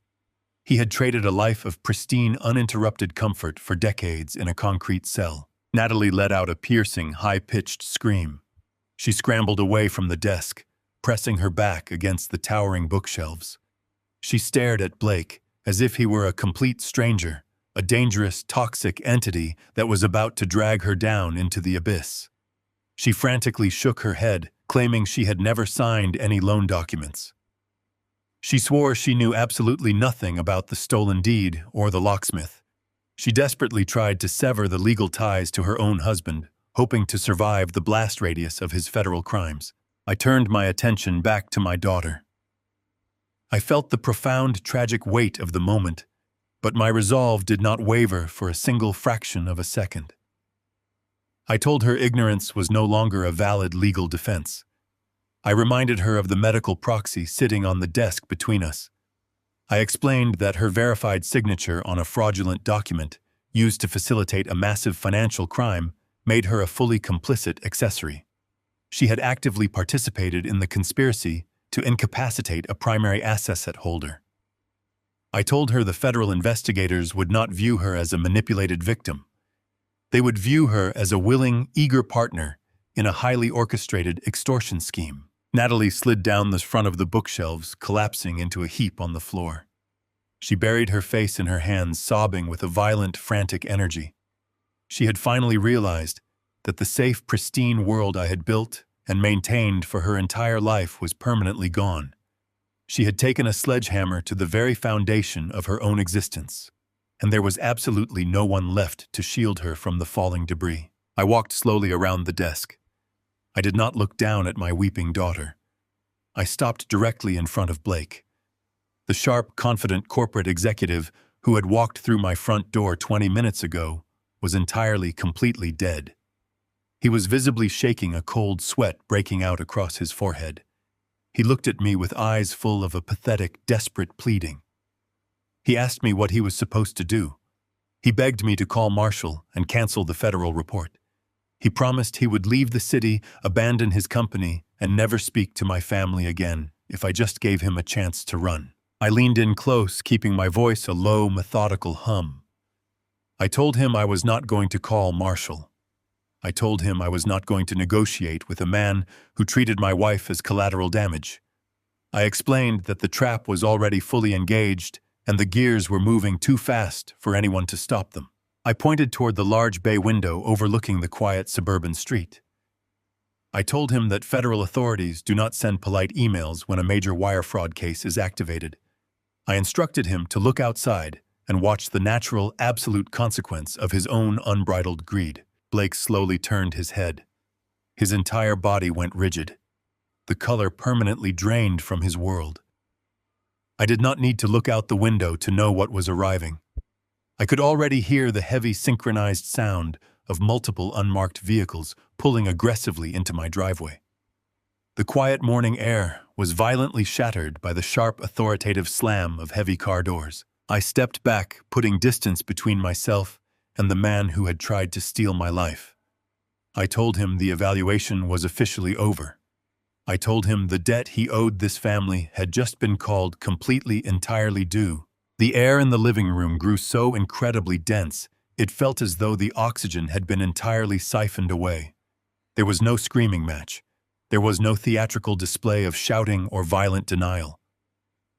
He had traded a life of pristine, uninterrupted comfort for decades in a concrete cell. Natalie let out a piercing, high-pitched scream. She scrambled away from the desk, pressing her back against the towering bookshelves. She stared at Blake as if he were a complete stranger, a dangerous, toxic entity that was about to drag her down into the abyss. She frantically shook her head, claiming she had never signed any loan documents. She swore she knew absolutely nothing about the stolen deed or the locksmith. She desperately tried to sever the legal ties to her own husband, hoping to survive the blast radius of his federal crimes. I turned my attention back to my daughter. I felt the profound, tragic weight of the moment, but my resolve did not waver for a single fraction of a second. I told her ignorance was no longer a valid legal defense. I reminded her of the medical proxy sitting on the desk between us. I explained that her verified signature on a fraudulent document used to facilitate a massive financial crime made her a fully complicit accessory. She had actively participated in the conspiracy to incapacitate a primary asset holder. I told her the federal investigators would not view her as a manipulated victim. They would view her as a willing, eager partner in a highly orchestrated extortion scheme. Natalie slid down the front of the bookshelves, collapsing into a heap on the floor. She buried her face in her hands, sobbing with a violent, frantic energy. She had finally realized that the safe, pristine world I had built and maintained for her entire life was permanently gone. She had taken a sledgehammer to the very foundation of her own existence, and there was absolutely no one left to shield her from the falling debris. I walked slowly around the desk. I did not look down at my weeping daughter. I stopped directly in front of Blake. The sharp, confident corporate executive who had walked through my front door 20 minutes ago was entirely, completely dead. He was visibly shaking, a cold sweat breaking out across his forehead. He looked at me with eyes full of a pathetic, desperate pleading. He asked me what he was supposed to do. He begged me to call Marshall and cancel the federal report. He promised he would leave the city, abandon his company, and never speak to my family again if I just gave him a chance to run. I leaned in close, keeping my voice a low, methodical hum. I told him I was not going to call Marshall. I told him I was not going to negotiate with a man who treated my wife as collateral damage. I explained that the trap was already fully engaged and the gears were moving too fast for anyone to stop them. I pointed toward the large bay window overlooking the quiet suburban street. I told him that federal authorities do not send polite emails when a major wire fraud case is activated. I instructed him to look outside and watch the natural, absolute consequence of his own unbridled greed. Blake slowly turned his head. His entire body went rigid. The color permanently drained from his world. I did not need to look out the window to know what was arriving. I could already hear the heavy synchronized sound of multiple unmarked vehicles pulling aggressively into my driveway. The quiet morning air was violently shattered by the sharp, authoritative slam of heavy car doors. I stepped back, putting distance between myself and the man who had tried to steal my life. I told him the evaluation was officially over. I told him the debt he owed this family had just been called completely, entirely due. The air in the living room grew so incredibly dense, it felt as though the oxygen had been entirely siphoned away. There was no screaming match. There was no theatrical display of shouting or violent denial.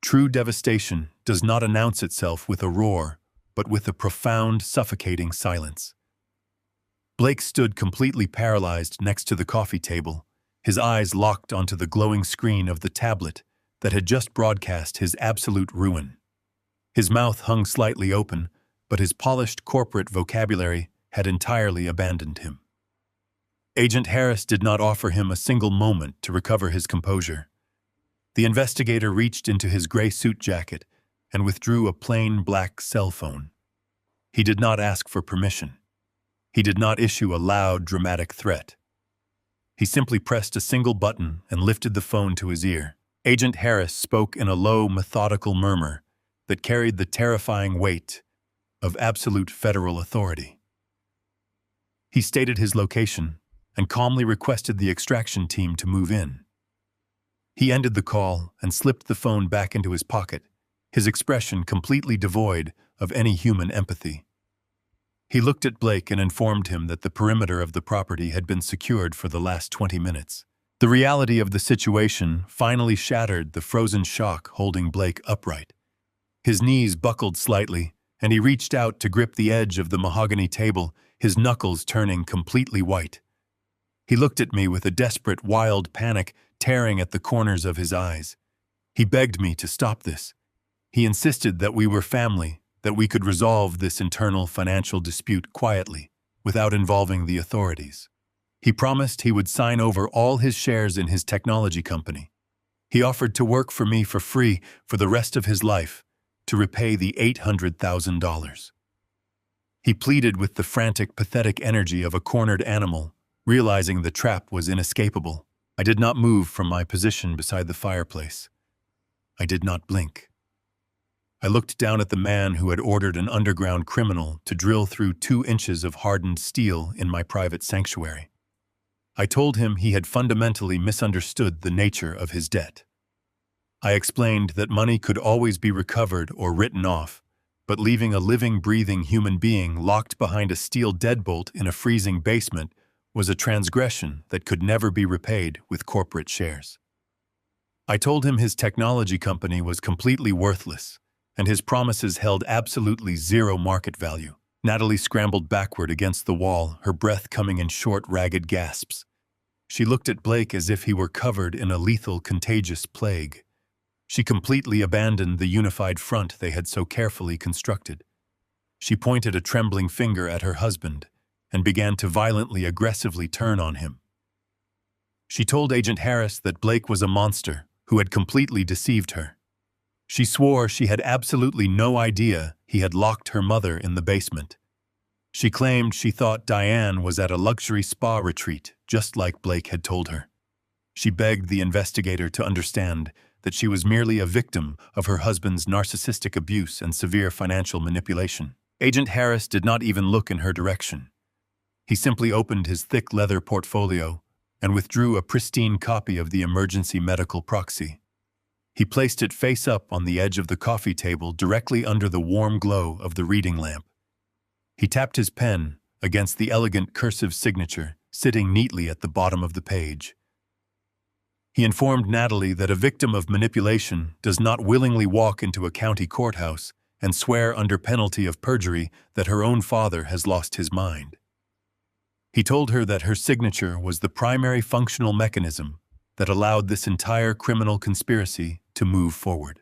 True devastation does not announce itself with a roar, but with a profound, suffocating silence. Blake stood completely paralyzed next to the coffee table, his eyes locked onto the glowing screen of the tablet that had just broadcast his absolute ruin. His mouth hung slightly open, but his polished corporate vocabulary had entirely abandoned him. Agent Harris did not offer him a single moment to recover his composure. The investigator reached into his gray suit jacket and withdrew a plain black cell phone. He did not ask for permission. He did not issue a loud, dramatic threat. He simply pressed a single button and lifted the phone to his ear. Agent Harris spoke in a low, methodical murmur that carried the terrifying weight of absolute federal authority. He stated his location and calmly requested the extraction team to move in. He ended the call and slipped the phone back into his pocket, his expression completely devoid of any human empathy. He looked at Blake and informed him that the perimeter of the property had been secured for the last 20 minutes. The reality of the situation finally shattered the frozen shock holding Blake upright. His knees buckled slightly, and he reached out to grip the edge of the mahogany table, his knuckles turning completely white. He looked at me with a desperate, wild panic tearing at the corners of his eyes. He begged me to stop this. He insisted that we were family, that we could resolve this internal financial dispute quietly, without involving the authorities. He promised he would sign over all his shares in his technology company. He offered to work for me for free for the rest of his life, to repay the $800,000. He pleaded with the frantic, pathetic energy of a cornered animal, realizing the trap was inescapable. I did not move from my position beside the fireplace. I did not blink. I looked down at the man who had ordered an underground criminal to drill through 2 inches of hardened steel in my private sanctuary. I told him he had fundamentally misunderstood the nature of his debt. I explained that money could always be recovered or written off, but leaving a living, breathing human being locked behind a steel deadbolt in a freezing basement was a transgression that could never be repaid with corporate shares. I told him his technology company was completely worthless, and his promises held absolutely zero market value. Natalie scrambled backward against the wall, her breath coming in short, ragged gasps. She looked at Blake as if he were covered in a lethal, contagious plague. She completely abandoned the unified front they had so carefully constructed. She pointed a trembling finger at her husband and began to violently, aggressively turn on him. She told Agent Harris that Blake was a monster who had completely deceived her. She swore she had absolutely no idea he had locked her mother in the basement. She claimed she thought Diane was at a luxury spa retreat, just like Blake had told her. She begged the investigator to understand that she was merely a victim of her husband's narcissistic abuse and severe financial manipulation. Agent Harris did not even look in her direction. He simply opened his thick leather portfolio and withdrew a pristine copy of the emergency medical proxy. He placed it face up on the edge of the coffee table directly under the warm glow of the reading lamp. He tapped his pen against the elegant cursive signature sitting neatly at the bottom of the page. He informed Natalie that a victim of manipulation does not willingly walk into a county courthouse and swear under penalty of perjury that her own father has lost his mind. He told her that her signature was the primary functional mechanism that allowed this entire criminal conspiracy to move forward.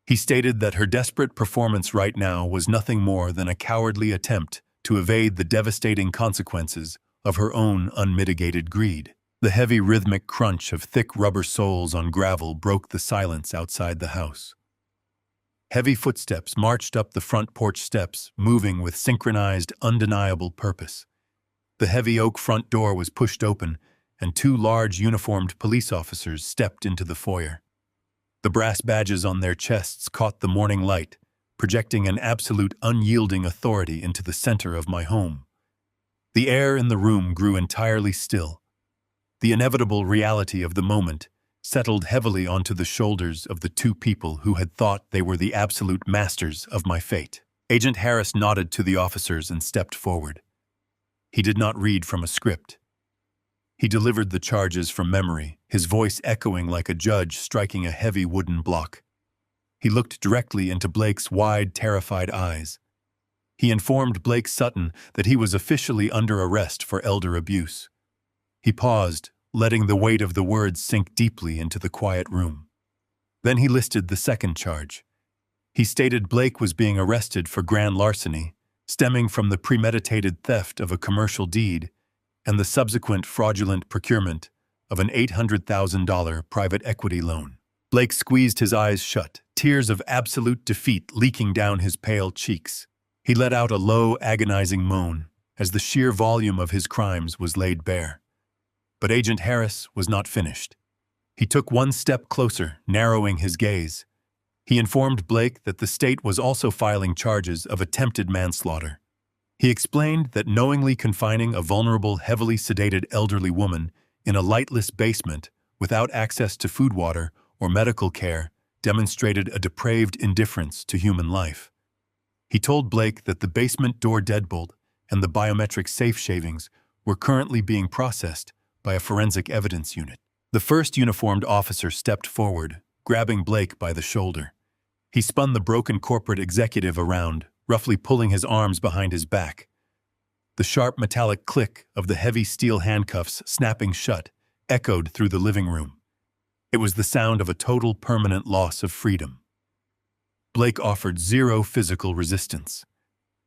He stated that her desperate performance right now was nothing more than a cowardly attempt to evade the devastating consequences of her own unmitigated greed. The heavy rhythmic crunch of thick rubber soles on gravel broke the silence outside the house. Heavy footsteps marched up the front porch steps, moving with synchronized, undeniable purpose. The heavy oak front door was pushed open, and two large uniformed police officers stepped into the foyer. The brass badges on their chests caught the morning light, projecting an absolute unyielding authority into the center of my home. The air in the room grew entirely still. The inevitable reality of the moment settled heavily onto the shoulders of the two people who had thought they were the absolute masters of my fate. Agent Harris nodded to the officers and stepped forward. He did not read from a script. He delivered the charges from memory, his voice echoing like a judge striking a heavy wooden block. He looked directly into Blake's wide, terrified eyes. He informed Blake Sutton that he was officially under arrest for elder abuse. He paused, letting the weight of the words sink deeply into the quiet room. Then he listed the second charge. He stated Blake was being arrested for grand larceny, stemming from the premeditated theft of a commercial deed and the subsequent fraudulent procurement of an $800,000 private equity loan. Blake squeezed his eyes shut, tears of absolute defeat leaking down his pale cheeks. He let out a low, agonizing moan as the sheer volume of his crimes was laid bare. But Agent Harris was not finished. He took one step closer, narrowing his gaze. He informed Blake that the state was also filing charges of attempted manslaughter. He explained that knowingly confining a vulnerable, heavily sedated elderly woman in a lightless basement without access to food, water, or medical care demonstrated a depraved indifference to human life. He told Blake that the basement door deadbolt and the biometric safe shavings were currently being processed by a forensic evidence unit. The first uniformed officer stepped forward, grabbing Blake by the shoulder. He spun the broken corporate executive around, roughly pulling his arms behind his back. The sharp metallic click of the heavy steel handcuffs snapping shut echoed through the living room. It was the sound of a total permanent loss of freedom. Blake offered zero physical resistance.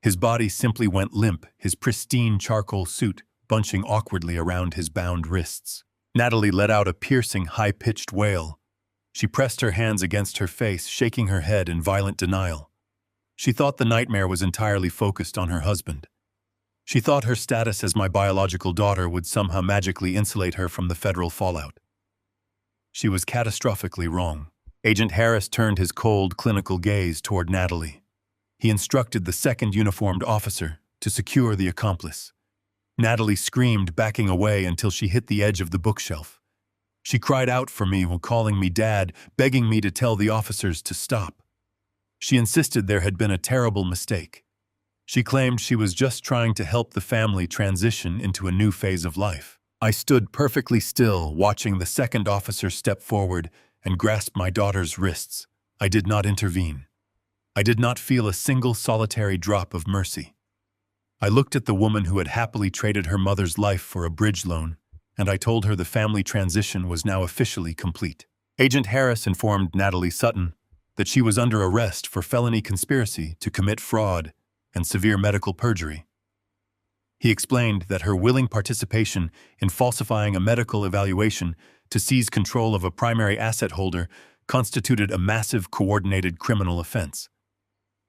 His body simply went limp, his pristine charcoal suit bunching awkwardly around his bound wrists. Natalie let out a piercing, high-pitched wail. She pressed her hands against her face, shaking her head in violent denial. She thought the nightmare was entirely focused on her husband. She thought her status as my biological daughter would somehow magically insulate her from the federal fallout. She was catastrophically wrong. Agent Harris turned his cold, clinical gaze toward Natalie. He instructed the second uniformed officer to secure the accomplice. Natalie screamed, backing away until she hit the edge of the bookshelf. She cried out for me while calling me Dad, begging me to tell the officers to stop. She insisted there had been a terrible mistake. She claimed she was just trying to help the family transition into a new phase of life. I stood perfectly still, watching the second officer step forward and grasp my daughter's wrists. I did not intervene. I did not feel a single solitary drop of mercy. I looked at the woman who had happily traded her mother's life for a bridge loan, and I told her the family transition was now officially complete. Agent Harris informed Natalie Sutton that she was under arrest for felony conspiracy to commit fraud and severe medical perjury. He explained that her willing participation in falsifying a medical evaluation to seize control of a primary asset holder constituted a massive coordinated criminal offense.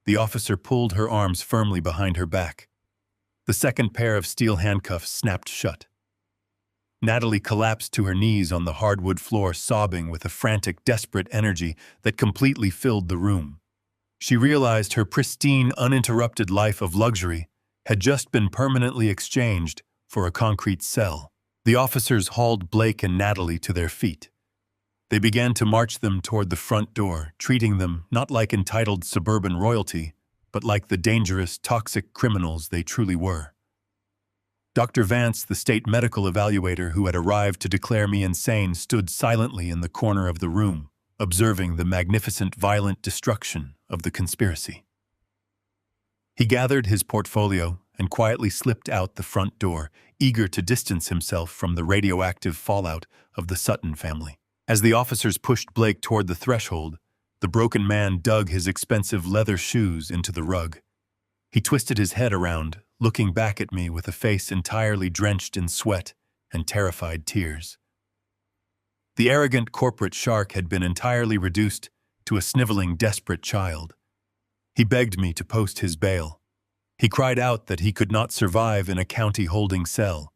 The officer pulled her arms firmly behind her back. The second pair of steel handcuffs snapped shut. Natalie collapsed to her knees on the hardwood floor, sobbing with a frantic, desperate energy that completely filled the room. She realized her pristine, uninterrupted life of luxury had just been permanently exchanged for a concrete cell. The officers hauled Blake and Natalie to their feet. They began to march them toward the front door, treating them not like entitled suburban royalty, but like the dangerous, toxic criminals they truly were. Dr. Vance, the state medical evaluator who had arrived to declare me insane, stood silently in the corner of the room, observing the magnificent, violent destruction of the conspiracy. He gathered his portfolio and quietly slipped out the front door, eager to distance himself from the radioactive fallout of the Sutton family. As the officers pushed Blake toward the threshold, the broken man dug his expensive leather shoes into the rug. He twisted his head around, looking back at me with a face entirely drenched in sweat and terrified tears. The arrogant corporate shark had been entirely reduced to a sniveling, desperate child. He begged me to post his bail. He cried out that he could not survive in a county holding cell.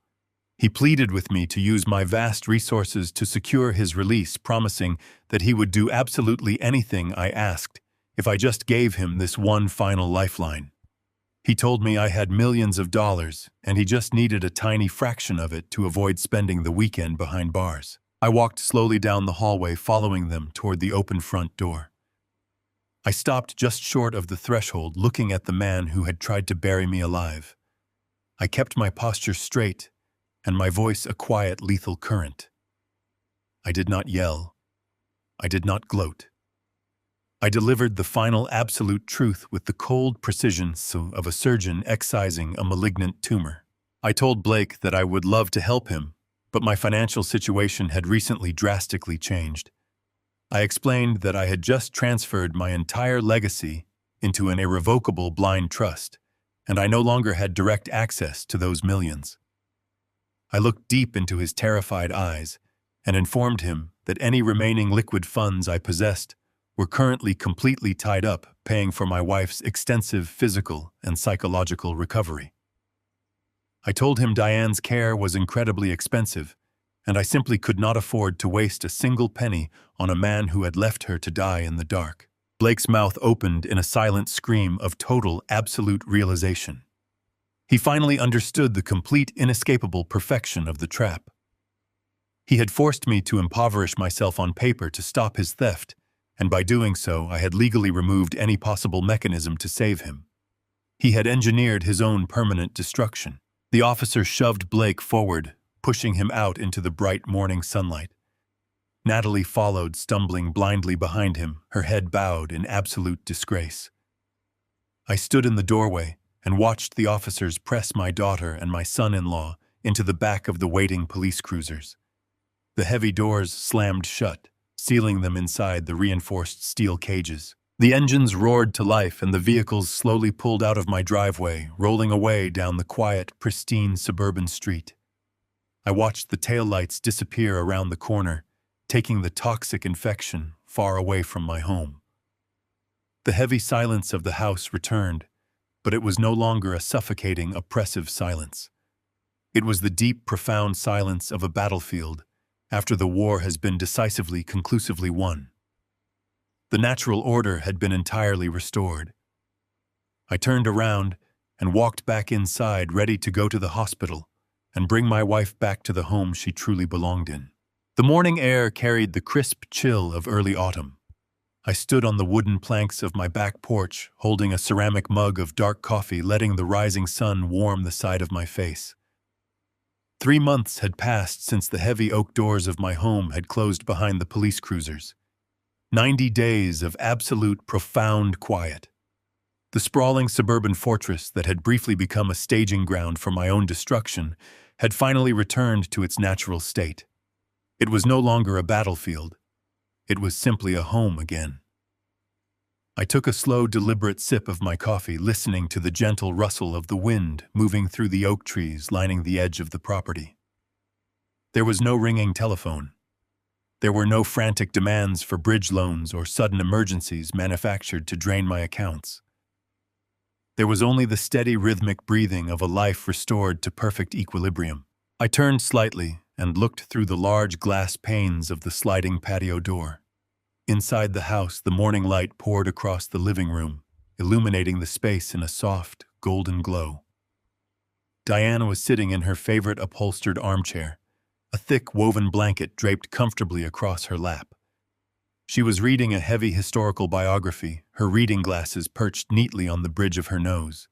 He pleaded with me to use my vast resources to secure his release, promising that he would do absolutely anything I asked if I just gave him this one final lifeline. He told me I had millions of dollars, and he just needed a tiny fraction of it to avoid spending the weekend behind bars. I walked slowly down the hallway, following them toward the open front door. I stopped just short of the threshold, looking at the man who had tried to bury me alive. I kept my posture straight, and my voice a quiet, lethal current. I did not yell. I did not gloat. I delivered the final absolute truth with the cold precision of a surgeon excising a malignant tumor. I told Blake that I would love to help him, but my financial situation had recently drastically changed. I explained that I had just transferred my entire legacy into an irrevocable blind trust, and I no longer had direct access to those millions. I looked deep into his terrified eyes and informed him that any remaining liquid funds I possessed were currently completely tied up paying for my wife's extensive physical and psychological recovery. I told him Diane's care was incredibly expensive, and I simply could not afford to waste a single penny on a man who had left her to die in the dark. Blake's mouth opened in a silent scream of total, absolute realization. He finally understood the complete, inescapable perfection of the trap. He had forced me to impoverish myself on paper to stop his theft, and by doing so, I had legally removed any possible mechanism to save him. He had engineered his own permanent destruction. The officer shoved Blake forward, pushing him out into the bright morning sunlight. Natalie followed, stumbling blindly behind him, her head bowed in absolute disgrace. I stood in the doorway and watched the officers press my daughter and my son-in-law into the back of the waiting police cruisers. The heavy doors slammed shut, sealing them inside the reinforced steel cages. The engines roared to life and the vehicles slowly pulled out of my driveway, rolling away down the quiet, pristine suburban street. I watched the taillights disappear around the corner, taking the toxic infection far away from my home. The heavy silence of the house returned, but it was no longer a suffocating, oppressive silence. It was the deep, profound silence of a battlefield after the war has been decisively, conclusively won. The natural order had been entirely restored. I turned around and walked back inside, ready to go to the hospital and bring my wife back to the home she truly belonged in. The morning air carried the crisp chill of early autumn. I stood on the wooden planks of my back porch, holding a ceramic mug of dark coffee, letting the rising sun warm the side of my face. 3 months had passed since the heavy oak doors of my home had closed behind the police cruisers. 90 days of absolute, profound quiet. The sprawling suburban fortress that had briefly become a staging ground for my own destruction had finally returned to its natural state. It was no longer a battlefield. It was simply a home again. I took a slow, deliberate sip of my coffee, listening to the gentle rustle of the wind moving through the oak trees lining the edge of the property. There was no ringing telephone. There were no frantic demands for bridge loans or sudden emergencies manufactured to drain my accounts. There was only the steady, rhythmic breathing of a life restored to perfect equilibrium. I turned slightly and looked through the large glass panes of the sliding patio door. Inside the house, the morning light poured across the living room, illuminating the space in a soft, golden glow. Diane was sitting in her favorite upholstered armchair, a thick woven blanket draped comfortably across her lap. She was reading a heavy historical biography, her reading glasses perched neatly on the bridge of her nose.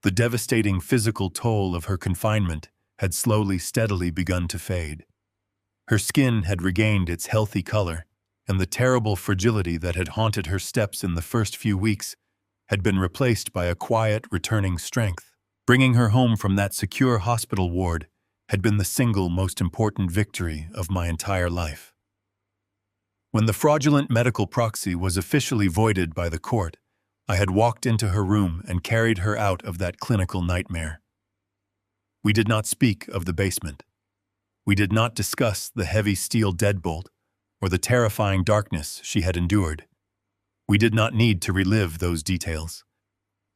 The devastating physical toll of her confinement had slowly, steadily begun to fade. Her skin had regained its healthy color, and the terrible fragility that had haunted her steps in the first few weeks had been replaced by a quiet, returning strength. Bringing her home from that secure hospital ward had been the single most important victory of my entire life. When the fraudulent medical proxy was officially voided by the court, I had walked into her room and carried her out of that clinical nightmare. We did not speak of the basement. We did not discuss the heavy steel deadbolt or the terrifying darkness she had endured. We did not need to relive those details.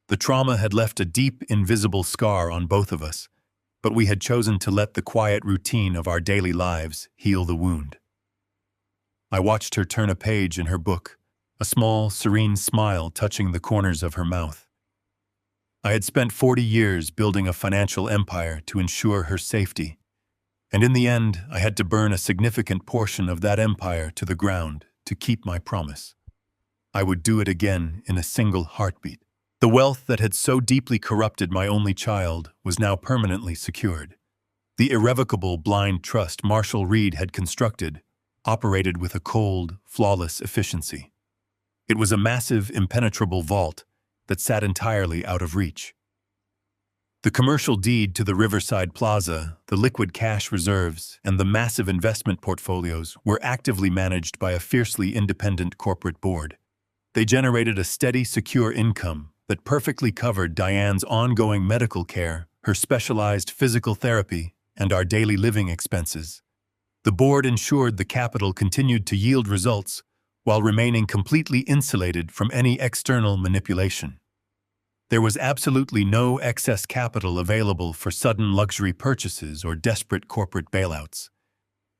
The trauma had left a deep, invisible scar on both of us, but we had chosen to let the quiet routine of our daily lives heal the wound. I watched her turn a page in her book, a small, serene smile touching the corners of her mouth. I had spent 40 years building a financial empire to ensure her safety, and in the end, I had to burn a significant portion of that empire to the ground to keep my promise. I would do it again in a single heartbeat. The wealth that had so deeply corrupted my only child was now permanently secured. The irrevocable blind trust Marshall Reed had constructed operated with a cold, flawless efficiency. It was a massive, impenetrable vault that sat entirely out of reach. The commercial deed to the Riverside Plaza, the liquid cash reserves, and the massive investment portfolios were actively managed by a fiercely independent corporate board. They generated a steady, secure income that perfectly covered Diane's ongoing medical care, her specialized physical therapy, and our daily living expenses. The board ensured the capital continued to yield results while remaining completely insulated from any external manipulation. There was absolutely no excess capital available for sudden luxury purchases or desperate corporate bailouts.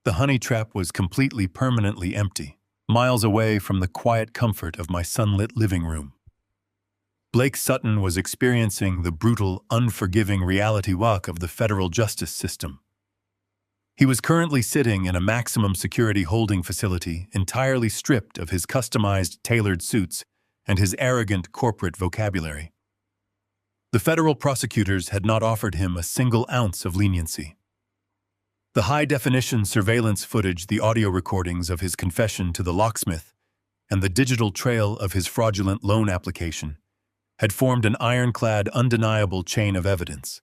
The honey trap was completely, permanently empty, miles away from the quiet comfort of my sunlit living room. Blake Sutton was experiencing the brutal, unforgiving reality walk of the federal justice system. He was currently sitting in a maximum security holding facility entirely stripped of his customized, tailored suits and his arrogant corporate vocabulary. The federal prosecutors had not offered him a single ounce of leniency. The high-definition surveillance footage, the audio recordings of his confession to the locksmith, and the digital trail of his fraudulent loan application had formed an ironclad, undeniable chain of evidence.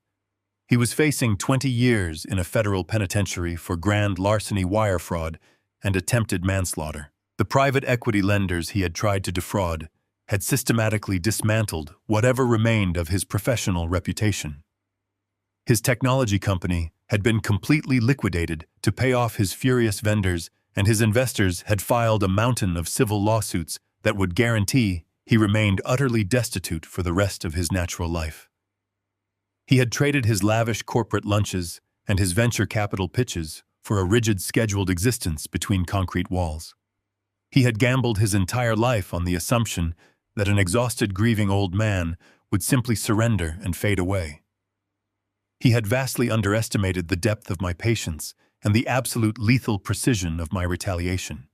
He was facing 20 years in a federal penitentiary for grand larceny, wire fraud, and attempted manslaughter. The private equity lenders he had tried to defraud had systematically dismantled whatever remained of his professional reputation. His technology company had been completely liquidated to pay off his furious vendors, and his investors had filed a mountain of civil lawsuits that would guarantee he remained utterly destitute for the rest of his natural life. He had traded his lavish corporate lunches and his venture capital pitches for a rigid, scheduled existence between concrete walls. He had gambled his entire life on the assumption that an exhausted, grieving old man would simply surrender and fade away. He had vastly underestimated the depth of my patience and the absolute lethal precision of my retaliation.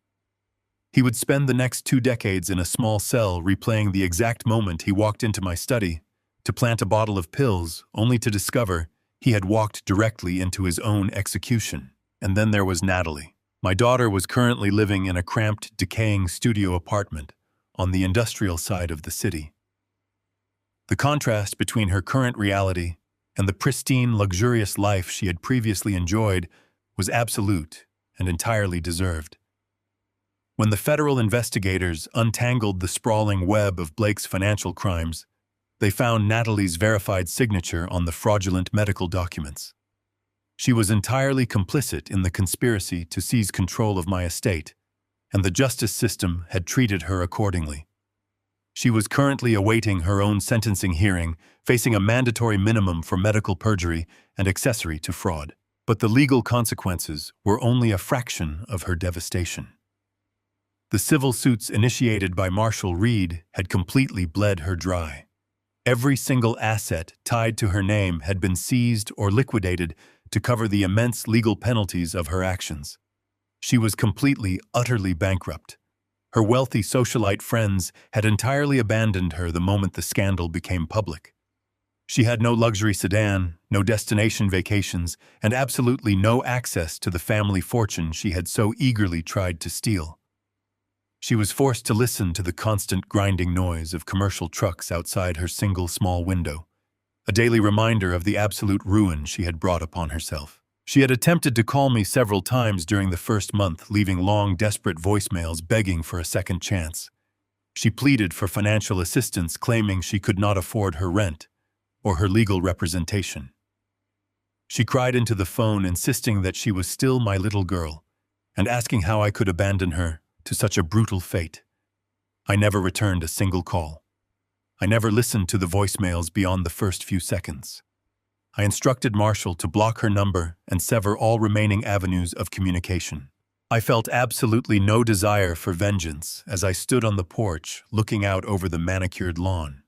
He would spend the next 2 decades in a small cell replaying the exact moment he walked into my study to plant a bottle of pills, only to discover he had walked directly into his own execution. And then there was Natalie. My daughter was currently living in a cramped, decaying studio apartment on the industrial side of the city. The contrast between her current reality and the pristine, luxurious life she had previously enjoyed was absolute and entirely deserved. When the federal investigators untangled the sprawling web of Blake's financial crimes, they found Natalie's verified signature on the fraudulent medical documents. She was entirely complicit in the conspiracy to seize control of my estate, and the justice system had treated her accordingly. She was currently awaiting her own sentencing hearing, facing a mandatory minimum for medical perjury and accessory to fraud. But the legal consequences were only a fraction of her devastation. The civil suits initiated by Marshall Reed had completely bled her dry. Every single asset tied to her name had been seized or liquidated to cover the immense legal penalties of her actions. She was completely, utterly bankrupt. Her wealthy socialite friends had entirely abandoned her the moment the scandal became public. She had no luxury sedan, no destination vacations, and absolutely no access to the family fortune she had so eagerly tried to steal. She was forced to listen to the constant grinding noise of commercial trucks outside her single small window, a daily reminder of the absolute ruin she had brought upon herself. She had attempted to call me several times during the first month, leaving long, desperate voicemails begging for a second chance. She pleaded for financial assistance, claiming she could not afford her rent or her legal representation. She cried into the phone, insisting that she was still my little girl, and asking how I could abandon her to such a brutal fate. I never returned a single call. I never listened to the voicemails beyond the first few seconds. I instructed Marshall to block her number and sever all remaining avenues of communication. I felt absolutely no desire for vengeance as I stood on the porch looking out over the manicured lawn.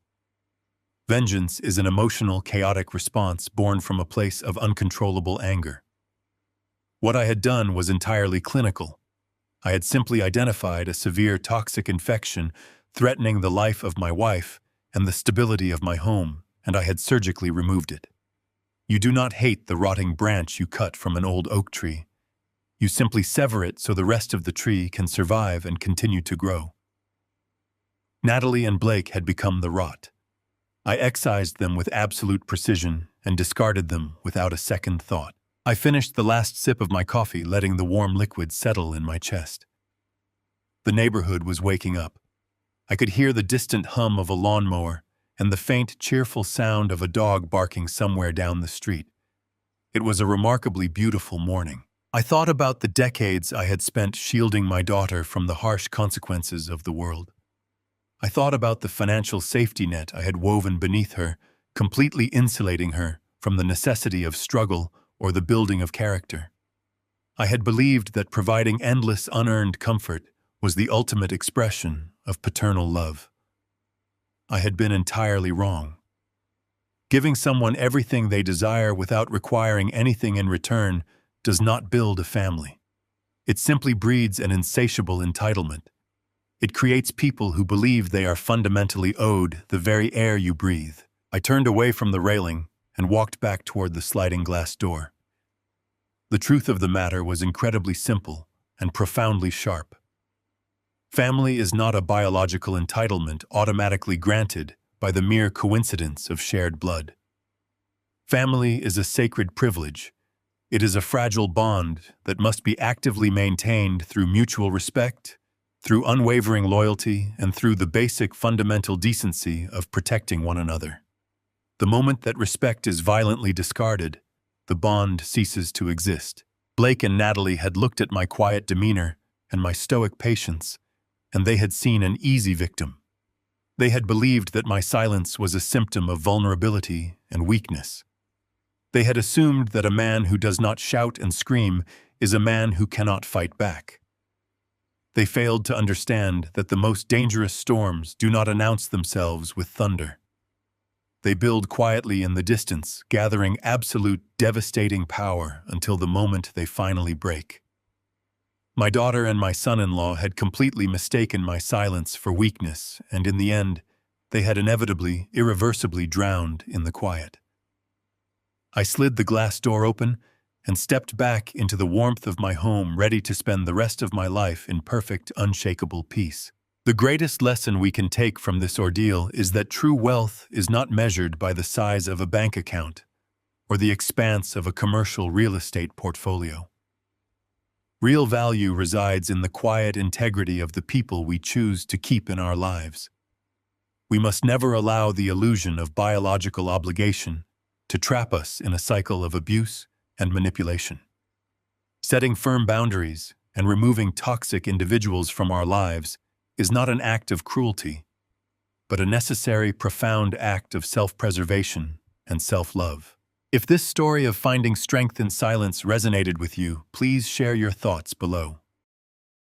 Vengeance is an emotional, chaotic response born from a place of uncontrollable anger. What I had done was entirely clinical. I had simply identified a severe toxic infection threatening the life of my wife and the stability of my home, and I had surgically removed it. You do not hate the rotting branch you cut from an old oak tree. You simply sever it so the rest of the tree can survive and continue to grow. Natalie and Blake had become the rot. I excised them with absolute precision and discarded them without a second thought. I finished the last sip of my coffee, letting the warm liquid settle in my chest. The neighborhood was waking up. I could hear the distant hum of a lawnmower and the faint, cheerful sound of a dog barking somewhere down the street. It was a remarkably beautiful morning. I thought about the decades I had spent shielding my daughter from the harsh consequences of the world. I thought about the financial safety net I had woven beneath her, completely insulating her from the necessity of struggle or the building of character. I had believed that providing endless unearned comfort was the ultimate expression of paternal love. I had been entirely wrong. Giving someone everything they desire without requiring anything in return does not build a family. It simply breeds an insatiable entitlement. It creates people who believe they are fundamentally owed the very air you breathe. I turned away from the railing and walked back toward the sliding glass door. The truth of the matter was incredibly simple and profoundly sharp. Family is not a biological entitlement automatically granted by the mere coincidence of shared blood. Family is a sacred privilege. It is a fragile bond that must be actively maintained through mutual respect, through unwavering loyalty, and through the basic fundamental decency of protecting one another. The moment that respect is violently discarded, the bond ceases to exist. Blake and Natalie had looked at my quiet demeanor and my stoic patience, and they had seen an easy victim. They had believed that my silence was a symptom of vulnerability and weakness. They had assumed that a man who does not shout and scream is a man who cannot fight back. They failed to understand that the most dangerous storms do not announce themselves with thunder. They build quietly in the distance, gathering absolute devastating power until the moment they finally break. My daughter and my son-in-law had completely mistaken my silence for weakness, and in the end, they had inevitably, irreversibly drowned in the quiet. I slid the glass door open and stepped back into the warmth of my home, ready to spend the rest of my life in perfect, unshakable peace. The greatest lesson we can take from this ordeal is that true wealth is not measured by the size of a bank account or the expanse of a commercial real estate portfolio. Real value resides in the quiet integrity of the people we choose to keep in our lives. We must never allow the illusion of biological obligation to trap us in a cycle of abuse and manipulation. Setting firm boundaries and removing toxic individuals from our lives is not an act of cruelty, but a necessary, profound act of self-preservation and self-love. If this story of finding strength in silence resonated with you, please share your thoughts below.